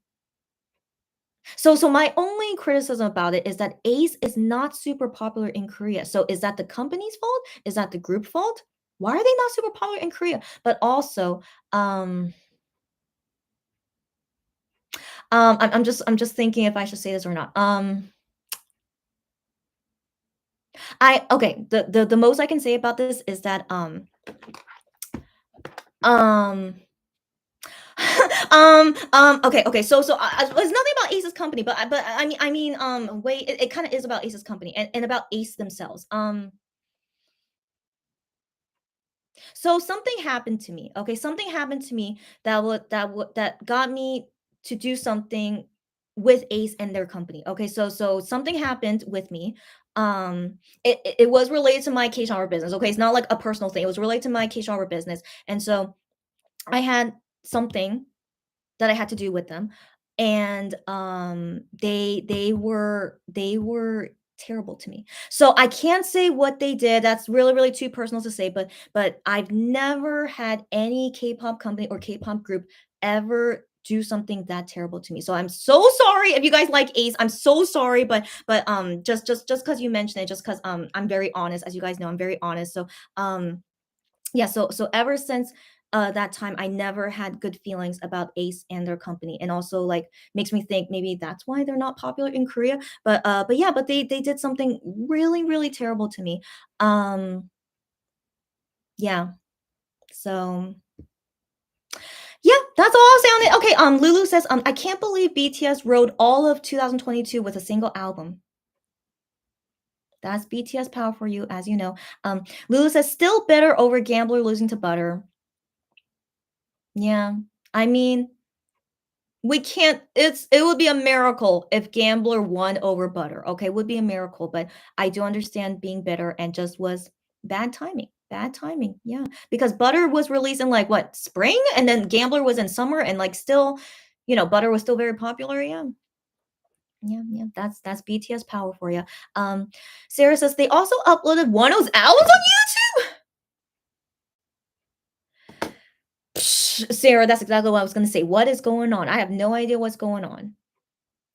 [SPEAKER 1] So my only criticism about it is that Ace is not super popular in Korea. So is that the company's fault? Is that the group fault? Why are they not super popular in Korea? But also, I'm just thinking if I should say this or not. I okay. The most I can say about this is that um okay. So it's nothing about Ace's company, but wait, it kind of is about Ace's company and about Ace themselves. So something happened to me. Okay, something happened to me that got me to do something with Ace and their company. Okay, so something happened with me. It was related to my K shower business. Okay, it's not like a personal thing. It was related to my K shower business, and so I had something that I had to do with them, and they were terrible to me. So I can't say what they did. That's really really too personal to say, but I've never had any K-pop company or K-pop group ever do something that terrible to me. So I'm so sorry if you guys like Ace. I'm so sorry, but just because you mentioned it, just because I'm very honest, as you guys know, I'm very honest. So yeah, so ever since that time, I never had good feelings about Ace and their company, and also like makes me think maybe that's why they're not popular in Korea. But yeah, but they did something really really terrible to me. Um, yeah, so yeah, that's all I'll say on it. Okay, Lulu says I can't believe BTS wrote all of 2022 with a single album. That's BTS power for you, as you know. Lulu says still bitter over Gambler losing to Butter. Yeah, I mean, we can't it would be a miracle if Gambler won over Butter, okay? It would be a miracle, but I do understand being bitter and just was bad timing, yeah, because Butter was released in, like, what, spring? And then Gambler was in summer and, like, still, Butter was still very popular, yeah. Yeah, yeah, that's BTS power for you. Sarah says, "They also uploaded ONEO's albums on YouTube?" Psh, Sarah, that's exactly what I was gonna say. What is going on? I have no idea what's going on.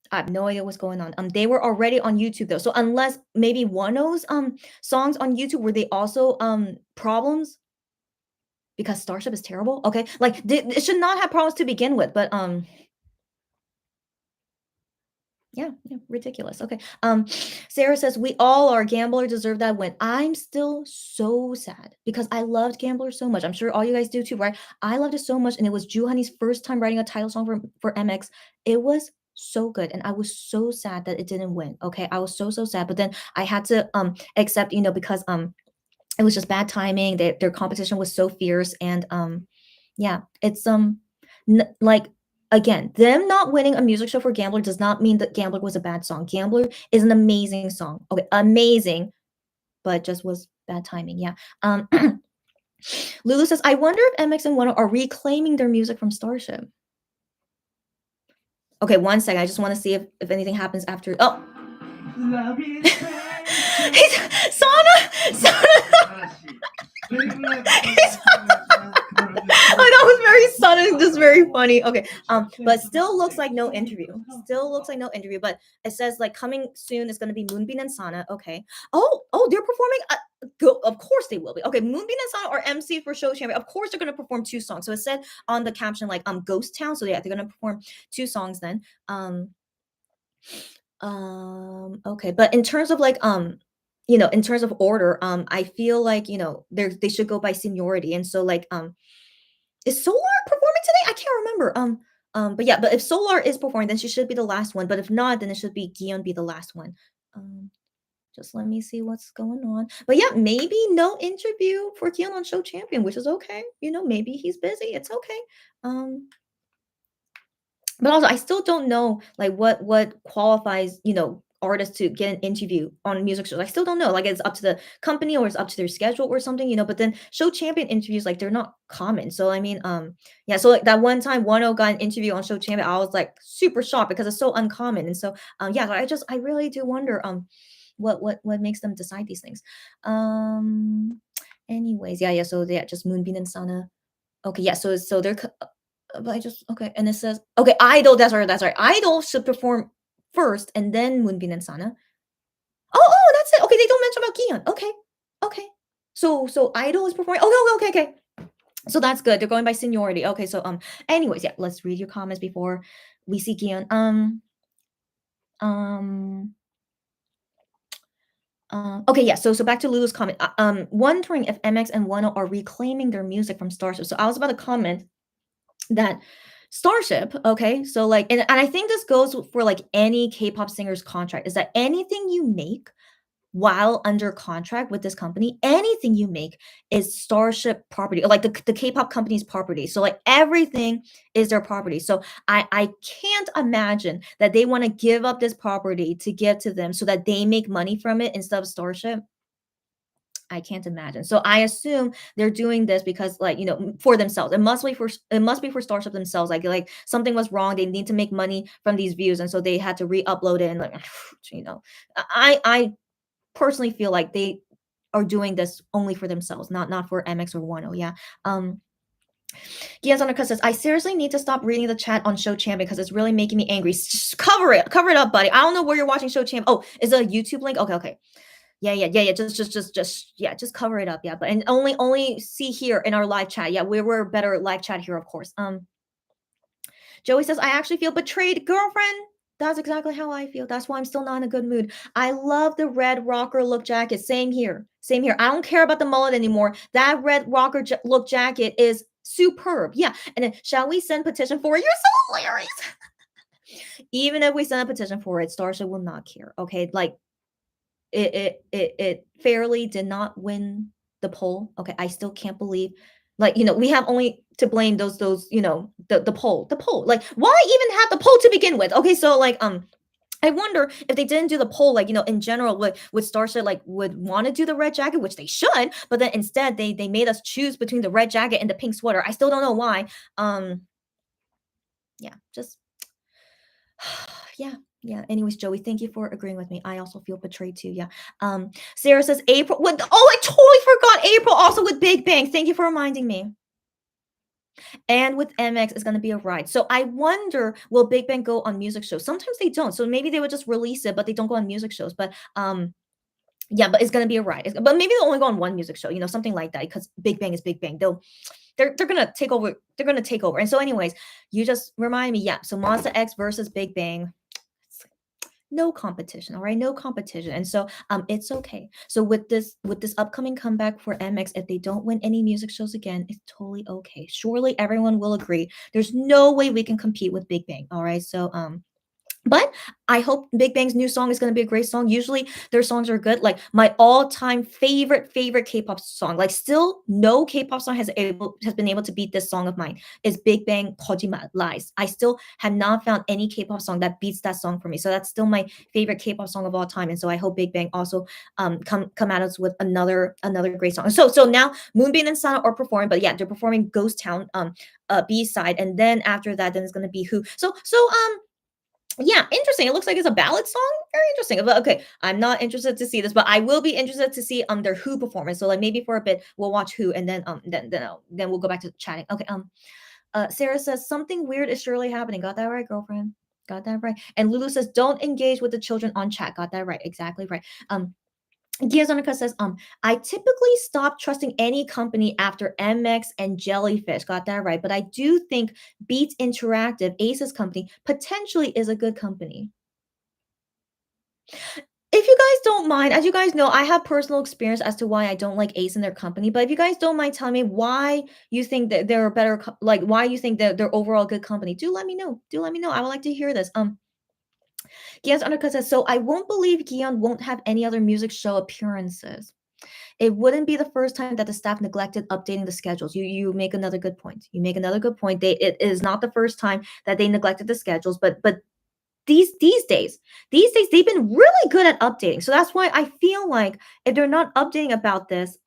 [SPEAKER 1] I have no idea what's going on. They were already on YouTube though. So unless maybe ONEO's songs on YouTube were they also problems because Starship is terrible? Okay. Like it should not have problems to begin with, but yeah, yeah, ridiculous. Okay. Sarah says we all are Gambler deserve that win. I'm still so sad because I loved Gambler so much. I'm sure all you guys do too, right? I loved it so much, and it was Honey's first time writing a title song for MX. It was so good, and I was so sad that it didn't win. Okay, I was so sad, but then I had to accept, because it was just bad timing. Their competition was so fierce, and yeah, it's like again, them not winning a music show for Gambler does not mean that Gambler was a bad song. Gambler is an amazing song. Okay, amazing, but just was bad timing. Yeah. Lulu says, I wonder if MX and One are reclaiming their music from Starship. Okay, one second. I just want to see if anything happens after. Oh, Sana. Oh, that was very sudden, just very funny. Okay, but still looks like no interview. Still looks like no interview, but it says like coming soon is going to be Moonbin and Sana. Okay. Oh, they're performing. Of course they will be. Okay, Moonbin and Sana are MC for Show Champion. Of course they're going to perform two songs. So it said on the caption like Ghost Town. So yeah, they're going to perform two songs then. Okay, but in terms of like in terms of order, I feel like they should go by seniority, and so like is Solar performing today? I can't remember. But yeah, but if Solar is performing, then she should be the last one. But if not, then it should be Gion be the last one. Um, just let me see what's going on. But yeah, maybe no interview for Gion on Show Champion, which is okay. Maybe he's busy. It's okay. Um, but also, I still don't know like what qualifies artists to get an interview on music shows. I still don't know. Like it's up to the company or it's up to their schedule or something. But then Show Champion interviews like they're not common. So I mean, yeah. So like that one time, 1 got an interview on Show Champion, I was like super shocked because it's so uncommon. And so yeah, I really do wonder what makes them decide these things. Anyways, yeah. So yeah, just Moonbin and Sana. Okay, yeah. So they're but I just okay, and it says okay, Idol. That's right. Idol should perform first, and then Moonbin and Sana. Oh, that's it. Okay, they don't mention about Gion. Okay. So Idol is performing. Okay. So that's good. They're going by seniority. Okay, so anyways, yeah, let's read your comments before we see Gion. Um. Okay, yeah. So back to Lulu's comment. Wondering if MX and Wano are reclaiming their music from Starship. So I was about to comment that Starship, okay, so like, and I think this goes for like any K-pop singer's contract is that anything you make while under contract with this company, anything you make is Starship property, like the K-pop company's property. So like everything is their property. So I can't imagine that they want to give up this property to give to them so that they make money from it instead of Starship. I can't imagine. So I assume they're doing this because, like, for themselves. It must be for Starship themselves. Like something was wrong. They need to make money from these views, and so they had to re-upload it. And like, you know, I personally feel like they are doing this only for themselves, not for MX or Wano. Yeah. Gianzana says, I seriously need to stop reading the chat on Show Champ because it's really making me angry. Just cover it up, buddy. I don't know where you're watching Show Champ. Oh, is it a YouTube link? Okay, okay. Yeah. Just yeah, just cover it up. Yeah, but and only see here in our live chat. Yeah, we're better live chat here, of course. Joey says, I actually feel betrayed, girlfriend. That's exactly how I feel. That's why I'm still not in a good mood. I love the red rocker look jacket. Same here. Same here. I don't care about the mullet anymore. That red rocker look jacket is superb. Yeah. And then, shall we send petition for it? You're so hilarious. Even if we send a petition for it, Starship will not care. Okay. Like, it fairly did not win the poll. Okay, I still can't believe, like, we have only to blame those the poll. Like, why even have the poll to begin with? Okay, so like I wonder if they didn't do the poll, like, in general, would Starship like would want to do the red jacket, which they should, but then instead they made us choose between the red jacket and the pink sweater. I still don't know why. Yeah, just yeah. Yeah. Anyways, Joey, thank you for agreeing with me. I also feel betrayed too. Yeah. Sarah says April. Oh, I totally forgot April also with Big Bang. Thank you for reminding me. And with MX, it's going to be a ride. So I wonder, will Big Bang go on music shows? Sometimes they don't. So maybe they would just release it, but they don't go on music shows. But yeah, but it's going to be a ride. But maybe they'll only go on one music show, something like that, because Big Bang is Big Bang. They're gonna take over. They're gonna take over. And so, anyways, you just remind me. Yeah. So Monster X versus Big Bang. No competition, all right, no competition. And so it's okay. So with this upcoming comeback for MX, if they don't win any music shows again, it's totally okay. Surely everyone will agree there's no way we can compete with Big Bang. All right, so but I hope Big Bang's new song is going to be a great song. Usually their songs are good. Like my all-time favorite K-pop song, like still no K-pop song has been able to beat this song of mine, is Big Bang 거짓말 Lies. I still have not found any K-pop song that beats that song for me. So that's still my favorite K-pop song of all time. And so I hope Big Bang also come at us with another great song. So now Moonbin and Sana are performing, but yeah, they're performing Ghost Town B side, and then after that, then it's gonna be Who. So yeah, interesting. It looks like it's a ballad song. Very interesting. But okay, I'm not interested to see this, but I will be interested to see their Who performance. So like maybe for a bit we'll watch Who, and then we'll go back to chatting. Okay. Sarah says something weird is surely happening. Got that right, girlfriend? Got that right. And Lulu says don't engage with the children on chat. Got that right. Exactly right. Giazonica says, I typically stop trusting any company after MX and Jellyfish. Got that right. But I do think Beats Interactive, Ace's company, potentially is a good company. If you guys don't mind, as you guys know, I have personal experience as to why I don't like Ace and their company. But if you guys don't mind telling me why you think that they're a better, like why you think that they're overall a good company, do let me know. Do let me know. I would like to hear this. Gian's undercut says, so I won't believe Gian won't have any other music show appearances. It wouldn't be the first time that the staff neglected updating the schedules. You make another good point. You make another good point. It is not the first time that they neglected the schedules, but these days they've been really good at updating. So that's why I feel like if they're not updating about this,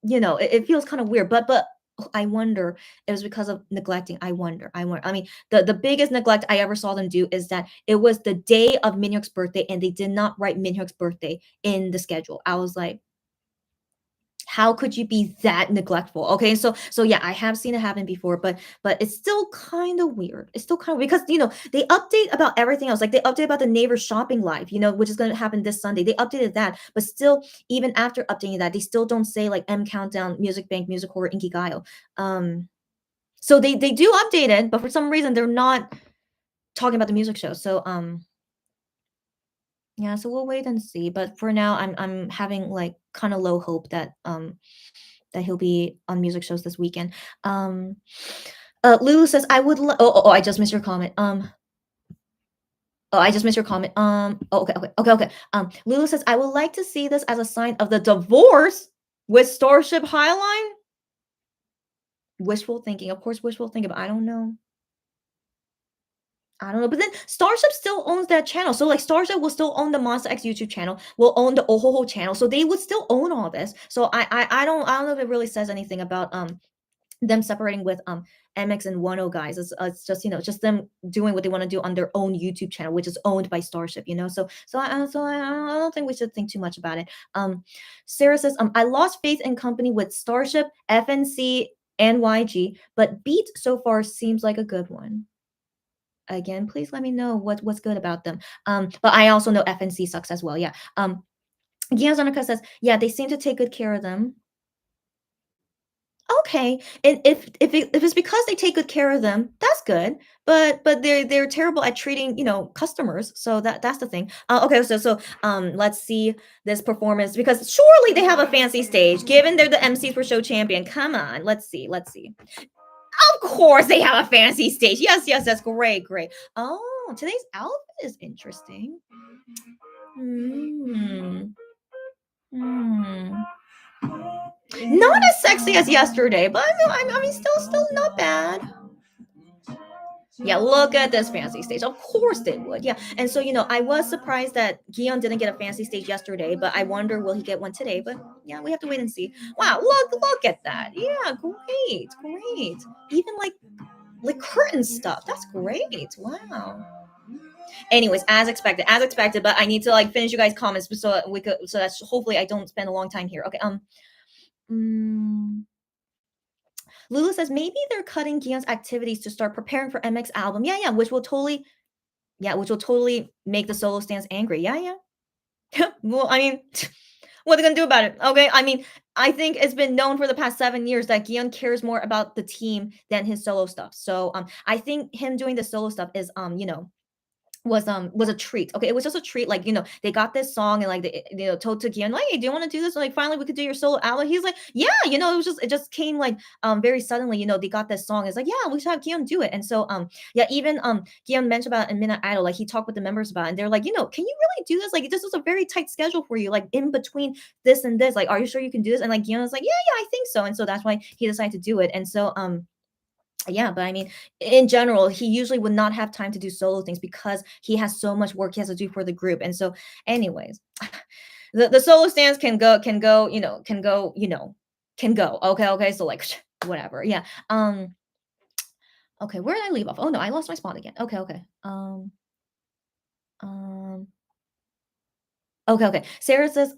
[SPEAKER 1] it feels kind of weird. But I wonder it was because of neglecting. I wonder. I mean, the biggest neglect I ever saw them do is that it was the day of Minhyuk's birthday and they did not write Minhyuk's birthday in the schedule. I was like, how could you be that neglectful? Okay, so yeah, I have seen it happen before, but it's still kind of weird. It's still kind of because they update about everything else. Like they update about the neighbor shopping live, which is going to happen this Sunday. They updated that, but still, even after updating that, they still don't say like M Countdown, Music Bank, Music Horror, Inkigayo. So they do update it, but for some reason they're not talking about the music show. So yeah, so we'll wait and see. But for now, I'm having like kind of low hope that he'll be on music shows this weekend. Lulu says, I would. I just missed your comment. Oh, I just missed your comment. Oh, okay. Lulu says, I would like to see this as a sign of the divorce with Starship Highline. Wishful thinking, of course, wishful thinking, but I don't know. I don't know, but then Starship still owns that channel. So like Starship will still own the Monster X YouTube channel, will own the Ohoho channel. So they would still own all this. So I don't know if it really says anything about them separating with MX and 10 guys. It's just just them doing what they want to do on their own YouTube channel, which is owned by Starship. So I don't think we should think too much about it. Sarah says I lost faith in company with Starship, FNC, and YG, but Beat so far seems like a good one. Again, please let me know what's good about them. But I also know FNC sucks as well. Yeah. Gianzonica says, yeah, they seem to take good care of them. Okay, and if it's because they take good care of them, that's good. But they're terrible at treating customers. So that's the thing. Okay, so let's see this performance because surely they have a fancy stage. Given they're the MCs for show champion, come on, let's see. Of course they have a fancy stage. Yes, that's great. Oh, today's outfit is interesting. Hmm. Hmm. Not as sexy as yesterday, but I mean, still not bad. Yeah, look at this fancy stage. Of course they would. Yeah, and so I was surprised that Gion didn't get a fancy stage yesterday, but I wonder will he get one today? But yeah, we have to wait and see. Wow, look at that. Yeah, great. Even like curtain stuff. That's great. Wow. Anyways, as expected. But I need to like finish you guys' comments so we could so that hopefully I don't spend a long time here. Okay. Lulu says maybe they're cutting Gion's activities to start preparing for MX album. Yeah, which will totally make the solo stands angry. Yeah. Well, I mean, what are they gonna do about it? Okay. I mean, I think it's been known for the past 7 years that Gion cares more about the team than his solo stuff. So I think him doing the solo stuff is was a treat. Okay, it was just a treat. Like, they got this song and like they told to Kihyun, like, hey, do you want to do this? Like finally we could do your solo album. He's like, yeah, it just came like very suddenly, they got this song. It's like, yeah, we should have Kihyun do it. And so yeah, even Kihyun mentioned about it in Midnight Idol, like he talked with the members about it, and they're like, can you really do this? Like this was a very tight schedule for you, like in between this and this. Like, are you sure you can do this? And like Kihyun was like, yeah, I think so. And so that's why he decided to do it. And so yeah, but I mean, in general, he usually would not have time to do solo things because he has so much work he has to do for the group. And so, anyways, the solo stands can go. Okay. So like whatever. Yeah. Okay, where did I leave off? Oh no, I lost my spot again. Okay. Um Okay. Sarah says,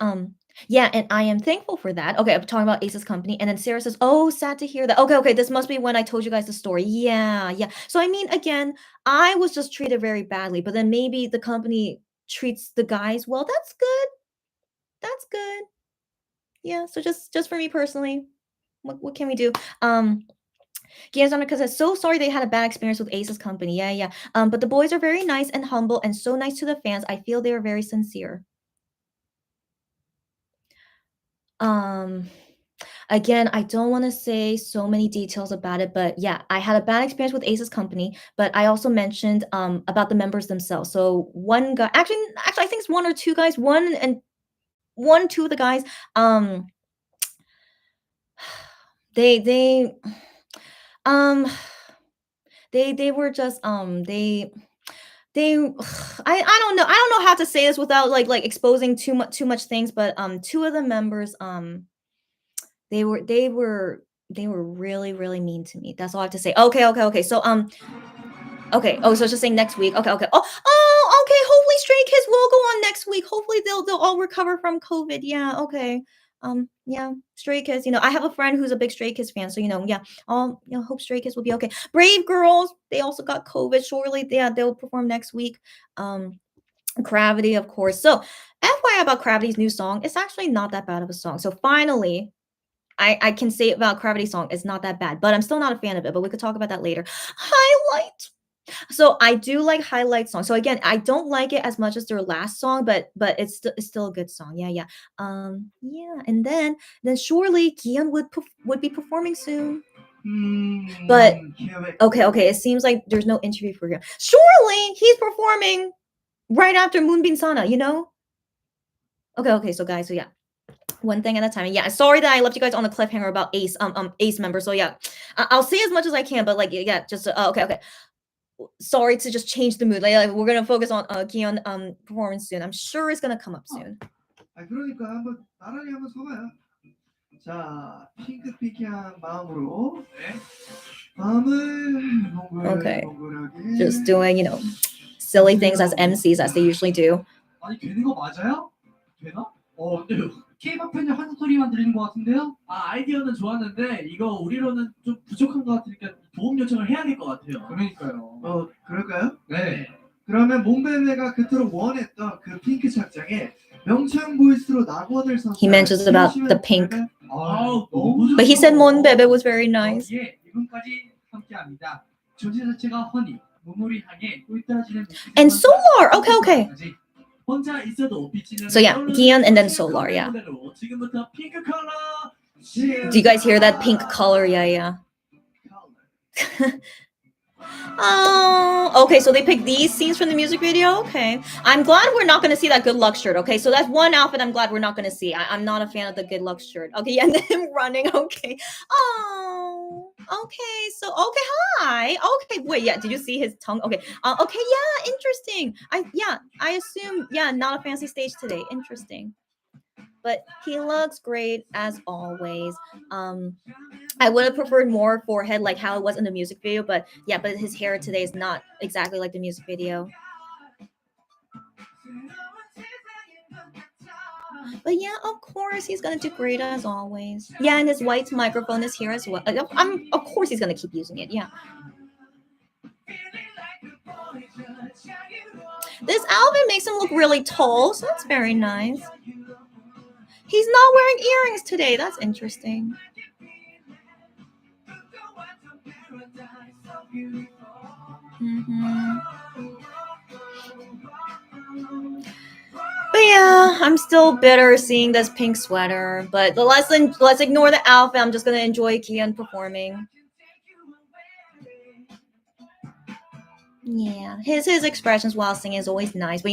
[SPEAKER 1] yeah, and I am thankful for that. Okay, I'm talking about Ace's company. And then Sarah says, oh, sad to hear that. Okay. This must be when I told you guys the story. Yeah. So I mean, again, I was just treated very badly, but then maybe the company treats the guys well. That's good. That's good. Yeah. So just for me personally, what can we do? Gianzana says, so sorry they had a bad experience with Ace's company. Yeah. But the boys are very nice and humble and so nice to the fans. I feel they are very sincere. Um, Again, I don't want to say so many details about it, but yeah, I had a bad experience with Ace's company, but I also mentioned about the members themselves. So one guy, actually, I think it's one or two guys. Two of the guys, um, they um they were just they I don't know how to say this without like exposing too much things, but two of the members they were they were they were really, really mean to me. That's all I have to say. Okay. So, okay. Oh, so it's just saying next week. Okay. Okay. Hopefully Stray Kids will go on next week. Hopefully they'll all recover from COVID. Yeah, okay. Yeah, Stray Kids, I have a friend who's a big Stray Kids fan, so yeah, hope Stray Kids will be okay. Brave Girls, they also got COVID. Surely, yeah, they'll perform next week. Gravity, of course. So, FYI about Gravity's new song, it's actually not that bad of a song. So finally, I can say about Gravity song, it's not that bad, but I'm still not a fan of it, but we could talk about that later. Highlight. So I do like Highlight song. So again, I don't like it as much as their last song, but it's still a good song. Yeah. Yeah, and then surely Kihyun would be performing soon. But okay, it seems like there's no interview for him. Surely he's performing right after Moonbeam Sana, you know? Okay, so guys, so yeah. One thing at a time. Yeah, sorry that I left you guys on the cliffhanger about Ace member. So yeah, I'll say as much as I can, but like yeah, just okay. Sorry to just change the mood. Like, we're gonna focus on Kihyun performance soon. I'm sure it's gonna come up soon.
[SPEAKER 2] 그러니까 한번 나란히 한번 서봐요. 자, 핑크핑크한 마음으로 마음을
[SPEAKER 1] Okay.
[SPEAKER 2] 몽글몽글하게
[SPEAKER 1] Just doing, silly things as MCs as they usually do.
[SPEAKER 2] 아니 되는 거 맞아요? 되나? 근데 K-pop 팬이 하는 소리만 들리는 것 같은데요? 아이디어는 좋았는데 이거 우리로는 좀 부족한 것 같으니까 도움 요청을 해야 될 것 같아요. 그러니까요. 그럴까요? 네. 그러면 몽베베가 그토록 원했던 그 핑크 착장에 명창 보이스로 낙원을 선사.
[SPEAKER 1] He mentions about the pink. But he said Monbebe was very nice.
[SPEAKER 2] 예, 이분까지 함께합니다. 존재 자체가 허니, 눈물이 향해 꿀따지는.
[SPEAKER 1] And Solar. Okay.
[SPEAKER 2] 혼자 있어도 빛이
[SPEAKER 1] So yeah, Kihyun and then Solar. Yeah.
[SPEAKER 2] 지금부터 핑크 컬러.
[SPEAKER 1] Do you guys hear that pink color? Yeah. Oh, okay, so they picked these scenes from the music video. Okay, I'm glad we're not going to see that good luck shirt. Okay, so that's one outfit I'm glad we're not going to see. I'm not a fan of the good luck shirt. Okay, yeah, and then him running. Okay. Oh, okay, so okay, hi. Okay, wait, yeah, did you see his tongue? Okay, okay, yeah, interesting. I assume, yeah, not a fancy stage today. Interesting. But he looks great as always. I would have preferred more forehead like how it was in the music video, but yeah, but his hair today is not exactly like the music video. But yeah, of course he's gonna do great as always. Yeah, and his white microphone is here as well. Of course he's gonna keep using it. Yeah. This outfit makes him look really tall, so that's very nice. He's not wearing earrings today. That's interesting. But yeah, I'm still bitter seeing this pink sweater. But let's ignore the outfit. I'm just gonna enjoy Kihyun performing. Yeah, his expressions while singing is always nice, but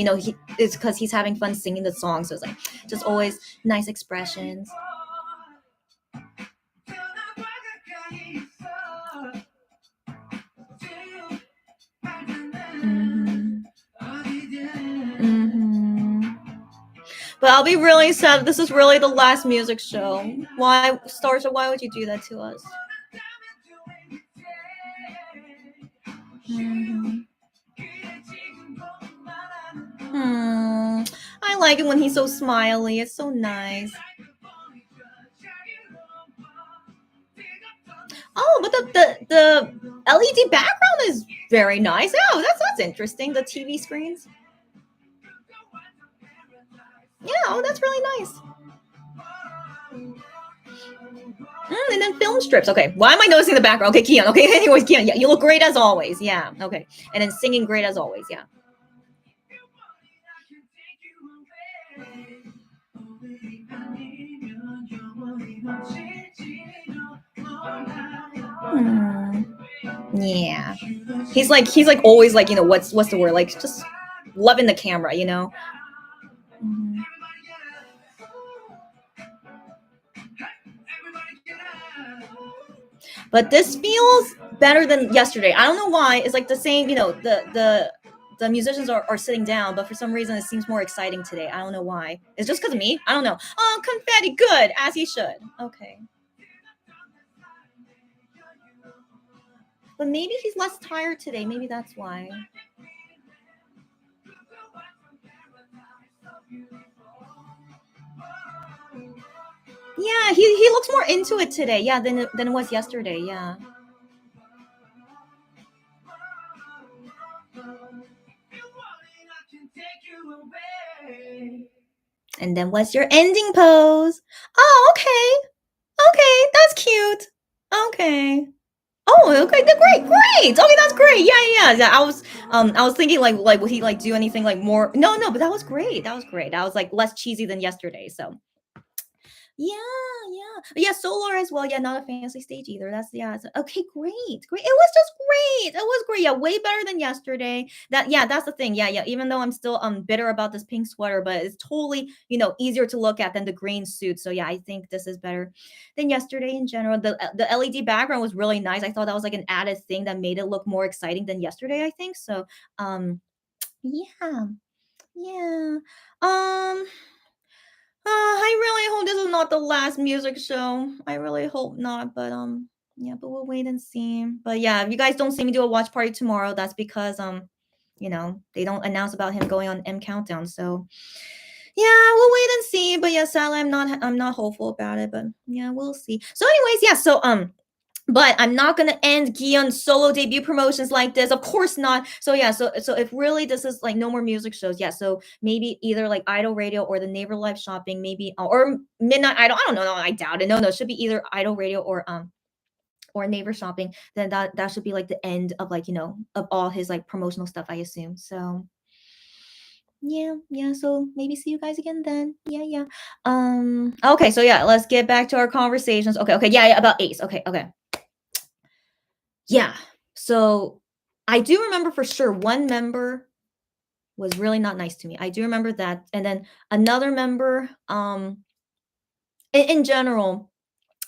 [SPEAKER 1] it's because he's having fun singing the song, so it's like just always nice expressions. But I'll be really sad. This is really the last music show. Why, Starship? Why would you do that to us? I like it when he's so smiley. It's so nice. Oh, but the LED background is very nice. Oh, that's interesting. The TV screens. Yeah, oh, that's really nice. And then film strips. Okay, why am I noticing the background? Okay, Kihyun. Okay, anyways, Kihyun. Yeah, you look great as always. Yeah, okay. And then singing great as always. Yeah. Yeah. He's like always like, what's the word? Like just loving the camera, But this feels better than yesterday. I don't know why. It's like the same, the musicians are sitting down, but for some reason it seems more exciting today. I don't know why. It's just because of me? I don't know. Oh, confetti, good, as he should. Okay. But maybe he's less tired today. Maybe that's why. Yeah, he looks more into it today. Yeah, than it was yesterday. Yeah. And then what's your ending pose? Oh, okay, that's cute. Okay. Oh, okay, great. Okay, that's great. Yeah. I was thinking like would he like do anything like more? No, but that was great. That was like less cheesy than yesterday. So yeah. Solar as well. Yeah, not a fancy stage either. That's okay, great. It was just great. It was great. Yeah, way better than yesterday. That's the thing. Yeah. Even though I'm still bitter about this pink sweater, but it's totally, easier to look at than the green suit. So yeah, I think this is better than yesterday in general. The LED background was really nice. I thought that was like an added thing that made it look more exciting than yesterday, I think. So yeah. Yeah. I really hope this is not the last music show. I really hope not, but yeah, but we'll wait and see. But yeah, if you guys don't see me do a watch party tomorrow, that's because they don't announce about him going on M Countdown. So yeah, we'll wait and see. But yeah, sadly, I'm not hopeful about it. But yeah, we'll see. So anyways, yeah, so but I'm not gonna end Kihyun's solo debut promotions like this. Of course not. So yeah, so if really this is like no more music shows, yeah. So maybe either like Idol Radio or the Neighbor Live Shopping, maybe or Midnight Idol. I don't know. No, I doubt it. No, it should be either Idol Radio or Neighbor Shopping. Then that should be like the end of like of all his like promotional stuff, I assume. So yeah. So maybe see you guys again then. Yeah. Okay. So yeah, let's get back to our conversations. Okay. Yeah. About Ace. Okay. Yeah. So I do remember for sure one member was really not nice to me. I do remember that. And then another member, in general,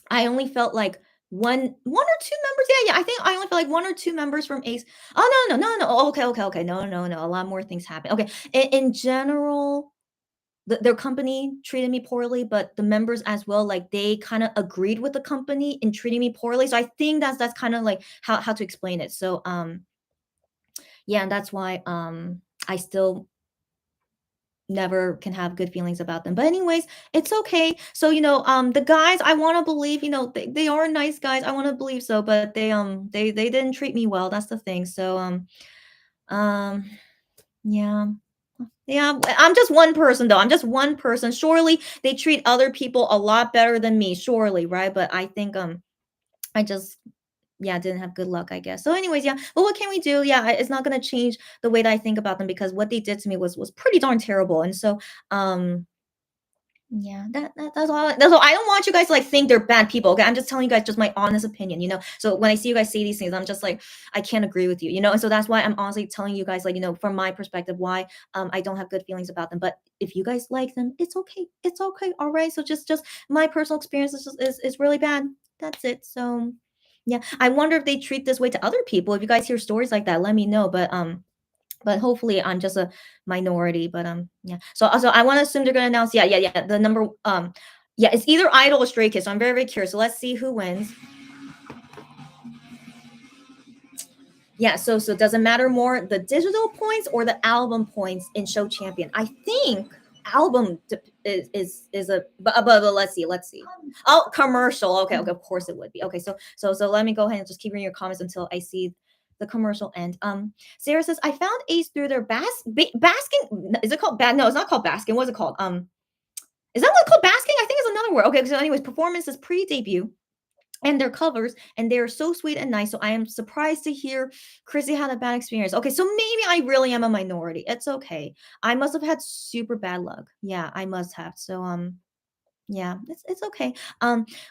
[SPEAKER 1] I only felt like one or two members. Yeah. I think I only felt like one or two members from Ace. Oh no. Oh, okay. No. A lot more things happen. Okay. In general, their company treated me poorly, but the members as well, like they kind of agreed with the company in treating me poorly. So I think that's kind of like how to explain it. So yeah, and that's why I still never can have good feelings about them. But anyways, it's okay. So the guys, I want to believe, they are nice guys. I want to believe so, but they didn't treat me well. That's the thing. So um yeah. Yeah, I'm just one person though. I'm just one person. Surely they treat other people a lot better than me, surely, right? But I think I just didn't have good luck, I guess. So anyways, yeah. Well, what can we do? Yeah, it's not going to change the way that I think about them because what they did to me was pretty darn terrible. And so yeah, that's all. That's all. I don't want you guys to like think they're bad people. Okay, I'm just telling you guys just my honest opinion. So when I see you guys say these things, I'm just like I can't agree with you. And so that's why I'm honestly telling you guys like from my perspective why I don't have good feelings about them. But if you guys like them, it's okay. It's okay. All right. So just my personal experience is really bad. That's it. So yeah, I wonder if they treat this way to other people. If you guys hear stories like that, let me know. But hopefully I'm just a minority. But yeah. So also I want to assume they're gonna announce the number it's either Idol or Stray Kids. So I'm very, very curious. So let's see who wins. Yeah, so does it matter more the digital points or the album points in Show Champion? I think album is a but let's see. Oh, commercial. Okay, of course it would be. Okay, so let me go ahead and just keep reading your comments until I see the commercial end. Sarah says I found Ace through their basking. Is it called No, it's not called basking. What's it called? Is that what it's called? Basking? I think it's another word. Okay, so anyways, performances pre-debut and their covers, and they're so sweet and nice. So I am surprised to hear Chrissy had a bad experience. Okay, so maybe I really am a minority. It's okay. I must have had super bad luck. Yeah, I must have. So yeah, it's okay.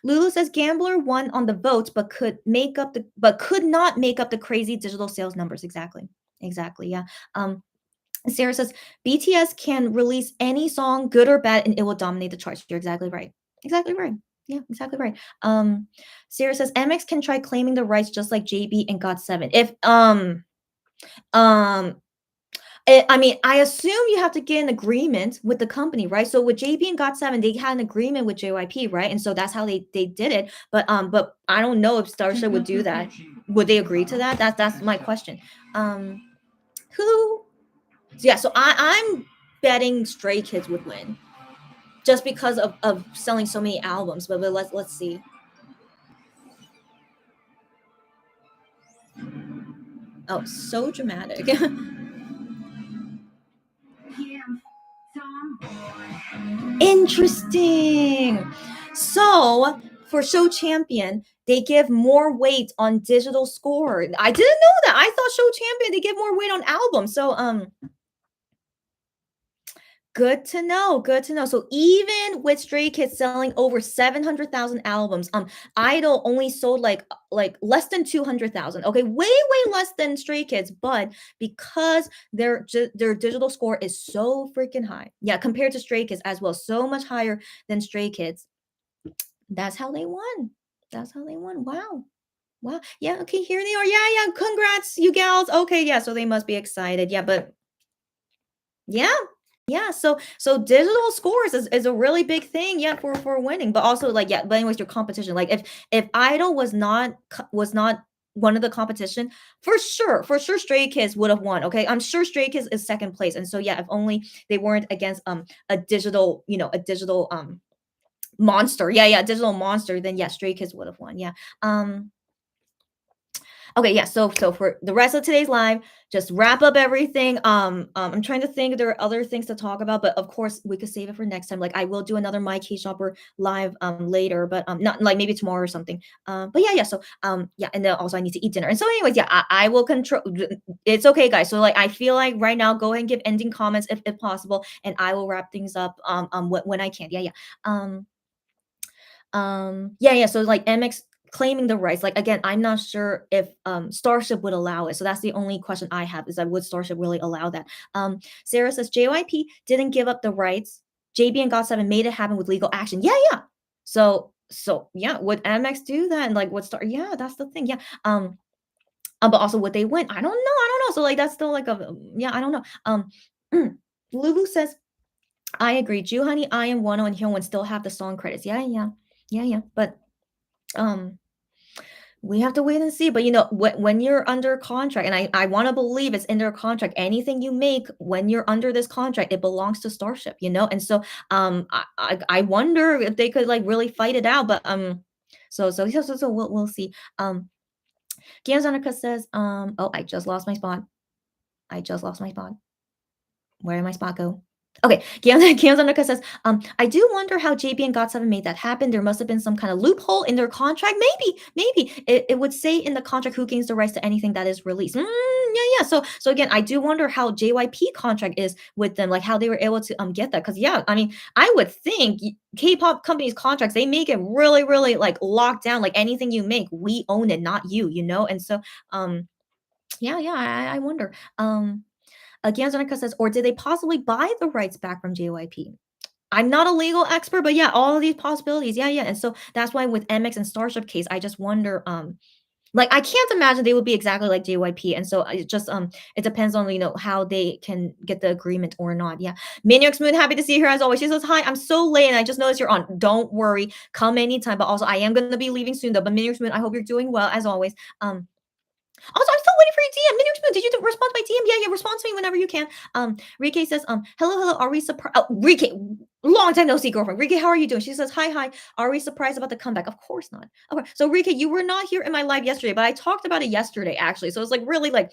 [SPEAKER 1] Lulu says Gambler won on the votes, but could not make up the crazy digital sales numbers. Exactly. Yeah. Sarah says BTS can release any song, good or bad, and it will dominate the charts. You're exactly right. Exactly right. Yeah, exactly right. Sarah says MX can try claiming the rights just like JB and GOT7. If I mean, I assume you have to get an agreement with the company, right? So with JB and GOT7, they had an agreement with JYP, right? And so that's how they did it. But I don't know if Starship would do that. Would they agree to that? That's my question. Who? Yeah, so I'm betting Stray Kids would win, just because of selling so many albums. But let's see. Oh, so dramatic. Interesting. So for Show Champion, they give more weight on digital score. I didn't know that. I thought Show Champion they give more weight on albums. So Good to know, good to know. So even with Stray Kids selling over 700,000 albums, Idol only sold like less than 200,000. Okay, way less than Stray Kids, but because their digital score is so freaking high. Yeah, compared to Stray Kids as well, so much higher than Stray Kids. That's how they won. That's how they won. Wow. Wow. Yeah, okay, here they are. Yeah, congrats, you gals. Okay, yeah, so they must be excited. Yeah, but yeah. Yeah, so digital scores is a really big thing, yeah, for winning, but also like yeah, but anyways, your competition. Like if Idol was not one of the competition, for sure Stray Kids would have won. Okay, I'm sure Stray Kids is second place, and so yeah, if only they weren't against a digital, a digital monster. Yeah, digital monster, then yeah, Stray Kids would have won. Yeah. Okay, yeah. So for the rest of today's live, just wrap up everything. I'm trying to think there are other things to talk about, but of course we could save it for next time. Like I will do another My K Shopper live later, but not like maybe tomorrow or something. But yeah. So yeah, and then also I need to eat dinner. And so anyways, yeah, I will control. It's okay, guys. So like I feel like right now, go ahead and give ending comments if possible, and I will wrap things up when I can. Yeah. Um yeah, so like MX claiming the rights, like again, I'm not sure if Starship would allow it. So that's the only question I have, is that would Starship really allow that? Sarah says JYP didn't give up the rights. JB and GOT7 made it happen with legal action. Yeah. So yeah, would MX do that? And like would Star, yeah, that's the thing. Yeah. But also would they win? I don't know. So like that's still like a yeah, I don't know. Lulu says I agree. Honey, I Am Wano, and Hyun still have the song credits. Yeah. But um, we have to wait and see. But when you're under contract, and I want to believe it's in their contract, anything you make when you're under this contract, it belongs to Starship. And so I wonder if they could like really fight it out. But so we'll see. Gian Zanika says oh, I just lost my spot. Where did my spot go? Okay, Kiyonuka says, I do wonder how JB and GOT7 made that happen. There must have been some kind of loophole in their contract. Maybe it would say in the contract who gains the rights to anything that is released. Yeah. So again, I do wonder how JYP contract is with them, like how they were able to get that. Because yeah, I mean, I would think K-pop companies' contracts, they make it really like locked down. Like anything you make, we own it, not you. And so yeah, I wonder. Gianzonica says, or did they possibly buy the rights back from JYP? I'm not a legal expert, but yeah, all of these possibilities. Yeah. And so that's why with MX and Starship case, I just wonder, like I can't imagine they would be exactly like JYP. And so it just it depends on how they can get the agreement or not. Yeah. Minyox Moon, happy to see you here as always. She says, hi, I'm so late and I just noticed you're on. Don't worry, come anytime. But also I am gonna be leaving soon though. But Minyox Moon, I hope you're doing well as always. Also, I'm still waiting for your DM. Minute Spoon, did you respond to my DM? Yeah, respond to me whenever you can. Rike says, hello, are we surprised? Oh, Rike, long time no see, girlfriend. Rike, how are you doing? She says, hi. Are we surprised about the comeback? Of course not. Okay, so Rike, you were not here in my live yesterday, but I talked about it yesterday, actually. So it's like really like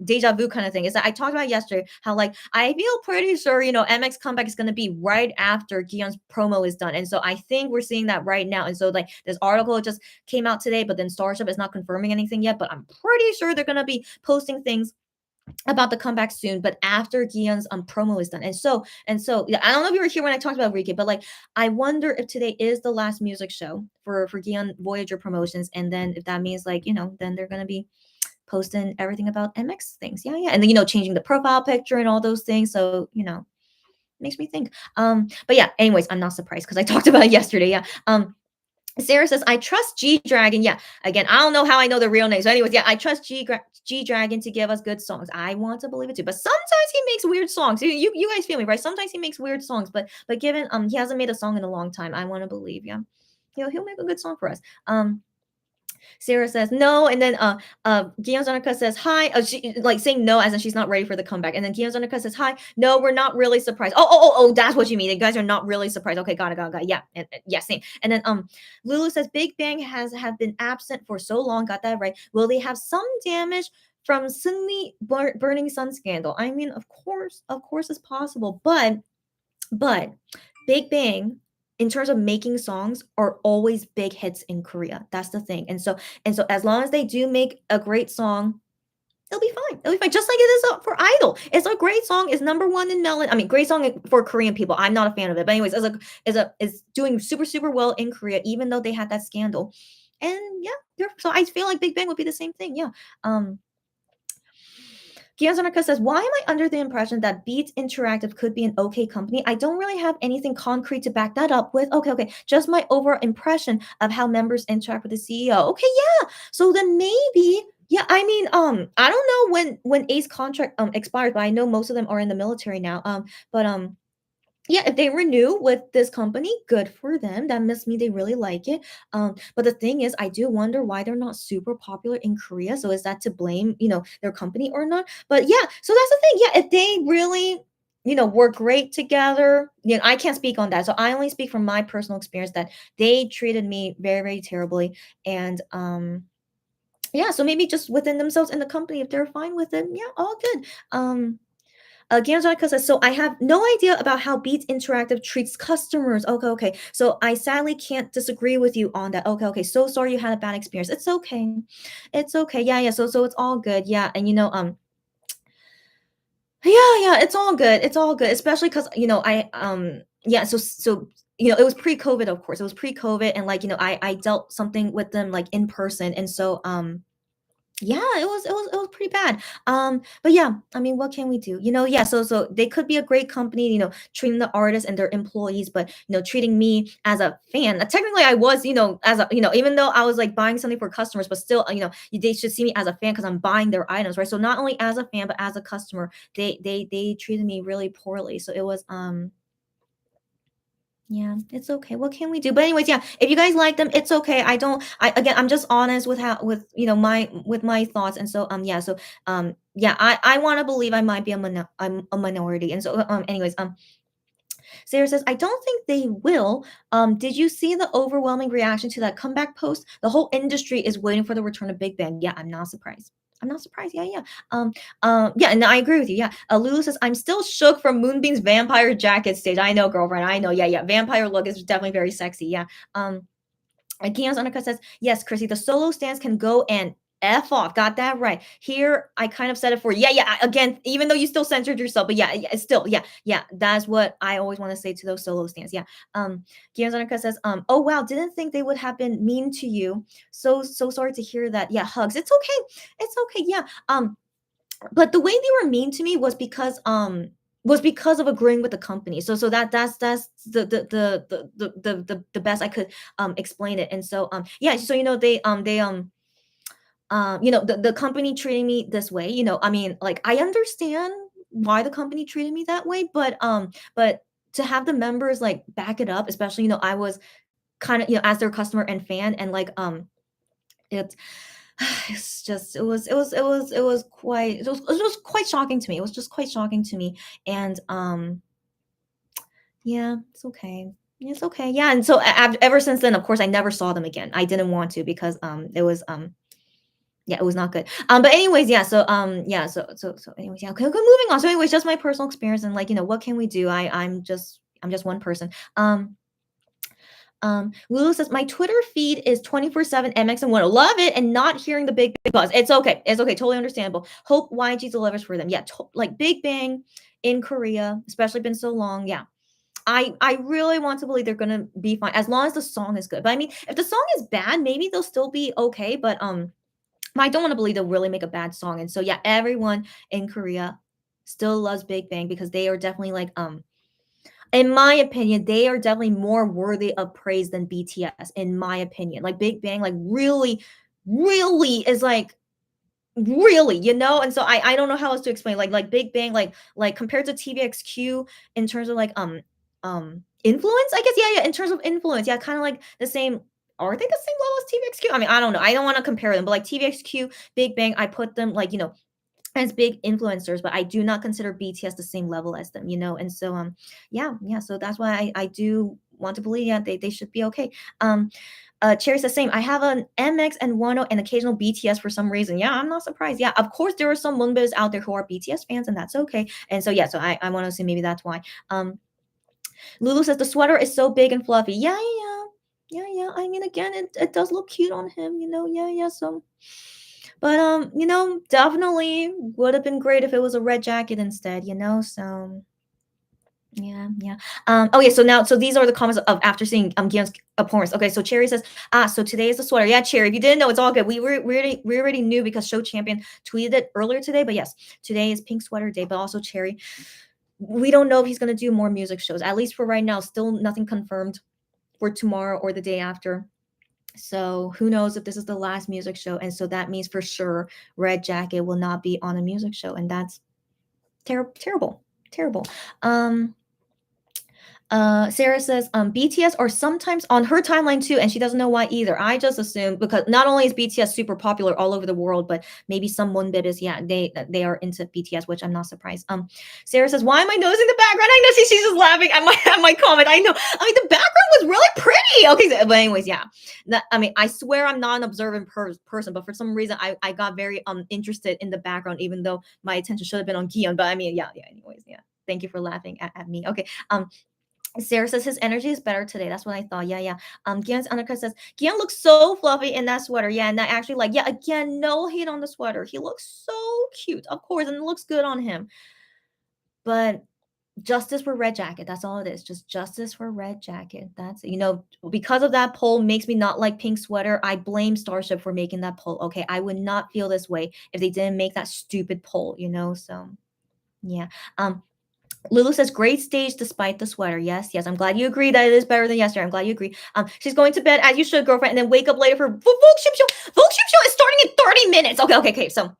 [SPEAKER 1] deja vu kind of thing. Is that I talked about yesterday how like I feel pretty sure MX comeback is gonna be right after Gihyun's promo is done, and so I think we're seeing that right now. And so like this article just came out today, but then Starship is not confirming anything yet. But I'm pretty sure they're gonna be posting things about the comeback soon, but after Gihyun's promo is done. And so yeah, I don't know if you were here when I talked about Rike, but like I wonder if today is the last music show for Gihyun Voyager Promotions, and then if that means like then they're gonna be posting everything about MX things. Yeah. And then changing the profile picture and all those things. So makes me think. But yeah, anyways, I'm not surprised because I talked about it yesterday. Yeah. Sarah says, I trust G Dragon. Yeah. Again, I don't know how I know the real name. So, anyways, yeah, I trust G Dragon to give us good songs. I want to believe it too. But sometimes he makes weird songs. You guys feel me, right? Sometimes he makes weird songs. But given he hasn't made a song in a long time, I want to believe, yeah. He'll make a good song for us. Sarah says no, and then Gianzonica says hi. She like saying no as in she's not ready for the comeback. And then Gianzonica says hi. No, we're not really surprised. Oh, that's what you mean. You guys are not really surprised. Okay, got it. Yeah, yeah, same. And then Lulu says Big Bang have been absent for so long. Got that right. Will they have some damage from Sunni burning sun scandal? I mean, of course it's possible, but Big Bang, in terms of making songs, are always big hits in Korea. That's the thing. And so as long as they do make a great song, It'll be fine. It'll be fine. Just like it is for Idol. It's a great song. It's number one in Melon. I mean, great song for Korean people. I'm not a fan of it, but anyways, it's doing super super well in Korea, even though they had that scandal. And yeah, so I feel like Big Bang would be the same thing. Yeah. Gianzanaka says, why am I under the impression that Beats Interactive could be an okay company? I don't really have anything concrete to back that up with. Okay. Just my overall impression of how members interact with the CEO. Okay, yeah. So then maybe, yeah, I mean, I don't know when Ace contract expires, but I know most of them are in the military now. But yeah, if they renew with this company, good for them. That must mean they really like it. But the thing is, I do wonder why they're not super popular in Korea. So is that to blame, their company or not? But yeah, so that's the thing. Yeah, if they really, work great together, I can't speak on that. So I only speak from my personal experience that they treated me very, very terribly. And yeah, so maybe just within themselves in the company, if they're fine with it, yeah, all good. Ganjaka says, so I have no idea about how Beats Interactive treats customers. Okay. So I sadly can't disagree with you on that. Okay. So sorry you had a bad experience. It's okay. It's okay. Yeah. So it's all good. Yeah. And yeah, it's all good. It's all good. Especially because, yeah, so it was pre-COVID, of course. It was pre-COVID, and like, I dealt something with them like in person. And so yeah, it was pretty bad. But yeah, I mean, what can we do? Yeah, so they could be a great company, treating the artists and their employees, but treating me as a fan. Technically I was, as a, even though I was like buying something for customers, but still, they should see me as a fan because I'm buying their items, right? So not only as a fan, but as a customer, they treated me really poorly. So it was yeah, it's okay. What can we do? But anyways, yeah, if you guys like them, it's okay. I'm just honest with how with my thoughts. And so yeah, so yeah, I want to believe I might be I'm a minority. And so anyways, Sarah says, I don't think they will. Did you see the overwhelming reaction to that comeback post? The whole industry is waiting for the return of Big Bang. Yeah, I'm not surprised. I'm not surprised. Yeah. Yeah, and I agree with you. Yeah. Lulu says, I'm still shook from Moonbeam's vampire jacket stage. I know, girlfriend. I know. Yeah. Vampire look is definitely very sexy. Yeah. Gian's Undercut says, yes, Chrissy, the solo stance can go and F off. Got that right. Here, I kind of said it for you. Yeah. Again, even though you still censored yourself, but yeah, it's still, yeah. That's what I always want to say to those solo stands. Yeah. Gian's Undercut says, oh wow, didn't think they would have been mean to you. So sorry to hear that. Yeah, hugs. It's okay. It's okay. Yeah. But the way they were mean to me was because of agreeing with the company. So that's the best I could explain it. And so yeah, so the company treating me this way, I mean, like I understand why the company treated me that way, but to have the members like back it up, especially I was kind of as their customer and fan, and like it's it's just it was quite shocking to me. It was just quite shocking to me. And yeah, it's okay. It's okay. Yeah, and so ever since then, of course, I never saw them again. I didn't want to because it was yeah, it was not good. But anyways, yeah, so anyways, yeah, okay, moving on. So anyways, just my personal experience, and like, what can we do? I'm just one person. Lulu says, my Twitter feed is 24/7 MX and 1. Love it, and not hearing the big buzz. It's okay. It's okay. Totally understandable. Hope YG delivers for them. Yeah, like Big Bang in Korea, especially been so long. Yeah. I really want to believe they're gonna be fine as long as the song is good. But I mean, if the song is bad, maybe they'll still be okay. But I don't want to believe they'll really make a bad song. And so yeah, everyone in Korea still loves Big Bang because they are definitely like in my opinion, they are definitely more worthy of praise than BTS, in my opinion. Like Big Bang, like really is like really, and so I don't know how else to explain. Like Big Bang, like compared to TVXQ in terms of like influence, I guess. Yeah, in terms of influence, yeah, kind of like the same. Are they the same level as TVXQ? I mean, I don't know. I don't want to compare them, but like TVXQ, Big Bang, I put them like as big influencers, but I do not consider BTS the same level as them, and so yeah, so that's why I do want to believe, yeah, they should be okay. Cherry's the same. I have an MX and Wano and occasional BTS for some reason. Yeah, I'm not surprised. Yeah, of course there are some Moonbits out there who are BTS fans, and that's okay. And so yeah, so I want to say maybe that's why. Lulu says the sweater is so big and fluffy. Yeah. I mean, again, it does look cute on him, yeah. So But definitely would have been great if it was a red jacket instead. So yeah, yeah. Oh yeah, so now so these are the comments of after seeing Gion's performance. Okay, so Cherry says, so today is the sweater. Yeah, Cherry, if you didn't know, it's all good. We already knew because Show Champion tweeted it earlier today, but yes, today is pink sweater day, but also Cherry. We don't know if he's gonna do more music shows. At least for right now, still nothing confirmed for tomorrow or the day after. So who knows if this is the last music show, and so that means for sure Red Jacket will not be on a music show, and that's terrible, terrible. Um, Sarah says, BTS are sometimes on her timeline too, and she doesn't know why either. I just assume because not only is BTS super popular all over the world, but maybe some Monbebes, yeah, they are into BTS, which I'm not surprised. Sarah says, why am I nosing the background? I know she's just laughing at my comment. I know. I mean, the background was really pretty. Okay, but anyways, yeah. I mean, I swear I'm not an observant person, but for some reason I got very interested in the background, even though my attention should have been on Kihyun. But I mean, yeah, yeah. Anyways, yeah. Thank you for laughing at me. Okay. Sarah says his energy is better today. That's what I thought. Yeah, yeah. Gian's undercut says Gian looks so fluffy in that sweater. Yeah, and I actually like. Yeah, again, no hate on the sweater. He looks so cute, of course, and it looks good on him. But justice for Red Jacket. That's all it is. Just justice for Red Jacket. That's because of that poll makes me not like pink sweater. I blame Starship for making that poll. Okay, I would not feel this way if they didn't make that stupid poll. So yeah. Lulu says, great stage despite the sweater. Yes, yes. I'm glad you agree that it is better than yesterday. I'm glad you agree. She's going to bed as you should, girlfriend, and then wake up later for Volkship Show. Volkship Show is starting in 30 minutes. Okay, okay, okay. So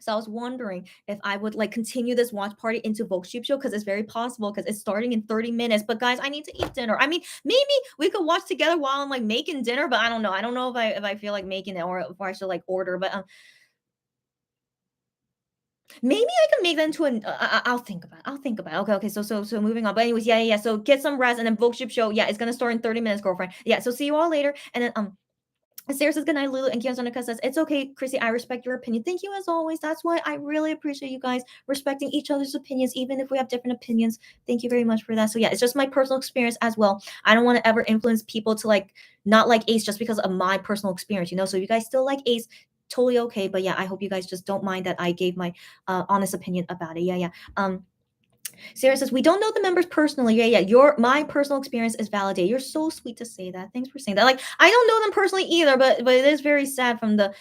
[SPEAKER 1] I was wondering if I would like continue this watch party into Volkship Show because it's very possible because it's starting in 30 minutes. But guys, I need to eat dinner. I mean, maybe we could watch together while I'm like making dinner, but I don't know. I don't know if I feel like making it or if I should like order. But maybe I can make that into an. I'll think about it. I'll think about it. Okay, okay. So moving on. But anyways, yeah, yeah, yeah. So get some rest, and then Vogue Ship Show. Yeah, it's gonna start in 30 minutes, girlfriend. Yeah. So see you all later. And then Sarah says good night, Lulu, and Kian Sonica says it's okay, Chrissy. I respect your opinion. Thank you as always. That's why I really appreciate you guys respecting each other's opinions, even if we have different opinions. Thank you very much for that. So yeah, it's just my personal experience as well. I don't want to ever influence people to like not like Ace just because of my personal experience. So you guys still like Ace, totally okay. But yeah, I hope you guys just don't mind that I gave my honest opinion about it. Yeah, yeah. Sarah says we don't know the members personally. Yeah, yeah. My personal experience is validated. You're so sweet to say that. Thanks for saying that. Like I don't know them personally either, but it is very sad from the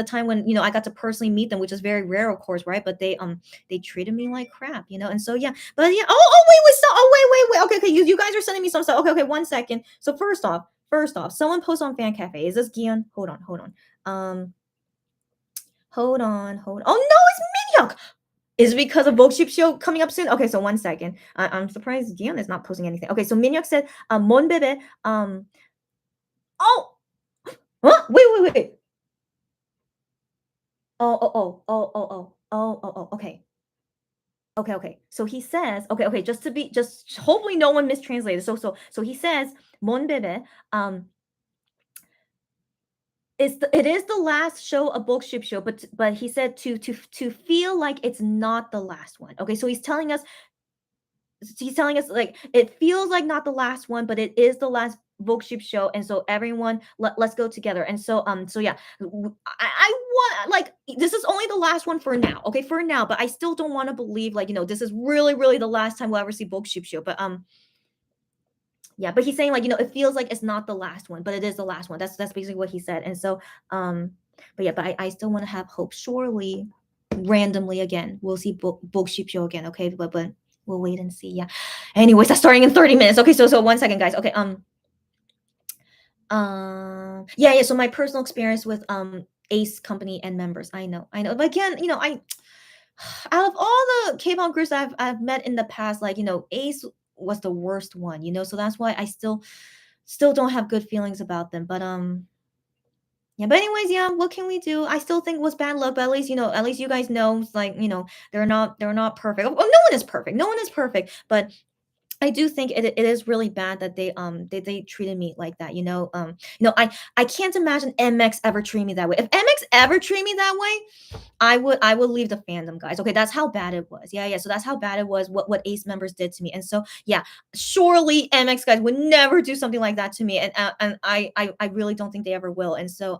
[SPEAKER 1] time when I got to personally meet them, which is very rare, of course, right? But they treated me like crap. And so yeah. But yeah. Oh wait, so wait. Okay, okay. You guys are sending me some stuff. Okay, 1 second. So first off, someone post on Fan Cafe. Is this Gian? Hold on. Hold on. Oh no, it's Minyuk. Is it because of Vogue Show coming up soon? Okay, so 1 second. I'm surprised Dion is not posting anything. Okay, so Minhyuk said, Monbebe, oh, huh? Wait. Okay. Okay. So he says, okay, just hopefully no one mistranslated. So he says, Monbebe, it is the last show of Book Ship Show, but he said to feel like it's not the last one. Okay, so he's telling us like it feels like not the last one, but it is the last Vogue Ship Show, and so everyone let's go together. And so yeah, I want like this is only the last one for now, okay, for now, but I still don't want to believe like this is really the last time we'll ever see Vogue Ship Show. But yeah, but he's saying like it feels like it's not the last one, but it is the last one. That's basically what he said. And so but yeah, but I still want to have hope. Surely randomly again we'll see Vogue Ship Show again, okay, but we'll wait and see. Yeah. Anyways, that's starting in 30 minutes. Okay, so 1 second, guys. Okay. Yeah. So my personal experience with Ace Company and members. I know. But again, I out of all the K-pop groups I've met in the past, like Ace was the worst one. So that's why I still don't have good feelings about them. But yeah, but anyways, yeah, what can we do? I still think it was bad luck, but at least you guys know, like, they're not perfect. Oh, no one is perfect. No one is perfect, but I do think it is really bad that they treated me like that. I can't imagine MX ever treating me that way. If MX ever treated me that way, I would leave the fandom, guys. Okay, that's how bad it was. Yeah. So that's how bad it was what Ace members did to me. And so yeah, surely MX guys would never do something like that to me. And I really don't think they ever will. And so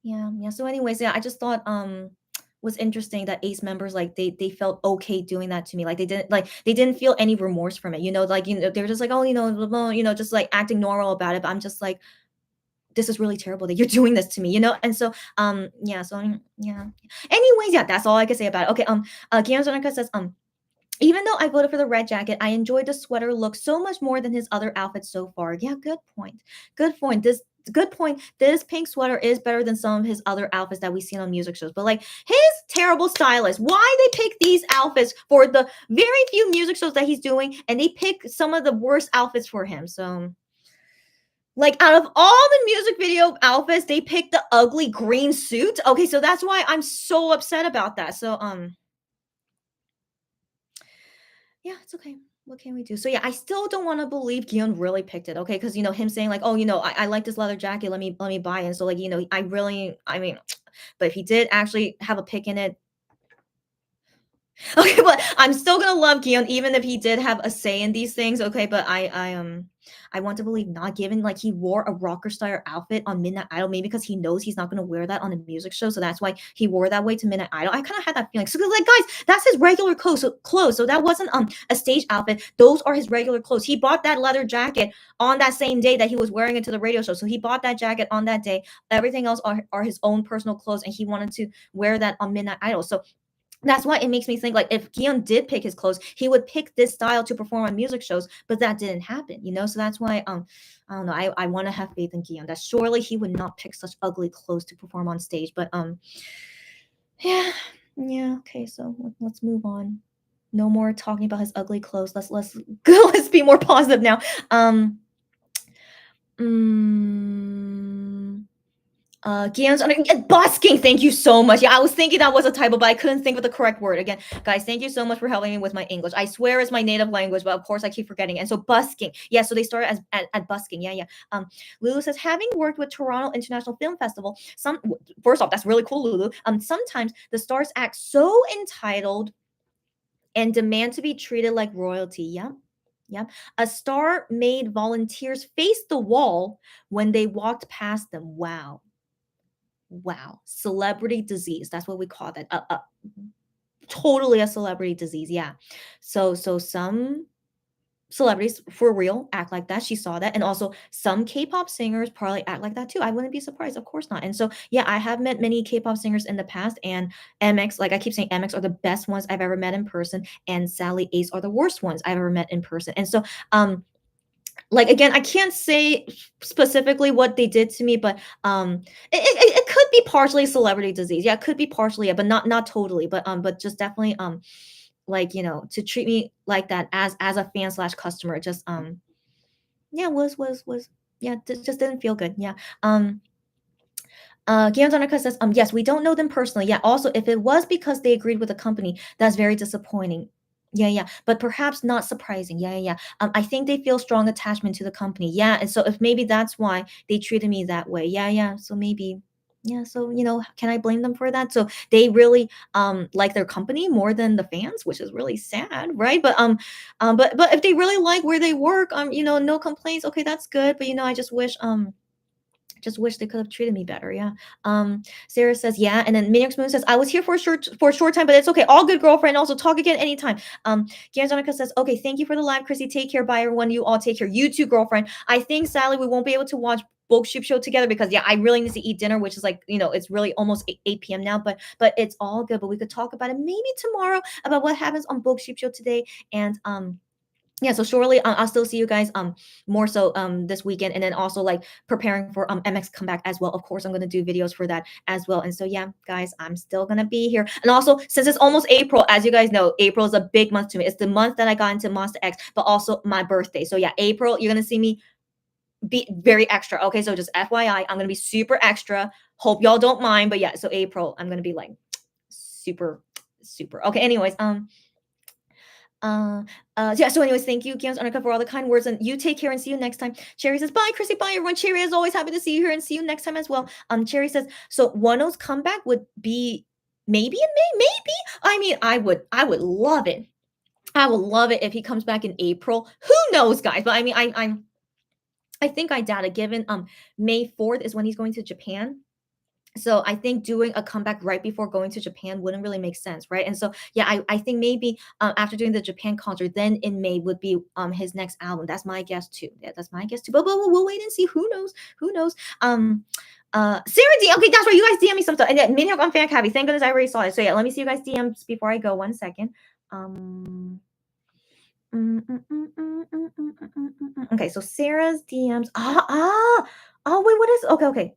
[SPEAKER 1] Yeah. So anyways, yeah, I just thought was interesting that Ace members like they felt okay doing that to me. Like they didn't feel any remorse from it. Like they're just like, oh, blah, blah, just like acting normal about it. But I'm just like, this is really terrible that you're doing this to me. And so yeah, so yeah. Anyways, yeah, that's all I can say about it. Okay, Guillaume Zonica says, even though I voted for the red jacket, I enjoyed the sweater look so much more than his other outfits so far. Yeah, good point. Good point. Good point. This pink sweater is better than some of his other outfits that we've seen on music shows. But like his terrible stylist, why they pick these outfits for the very few music shows that he's doing, and they pick some of the worst outfits for him. So like out of all the music video outfits, they picked the ugly green suit. Okay, so that's why I'm so upset about that. So yeah, it's okay. What can we do? So yeah, I still don't want to believe Gion really picked it. Okay, because him saying like, oh, I like this leather jacket. Let me buy it. And so like, I mean, but if he did actually have a pick in it, okay, but I'm still gonna love Gion even if he did have a say in these things. Okay, but I want to believe not, given like he wore a rocker style outfit on Midnight Idol, maybe because he knows he's not gonna wear that on a music show, so that's why he wore that way to Midnight Idol. I kind of had that feeling. So like, guys, that's his regular clothes. So that wasn't a stage outfit. Those are his regular clothes. He bought that leather jacket on that same day that he was wearing it to the radio show. So he bought that jacket on that day. Everything else are his own personal clothes, and he wanted to wear that on Midnight Idol. So that's why it makes me think like if Gion did pick his clothes, he would pick this style to perform on music shows, but that didn't happen. So that's why I don't know. I want to have faith in Gion that surely he would not pick such ugly clothes to perform on stage. But yeah, okay, so let's move on. No more talking about his ugly clothes. Let's go. Let's be more positive now. Gian's busking. Thank you so much. Yeah, I was thinking that was a typo, but I couldn't think of the correct word. Again, guys, thank you so much for helping me with my English. I swear it's my native language, but of course I keep forgetting. And so busking. Yeah, so they started as at busking. Yeah. Lulu says, having worked with Toronto International Film Festival, first off, that's really cool, Lulu. Sometimes the stars act so entitled and demand to be treated like royalty. Yeah. A star made volunteers face the wall when they walked past them. Wow. Celebrity disease. That's what we call that. Totally a celebrity disease. Yeah. So some celebrities for real act like that. She saw that. And also some K-pop singers probably act like that too. I wouldn't be surprised. Of course not. And so yeah, I have met many K-pop singers in the past, and MX, like I keep saying, MX are the best ones I've ever met in person, and Sally Ace are the worst ones I've ever met in person. And so like again, I can't say specifically what they did to me, but it could be partially celebrity disease. Yeah, it could be partially, yeah, but not totally. But just definitely like to treat me like that as a fan slash customer, just yeah, was yeah, just didn't feel good. Yeah. Guillaume Donica says, yes, we don't know them personally. Yeah. Also, if it was because they agreed with the company, that's very disappointing. Yeah. But perhaps not surprising. Yeah. I think they feel strong attachment to the company. Yeah. And so if maybe that's why they treated me that way. Yeah. So maybe, yeah. So, can I blame them for that? So they really like their company more than the fans, which is really sad, right? But if they really like where they work, no complaints. Okay, that's good. But I just wish they could have treated me better. Yeah. Sarah says, yeah. And then Minix Moon says, I was here for a short time, but it's okay. All good, girlfriend. Also talk again anytime. Ganzonica says, okay, thank you for the live, Chrissy. Take care. Bye, everyone. You all take care. You too, girlfriend. I think, Sally, we won't be able to watch Book Ship Show together because yeah, I really need to eat dinner, which is like, it's really almost 8 p.m. now, but it's all good. But we could talk about it maybe tomorrow about what happens on Book Ship Show today. And yeah, so surely I'll still see you guys more so this weekend, and then also like preparing for MX comeback as well. Of course, I'm gonna do videos for that as well. And so yeah, guys, I'm still gonna be here. And also, since it's almost April, as you guys know, April is a big month to me. It's the month that I got into Monster X, but also my birthday. So yeah, April, you're gonna see me be very extra. Okay, so just FYI, I'm gonna be super extra. Hope y'all don't mind, but yeah, so April, I'm gonna be like super. Okay, anyways, yeah, so anyways, thank you, Gian's Annika, for all the kind words, and you take care and see you next time. Cherry says, bye, Chrissy, bye, everyone. Cherry is always happy to see you here and see you next time as well. Cherry says, so Wano's comeback would be maybe in May, maybe. I mean, I would love it. I would love it if he comes back in April. Who knows, guys? But I mean, I think I doubt it, given May 4th is when he's going to Japan. So I think doing a comeback right before going to Japan wouldn't really make sense, right? And so yeah, I think maybe after doing the Japan concert, then in May would be his next album. That's my guess too. Yeah, that's my guess too. But we'll wait and see. Who knows? Who knows? Sarah D. Okay, that's right. You guys DM me some stuff. And then Minhyuk on fan Cabby. Thank goodness I already saw it. So yeah, let me see you guys DMs before I go. 1 second. Okay, so Sarah's DMs. Oh wait, what is okay.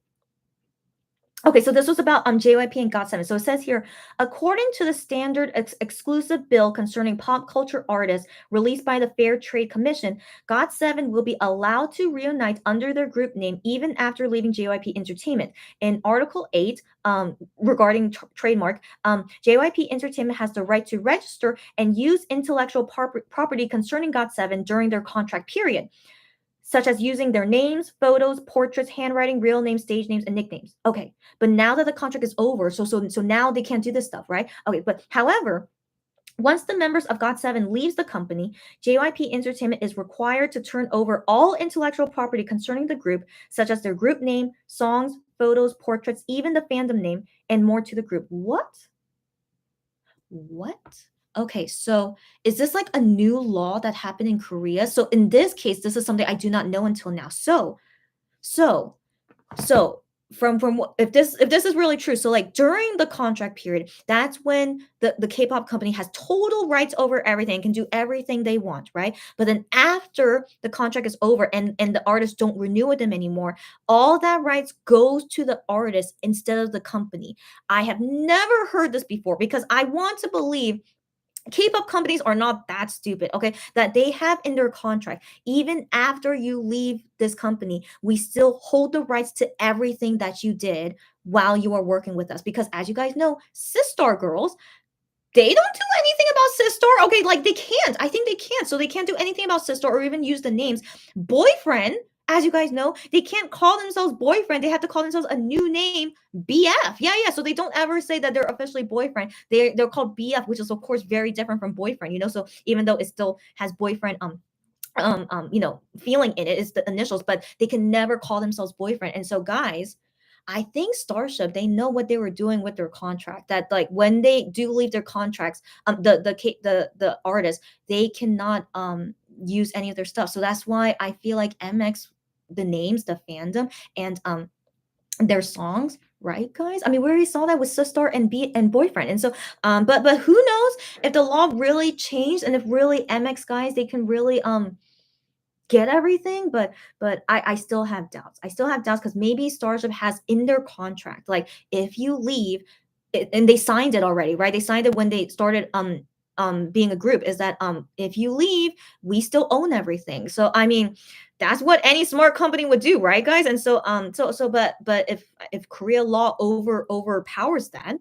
[SPEAKER 1] Okay, so this was about JYP and GOT7. So it says here, according to the standard exclusive bill concerning pop culture artists released by the Fair Trade Commission, GOT7 will be allowed to reunite under their group name even after leaving JYP Entertainment. In Article 8, regarding trademark, JYP Entertainment has the right to register and use intellectual property concerning GOT7 during their contract period, such as using their names, photos, portraits, handwriting, real names, stage names, and nicknames. Okay, but now that the contract is over, so now they can't do this stuff, right? Okay, but however, once the members of GOT7 leaves the company, JYP Entertainment is required to turn over all intellectual property concerning the group, such as their group name, songs, photos, portraits, even the fandom name, and more to the group. What? Okay, so is this like a new law that happened in Korea? So in this case, this is something I do not know until now. So from what if this is really true, so like during the contract period, that's when the K-pop company has total rights over everything, can do everything they want, right? But then after the contract is over and the artists don't renew with them anymore, all that rights goes to the artist instead of the company. I have never heard this before because I want to believe K-pop companies are not that stupid, okay? That they have in their contract, even after you leave this company, we still hold the rights to everything that you did while you are working with us. Because as you guys know, Sistar girls, they don't do anything about Sistar. Okay, like they can't. I think they can't. So they can't do anything about Sistar or even use the names. Boyfriend, as you guys know, they can't call themselves boyfriend. They have to call themselves a new name, BF. Yeah. So they don't ever say that they're officially boyfriend. They're called BF, which is of course very different from boyfriend. So even though it still has boyfriend feeling in it, it's the initials, but they can never call themselves boyfriend. And so guys, I think Starship, they know what they were doing with their contract. That like when they do leave their contracts, the artists, they cannot use any of their stuff. So that's why I feel like MX, the names, the fandom, and their songs, right, guys? I mean, we already saw that with Sistar and Boyfriend. And so but who knows if the law really changed and if really MX guys, they can really get everything, but I still have doubts. I still have doubts because maybe Starship has in their contract, like if you leave, and they signed it already, right? They signed it when they started being a group, is that if you leave, we still own everything. So I mean, that's what any smart company would do, right, guys? And so but if Korea law overpowers that,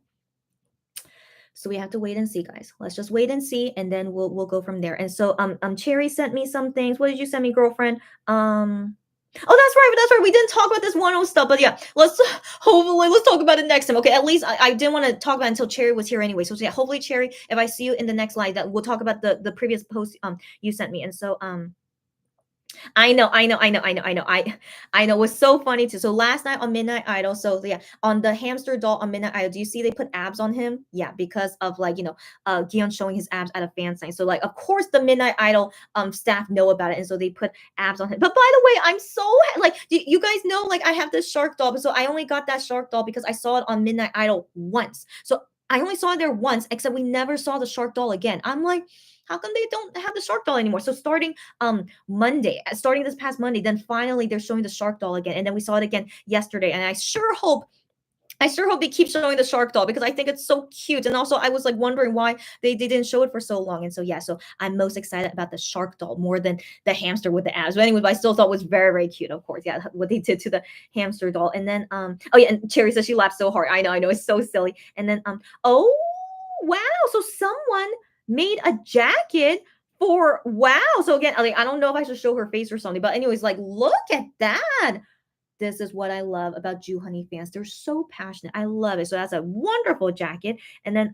[SPEAKER 1] so we have to wait and see, guys. Let's just wait and see, and then we'll go from there. And so Cherry sent me some things. What did you send me, girlfriend? Oh, that's right. We didn't talk about this 1 stuff, but yeah, hopefully let's talk about it next time. Okay, at least I didn't want to talk about it until Cherry was here anyway. So yeah, hopefully Cherry, if I see you in the next live, that we'll talk about the previous post you sent me. And so I know. It was so funny too. So last night on Midnight Idol, so yeah, on the hamster doll on Midnight Idol, do you see they put abs on him? Yeah, because of like, Kihyun showing his abs at a fan sign. So like, of course, the Midnight Idol staff know about it, and so they put abs on him. But by the way, I'm so like, you guys know, like I have this shark doll, but so I only got that shark doll because I saw it on Midnight Idol once. So I only saw it there once, except we never saw the shark doll again. I'm like, how come they don't have the shark doll anymore? So starting this past Monday, then finally they're showing the shark doll again, and then we saw it again yesterday. And I sure hope they keep showing the shark doll because I think it's so cute. And also, I was like wondering why they didn't show it for so long. And so yeah, so I'm most excited about the shark doll more than the hamster with the abs. But anyway, I still thought it was very, very cute. Of course, yeah, what they did to the hamster doll. And then oh yeah, and Cherry says she laughed so hard. I know, it's so silly. And then oh wow, so someone made a jacket for wow. So again, like, I don't know if I should show her face or something, but anyways, like look at that. This is what I love about Ju Honey fans. They're so passionate. I love it. So that's a wonderful jacket. And then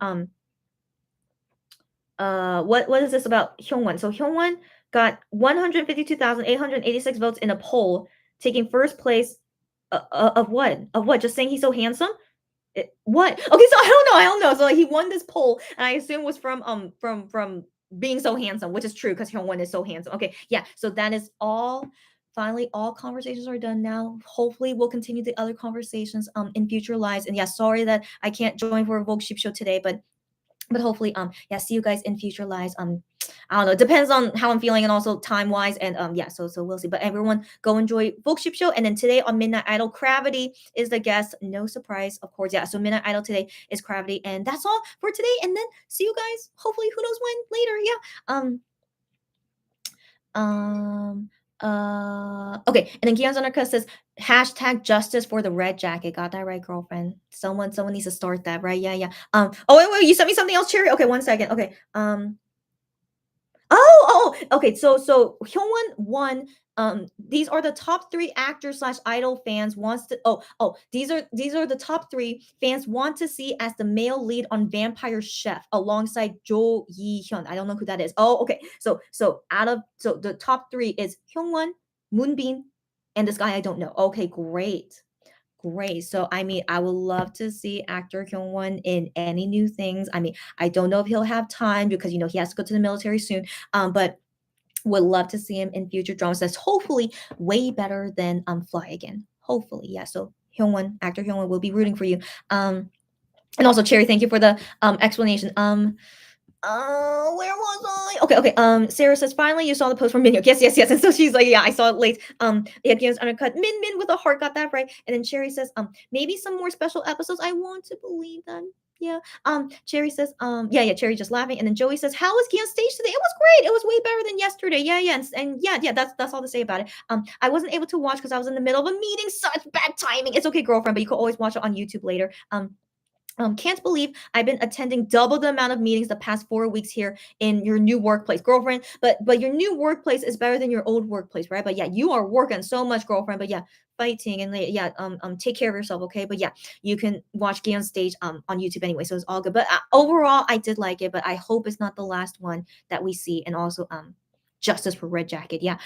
[SPEAKER 1] what is this about Hyungwon? So Hyungwon got 152,886 votes in a poll, taking first place of what? Of what? Just saying he's so handsome? What? Okay, so I don't know. So like, he won this poll, and I assume was from being so handsome, which is true because Hyungwon is so handsome. Okay, yeah. So that is all. Finally, all conversations are done now. Hopefully, we'll continue the other conversations in future lives. And yeah, sorry that I can't join for a Vogue Sheep show today, but hopefully yeah, see you guys in future lives. I don't know, it depends on how I'm feeling and also time wise, and yeah, so we'll see. But everyone go enjoy Volkship show. And then today on Midnight Idol, Gravity is the guest, no surprise, of course. Yeah, so Midnight Idol today is Gravity, and that's all for today. And then see you guys hopefully, who knows when, later. Yeah. Okay, and then Gian's Undercut says hashtag justice for the red jacket. Got that right, girlfriend? Someone needs to start that, right? Yeah. Oh wait, you sent me something else, Cherry. Okay, 1 second. Okay. Okay. So Hyungwon won. These are the top 3 actors slash idol fans wants to. These are the top 3 fans want to see as the male lead on Vampire Chef alongside Jo Yi Hyun. I don't know who that is. Oh, okay. So the top 3 is Hyungwon, Moonbin, and this guy I don't know. Okay, great. Great. So, I mean, I would love to see actor Kyungwon in any new things. I mean, I don't know if he'll have time because he has to go to the military soon. But would love to see him in future dramas that's hopefully way better than Fly Again. Hopefully, yeah. So Hyungwon, actor Hyungwon, will be rooting for you. And also Cherry, thank you for the explanation. Where was I? Okay. Sarah says, finally you saw the post from Minhyuk. Yes. And so she's like, yeah, I saw it late. It gives undercut. Min with a heart got that right. And then Cherry says, maybe some more special episodes. I want to believe them. Yeah. Cherry says, yeah, Cherry just laughing. And then Joey says, how was Key on stage today? It was great. It was way better than yesterday. Yeah. And yeah, that's all to say about it. I wasn't able to watch because I was in the middle of a meeting. Such bad timing. It's okay, girlfriend, but you can always watch it on YouTube later. Can't believe I've been attending double the amount of meetings the past 4 weeks here in your new workplace, girlfriend. But your new workplace is better than your old workplace, right? But yeah, you are working so much, girlfriend. But yeah, fighting and yeah, take care of yourself, okay? But yeah, you can watch Gay on stage on YouTube anyway, so it's all good. But overall, I did like it, but I hope it's not the last one that we see. And also justice for Red Jacket, yeah.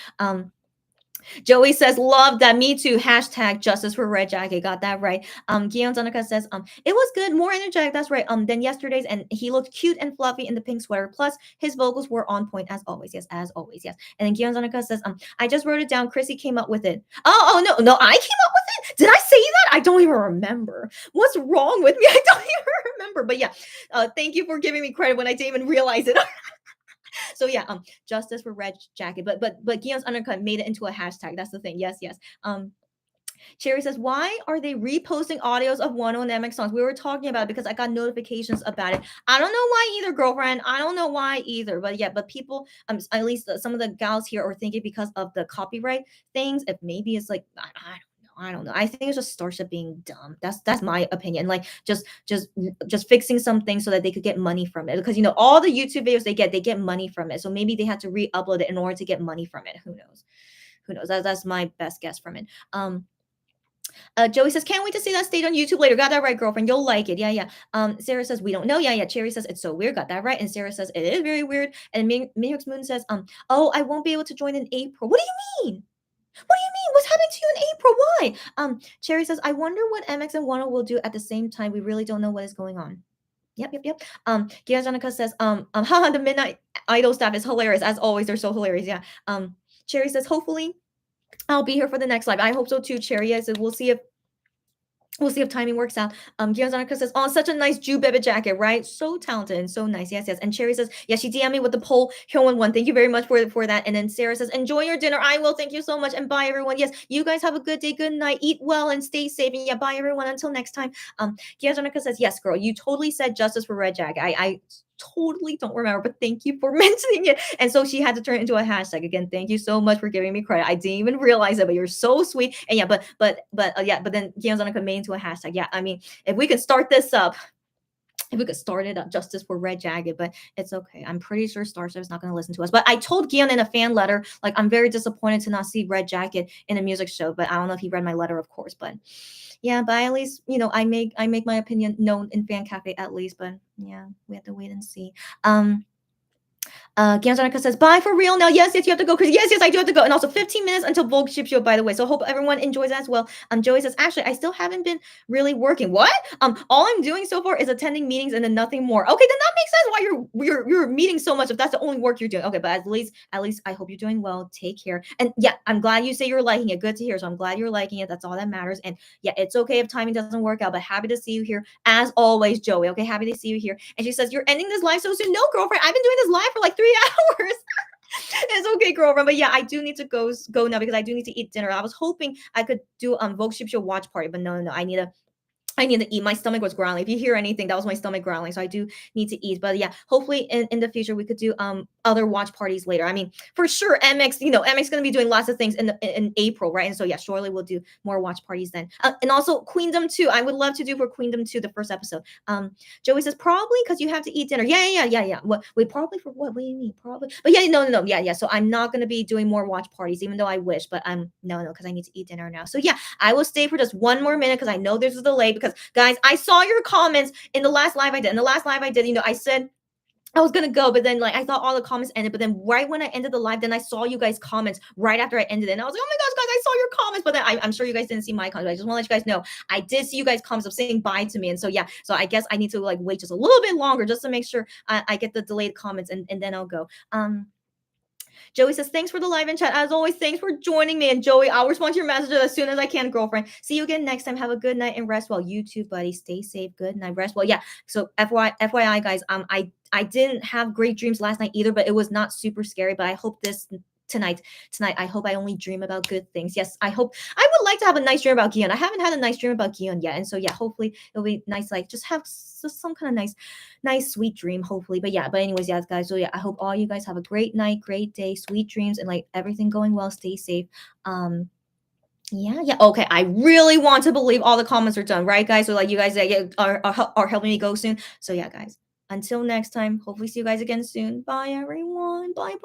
[SPEAKER 1] Joey says, love that. Me too. Hashtag justice for Red Jacket. Got that right. Guillaume Donica says, it was good, more energetic. That's right. Than yesterday's, and he looked cute and fluffy in the pink sweater. Plus, his vocals were on point as always. Yes, as always. Yes. And then Guillaume Donica says, I just wrote it down. Chrissy came up with it. Oh no, I came up with it. Did I say that? I don't even remember. What's wrong with me? I don't even remember. But yeah, thank you for giving me credit when I didn't even realize it. So yeah, justice for Red Jacket. But Guillaume's undercut made it into a hashtag. That's the thing. Yes. Cherry says, why are they reposting audios of 101 MX songs? We were talking about it because I got notifications about it. I don't know why either, girlfriend. I don't know why either. But yeah, but people, at least some of the gals here are thinking because of the copyright things. If maybe it's like I don't know. I think it's just Starship being dumb. That's my opinion. Like just fixing something so that they could get money from it. Because all the YouTube videos they get money from it. So maybe they had to re-upload it in order to get money from it. Who knows? That's my best guess from it. Joey says, can't wait to see that stage on YouTube later. Got that right, girlfriend. You'll like it. Yeah. Sarah says, we don't know. Yeah. Cherry says, it's so weird. Got that right. And Sarah says, it is very weird. And Minhyuk's Moon says, oh, I won't be able to join in April. What do you mean? What do you mean? What's happening to you in April? Why? Cherry says, I wonder what MX and Wano will do at the same time. We really don't know what is going on. Yep. Gia Janica says, haha, the Midnight Idol staff is hilarious. As always, they're so hilarious. Yeah. Cherry says, hopefully I'll be here for the next live. I hope so too, Cherry. Yeah, so we'll see if timing works out. Gianzana says, oh, such a nice Jew baby jacket, right? So talented and so nice. Yes. And Cherry says, yeah, she DM'd me with the poll Hyun one. Thank you very much for that. And then Sarah says, enjoy your dinner. I will. Thank you so much. And bye, everyone. Yes, you guys have a good day, good night. Eat well and stay safe. And yeah, bye, everyone. Until next time. Gianzana says, yes, girl, you totally said justice for Red Jacket. I totally don't remember, but thank you for mentioning it. And so she had to turn it into a hashtag again. Thank you so much for giving me credit. I didn't even realize it, but you're so sweet. And yeah, but then Gianzana made into a hashtag. Yeah, I mean, if we could start this up. If we could start it up, justice for Red Jacket, but it's okay. I'm pretty sure Starship is not going to listen to us. But I told Gian in a fan letter, like, I'm very disappointed to not see Red Jacket in a music show. But I don't know if he read my letter, of course. But yeah, but at least I make my opinion known in Fan Cafe at least. But yeah, we have to wait and see. Gianzanaka says, bye for real now. Yes, yes, you have to go. Because yes, I do have to go. And also 15 minutes until Vogue ship show, by the way. So hope everyone enjoys that as well. Joey says, actually, I still haven't been really working. What? All I'm doing so far is attending meetings and then nothing more. Okay, then that makes sense why you're meeting so much if that's the only work you're doing. Okay, but at least I hope you're doing well. Take care. And yeah, I'm glad you say you're liking it. Good to hear. So I'm glad you're liking it. That's all that matters. And yeah, it's okay if timing doesn't work out, but happy to see you here as always, Joey. Okay, happy to see you here. And she says, you're ending this live so soon. No, girlfriend, I've been doing this live for like 3 hours. It's okay, girlfriend. But yeah, I do need to go now because I do need to eat dinner. I was hoping I could do Vogue Ship Show watch party, but no, I need to eat. My stomach was growling. If you hear anything, that was my stomach growling. So I do need to eat. But yeah, hopefully in the future we could do other watch parties later. I mean, for sure, MX, MX gonna be doing lots of things in April, right? And so yeah, surely we'll do more watch parties then. And also Queendom 2. I would love to do for Queendom 2 the first episode. Joey says probably because you have to eat dinner. Yeah. What wait, probably for what? What do you mean? Probably. But yeah, no. Yeah. So I'm not gonna be doing more watch parties, even though I wish, but no, because I need to eat dinner now. So yeah, I will stay for just one more minute because I know there's a delay because guys, I saw your comments in the last live I did. In the last live I did, I said I was gonna go, but then like I thought all the comments ended. But then right when I ended the live, then I saw you guys' comments right after I ended it. And I was like, oh my gosh, guys, I saw your comments. But then I'm sure you guys didn't see my comments. I just want to let you guys know I did see you guys' comments of saying bye to me. And so yeah, so I guess I need to like wait just a little bit longer just to make sure I get the delayed comments and then I'll go. Joey says, thanks for the live and chat. As always, thanks for joining me. And Joey, I'll respond to your messages as soon as I can, girlfriend. See you again next time. Have a good night and rest well. You too, buddy. Stay safe. Good night. Rest well. Yeah. So FYI, guys, I didn't have great dreams last night either, but it was not super scary. But I hope tonight, I hope I only dream about good things. Yes, I hope I would like to have a nice dream about Kihyun. I haven't had a nice dream about Kihyun yet. And so yeah, hopefully it'll be nice, like just have some kind of nice sweet dream, hopefully. But yeah, anyways, yeah, guys. So yeah, I hope all you guys have a great night, great day, sweet dreams, and like everything going well. Stay safe. Yeah. Okay. I really want to believe all the comments are done, right, guys? So like you guys are helping me go soon. So yeah, guys. Until next time, hopefully see you guys again soon. Bye, everyone. Bye.